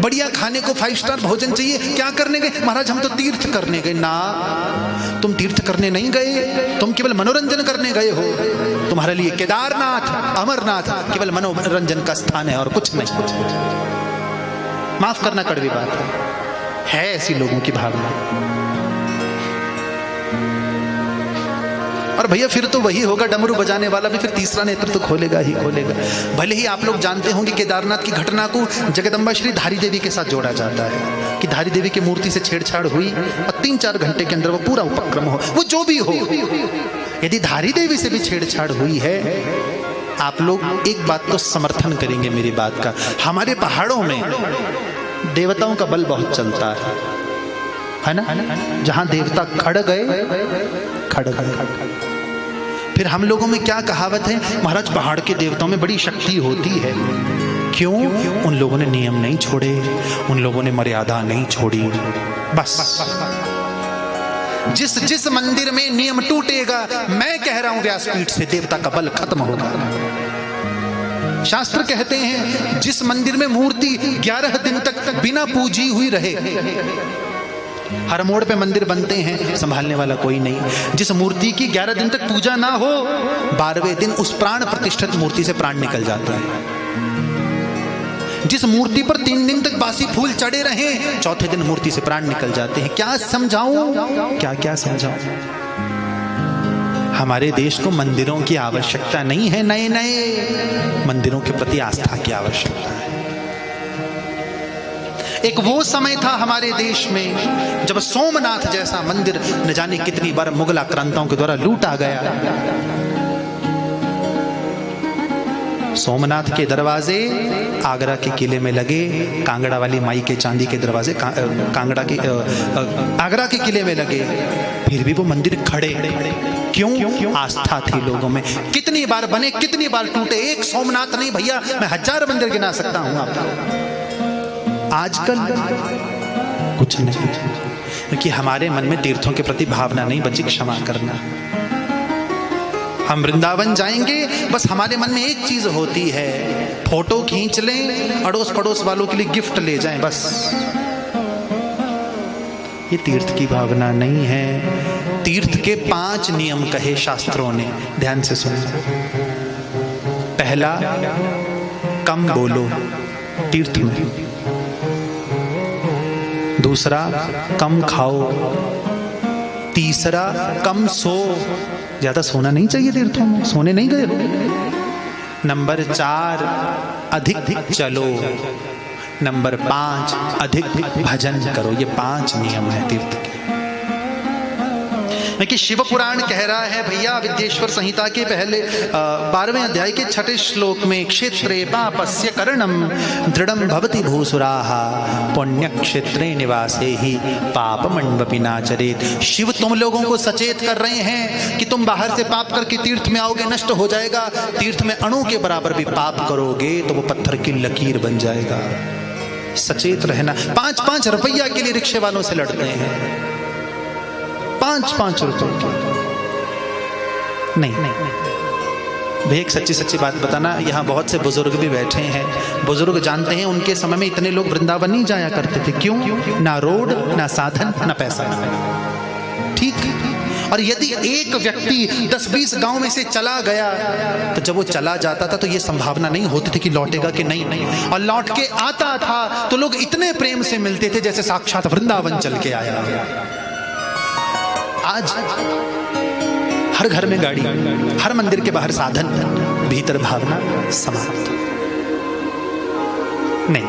बढ़िया खाने को 5 स्टार भोजन चाहिए, क्या करने गए? महाराज हम तो तीर्थ करने गए। ना, तुम तीर्थ करने नहीं गए, तुम केवल मनोरंजन करने गए हो। तुम्हारे लिए केदारनाथ, अमरनाथ केवल मनोरंजन का स्थान है और कुछ नहीं। माफ करना कड़वी बात है ऐसी लोगों की भावना। और भैया फिर तो वही होगा, डमरू बजाने वाला भी फिर तीसरा नेत्र तो खोलेगा ही खोलेगा। भले ही आप लोग जानते होंगे केदारनाथ की घटना को जगदम्बा श्री धारी देवी के साथ जोड़ा जाता है कि धारी देवी की मूर्ति से छेड़छाड़ हुई और 3-4 घंटे के अंदर वो पूरा उपक्रम हो, वो जो भी हो। यदि धारी देवी से भी छेड़छाड़ हुई है, आप लोग एक बात तो समर्थन करेंगे मेरी बात का, हमारे पहाड़ों में देवताओं का बल बहुत चलता है ना? जहां देवता खड़ गए, खड़ गए। फिर हम लोगों में क्या कहावत है, महाराज पहाड़ के देवताओं में बड़ी शक्ति होती है। क्यों? उन लोगों ने नियम नहीं छोड़े, उन लोगों ने मर्यादा नहीं छोड़ी। बस जिस मंदिर में नियम टूटेगा, मैं कह रहा हूं व्यासपीठ से, देवता का बल खत्म होगा। शास्त्र कहते हैं जिस मंदिर में मूर्ति 11 दिन तक बिना पूजी हुई रहे, हर मोड़ पे मंदिर बनते हैं, संभालने वाला कोई नहीं। जिस मूर्ति की 11 दिन तक पूजा ना हो, 12वें दिन उस प्राण प्रतिष्ठित मूर्ति से प्राण निकल जाता है। जिस मूर्ति पर 3 दिन तक बासी फूल चढ़े रहे, 4थे दिन मूर्ति से प्राण निकल जाते हैं। क्या समझाऊं, क्या समझाऊं? हमारे देश को मंदिरों की आवश्यकता नहीं है, नए नए मंदिरों के प्रति आस्था की आवश्यकता है। एक वो समय था हमारे देश में जब सोमनाथ जैसा मंदिर न जाने कितनी बार मुगल आक्रांताओं के द्वारा लूटा गया। सोमनाथ के दरवाजे आगरा के किले में लगे, कांगड़ा वाली माई के चांदी के दरवाजे आगरा के किले में लगे, फिर भी वो मंदिर खड़े। क्यों? आस्था थी लोगों में। कितनी बार बने, कितनी बार टूटे, एक सोमनाथ नहीं भैया, मैं 1000 मंदिर गिना सकता हूं आपको। आजकल कुछ नहीं, क्योंकि हमारे मन में तीर्थों के प्रति भावना नहीं बची, क्षमा करना। हम वृंदावन जाएंगे, बस हमारे मन में एक चीज होती है, फोटो खींच लें, अड़ोस पड़ोस वालों के लिए गिफ्ट ले जाएं, बस। ये तीर्थ की भावना नहीं है। तीर्थ के 5 नियम कहे शास्त्रों ने, ध्यान से सुनो। पहला, कम बोलो तीर्थ में। दूसरा, कम खाओ। तीसरा, कम सो, ज्यादा सोना नहीं चाहिए तीर्थों में, सोने नहीं गए हो। नंबर 4, अधिक चलो। नंबर 5, अधिक भजन करो। ये 5 नियम है तीर्थ के। कि शिव पुराण कह रहा है भैया, विद्येश्वर संहिता के पहले 12वें अध्याय के 6ठे श्लोक में, क्षेत्रे पापस्य करणम दृढ़म भवति भूसुराः पुण्य क्षेत्रे निवासे ही पापमण्वपि नाचरेत। शिव तुम लोगों को सचेत कर रहे हैं कि तुम बाहर से पाप करके तीर्थ में आओगे, नष्ट हो जाएगा। तीर्थ में अणु के बराबर भी पाप करोगे तो वो पत्थर की लकीर बन जाएगा। सचेत रहना। 5-5 रुपया के लिए रिक्शे वालों से लड़ते हैं, 5-5 रुपए नहीं। भैया एक सच्ची बात बताना, यहाँ बहुत से बुजुर्ग भी बैठे हैं, बुजुर्ग जानते हैं उनके समय में इतने लोग वृंदावन नहीं जाया करते थे। क्यों? ना रोड, ना साधन, ना पैसा। ठीक। और यदि एक व्यक्ति 10-20 गांव में से चला गया, तो जब वो चला जाता था तो ये संभावना नहीं होती थी कि लौटेगा कि नहीं, और लौट के आता था तो लोग इतने प्रेम से मिलते थे जैसे साक्षात वृंदावन चल के आया। आज हर घर में गाड़ी, हर मंदिर के बाहर साधन, भीतर भावना समाप्त। नहीं,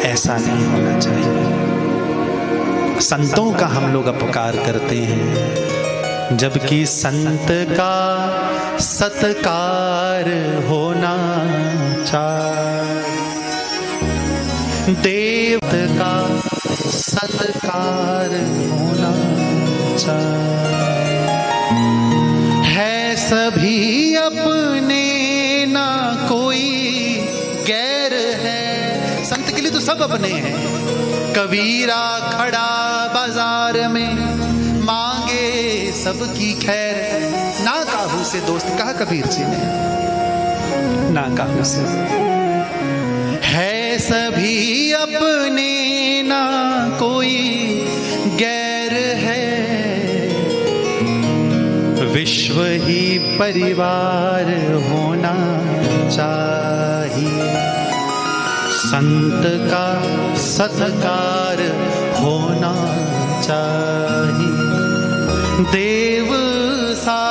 ऐसा नहीं होना चाहिए। संतों का हम लोग अपकार करते हैं, जबकि संत का सत्कार होना चाहिए। देव का सत्कार होना है, सभी अपने ना कोई गैर है। संत के लिए तो सब अपने हैं। कबीरा खड़ा बाजार में, मांगे सबकी खैर, ना काहू से दोस्त, कहा कबीर जी ने। ना काहू से। है सभी अपने ना कोई गैर है, विश्व ही परिवार होना चाहिए, संत का सत्कार होना चाहिए, देव सा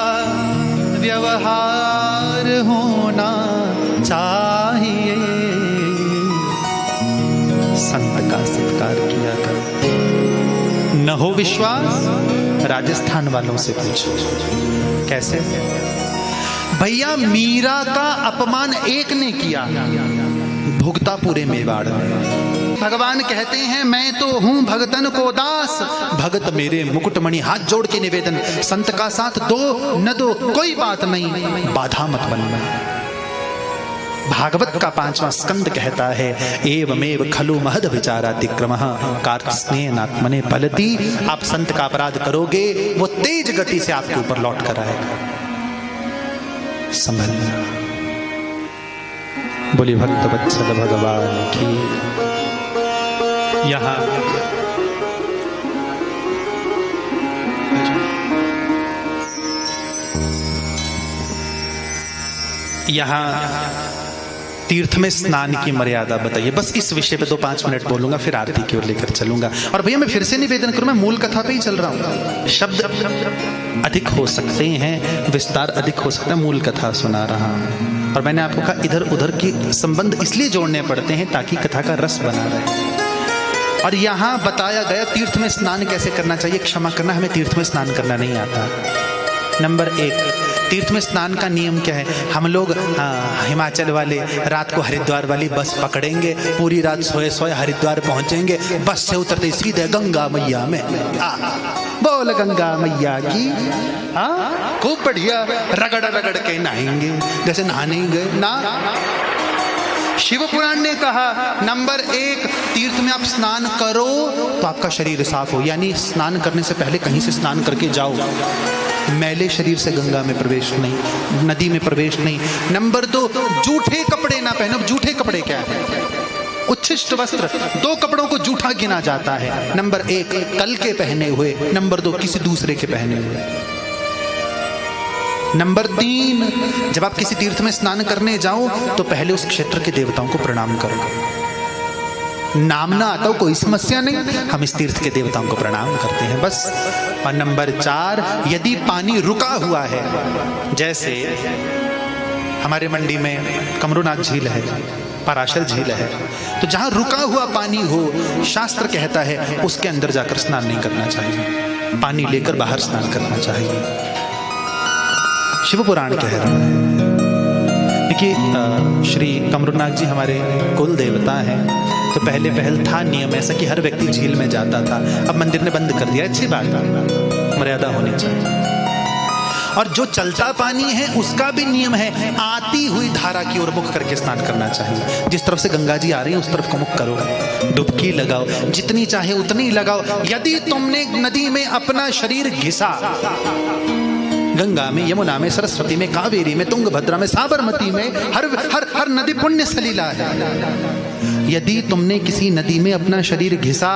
व्यवहार होना चाहिए, संत का सत्कार किया कर। न हो विश्वास, राजस्थान वालों से पूछो। कैसे? भैया मीरा का अपमान एक ने किया, भुगता पूरे मेवाड़ में। भगवान कहते हैं मैं तो हूं भगतन को दास, भगत मेरे मुकुटमणि। हाथ जोड़ के निवेदन, संत का साथ दो न दो कोई बात नहीं, बाधा मत बनना। भागवत का 5वां स्कंद कहता है एवमेव खलु महद विचारातिक्रमः कार्त्स्नेनात्मने फलति। आप संत का अपराध करोगे, वो तेज गति से आपके ऊपर लौट कर आएगा। समझना। बोली भक्त वत्सल भगवान की। यहाँ तीर्थ में स्नान की मर्यादा बताइए। बस इस विषय पे 2-5 मिनट बोलूंगा, फिर आरती की ओर लेकर चलूंगा। और भैया मैं फिर से निवेदन करूं, मैं मूल कथा पे ही चल रहा हूं। शब्द अधिक हो सकते हैं, विस्तार अधिक हो सकता है, मूल कथा सुना रहा हूं। और मैंने आपको कहा इधर उधर की संबंध इसलिए जोड़ने पड़ते हैं ताकि कथा का रस बना रहे। और यहाँ बताया गया तीर्थ में स्नान कैसे करना चाहिए। क्षमा करना, हमें तीर्थ में स्नान करना नहीं आता। नंबर 1, तीर्थ में स्नान का नियम क्या है? हम लोग हिमाचल वाले रात को हरिद्वार वाली बस पकड़ेंगे, पूरी रात सोए सोए हरिद्वार पहुंचेंगे, बस से उतरते सीधे गंगा मैया में। बोल गंगा मैया की। खूब बढ़िया रगड़ रगड़ के नहाएंगे जैसे नहाने गए ना। शिव पुराण ने कहा नंबर 1, तीर्थ में आप स्नान करो तो आपका शरीर साफ हो, यानी स्नान करने से पहले कहीं से स्नान करके जाओ। मैले शरीर से गंगा में प्रवेश नहीं, नदी में प्रवेश नहीं। नंबर 2, जूठे कपड़े ना पहनो। जूठे कपड़े क्या है? उच्छिष्ट वस्त्र। 2 कपड़ों को जूठा गिना जाता है। नंबर 1 कल के पहने हुए, नंबर 2 किसी दूसरे के पहने हुए। नंबर 3, जब आप किसी तीर्थ में स्नान करने जाओ तो पहले उस क्षेत्र के देवताओं को प्रणाम करो। नाम ना आता हो कोई समस्या नहीं, हम इस तीर्थ के देवताओं को प्रणाम करते हैं बस। और नंबर 4, यदि पानी रुका हुआ है, जैसे हमारे मंडी में कमरूनाथ झील है, पराशर झील है, तो जहां रुका हुआ पानी हो, शास्त्र कहता है उसके अंदर जाकर स्नान नहीं करना चाहिए, पानी लेकर बाहर स्नान करना चाहिए। शिव पुराण कह रहा है। देखिए श्री कमरूनाथ जी हमारे कुल देवता हैं, तो पहले पहल था नियम ऐसा कि हर व्यक्ति झील में जाता था। अब मंदिर ने बंद कर दिया, अच्छी बात है, मर्यादा होनी चाहिए। और जो चलता पानी है उसका भी नियम है, आती हुई धारा की ओर मुख करके स्नान करना चाहिए। जिस तरफ से गंगा जी आ रही है उस तरफ को मुख करो, डुबकी लगाओ, जितनी चाहे उतनी लगाओ। यदि तुमने नदी में अपना शरीर घिसा, गंगा में, यमुना में, सरस्वती में, कावेरी में, तुंगभद्रा में, साबरमती में, हर नदी पुण्य सलीला है। यदि तुमने किसी नदी में अपना शरीर घिसा,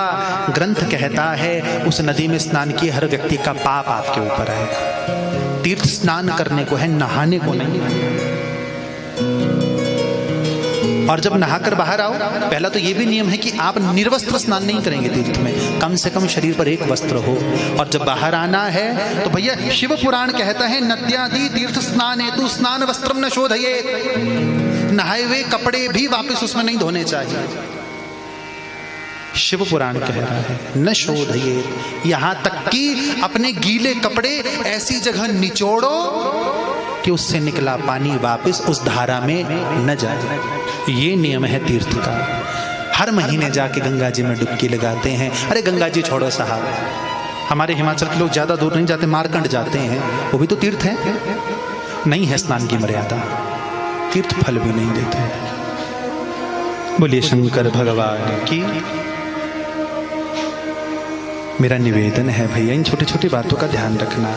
ग्रंथ कहता है उस नदी में स्नान किए हर व्यक्ति का पाप आपके ऊपर आएगा। तीर्थ स्नान करने को है, नहाने को नहीं। और जब नहाकर बाहर आओ, पहला तो ये भी नियम है कि आप निर्वस्त्र स्नान नहीं करेंगे तीर्थ में, कम से कम शरीर पर 1 वस्त्र हो। और जब बाहर आना है तो भैया शिव पुराण कहता है नद्यादि तीर्थ स्नान हेतु स्नान वस्त्रम न शोधयेत्। नहाए हुए कपड़े भी वापस उसमें नहीं धोने चाहिए। शिव पुराण कह रहा है न शोधयेत्, यहां तक कि अपने गीले कपड़े ऐसी जगह निचोड़ो कि उससे निकला पानी वापस उस धारा में न जाए। ये नियम है तीर्थ का। हर महीने जाके गंगा जी में डुबकी लगाते हैं। अरे गंगा जी छोड़ो साहब, हमारे हिमाचल के लोग ज्यादा दूर नहीं जाते, मारकंड जाते हैं, वो भी तो तीर्थ है। नहीं है स्नान की मर्यादा, तीर्थ फल भी नहीं देते। बोलिए शंकर भगवान की। मेरा निवेदन है भैया इन छोटी छोटी बातों का ध्यान रखना।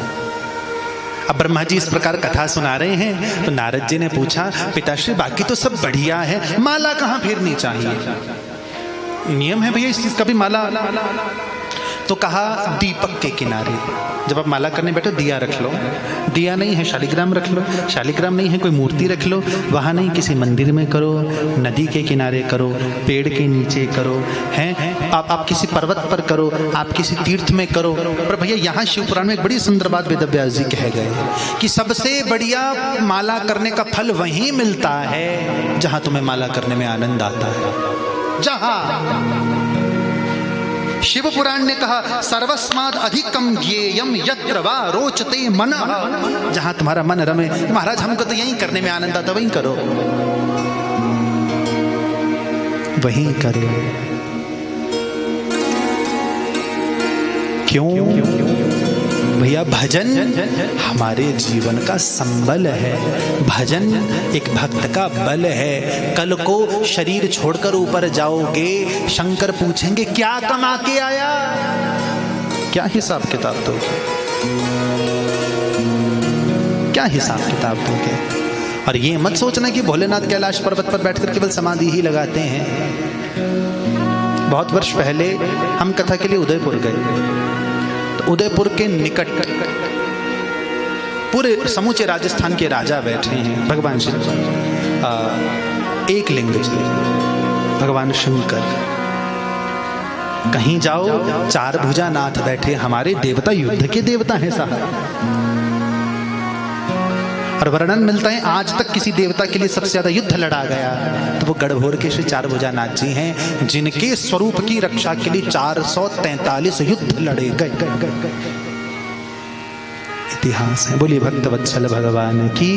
अब ब्रह्मा जी इस प्रकार कथा सुना रहे हैं तो नारद जी ने पूछा, पिताश्री बाकी तो सब बढ़िया है, माला कहाँ फेरनी चाहिए? नियम है भैया इस चीज का भी माला। तो कहा दीपक के किनारे, जब आप माला करने बैठो दिया रख लो, दिया नहीं है शालिग्राम रख लो, शालिग्राम नहीं है कोई मूर्ति रख लो, वहाँ नहीं किसी मंदिर में करो, नदी के किनारे करो, पेड़ के नीचे करो, हैं आप किसी पर्वत पर करो, आप किसी तीर्थ में करो। पर भैया यहाँ शिव पुराण में एक बड़ी सुंदर बात वेद व्यास जी कह गए कि सबसे बढ़िया माला करने का फल वहीं मिलता है जहाँ तुम्हें माला करने में आनंद आता है। जहाँ शिव पुराण ने कहा सर्वस्माद अधिकम ज्ञेयम यत्र वा रोचते मनः, जहां तुम्हारा मन रमे। महाराज हमको तो यही करने में आनंद आता, वहीं करो, वहीं करो। क्यों भैया? भजन हमारे जीवन का संबल है, भजन एक भक्त का बल है। कल को शरीर छोड़कर ऊपर जाओगे, शंकर पूछेंगे क्या कमा के आया, क्या हिसाब किताब दोगे, क्या हिसाब किताब दोगे? और ये मत सोचना कि भोलेनाथ कैलाश पर्वत पर बैठकर केवल समाधि ही लगाते हैं। बहुत वर्ष पहले हम कथा के लिए उदयपुर गए, उदयपुर के निकट पूरे समूचे राजस्थान के राजा बैठे हैं, भगवान शिव, एक लिंग जी, भगवान शंकर। कहीं जाओ चार भुजा नाथ बैठे, हमारे देवता युद्ध के देवता हैं साहब। और वर्णन मिलता है आज तक किसी देवता के लिए सबसे ज्यादा युद्ध लड़ा गया तो वो गढ़भोर के श्री चार भुजा नाथ जी हैं, जिनके स्वरूप की रक्षा के लिए 443 युद्ध लड़े गए। इतिहास है। बोलिए भक्त वत्सल भगवान की।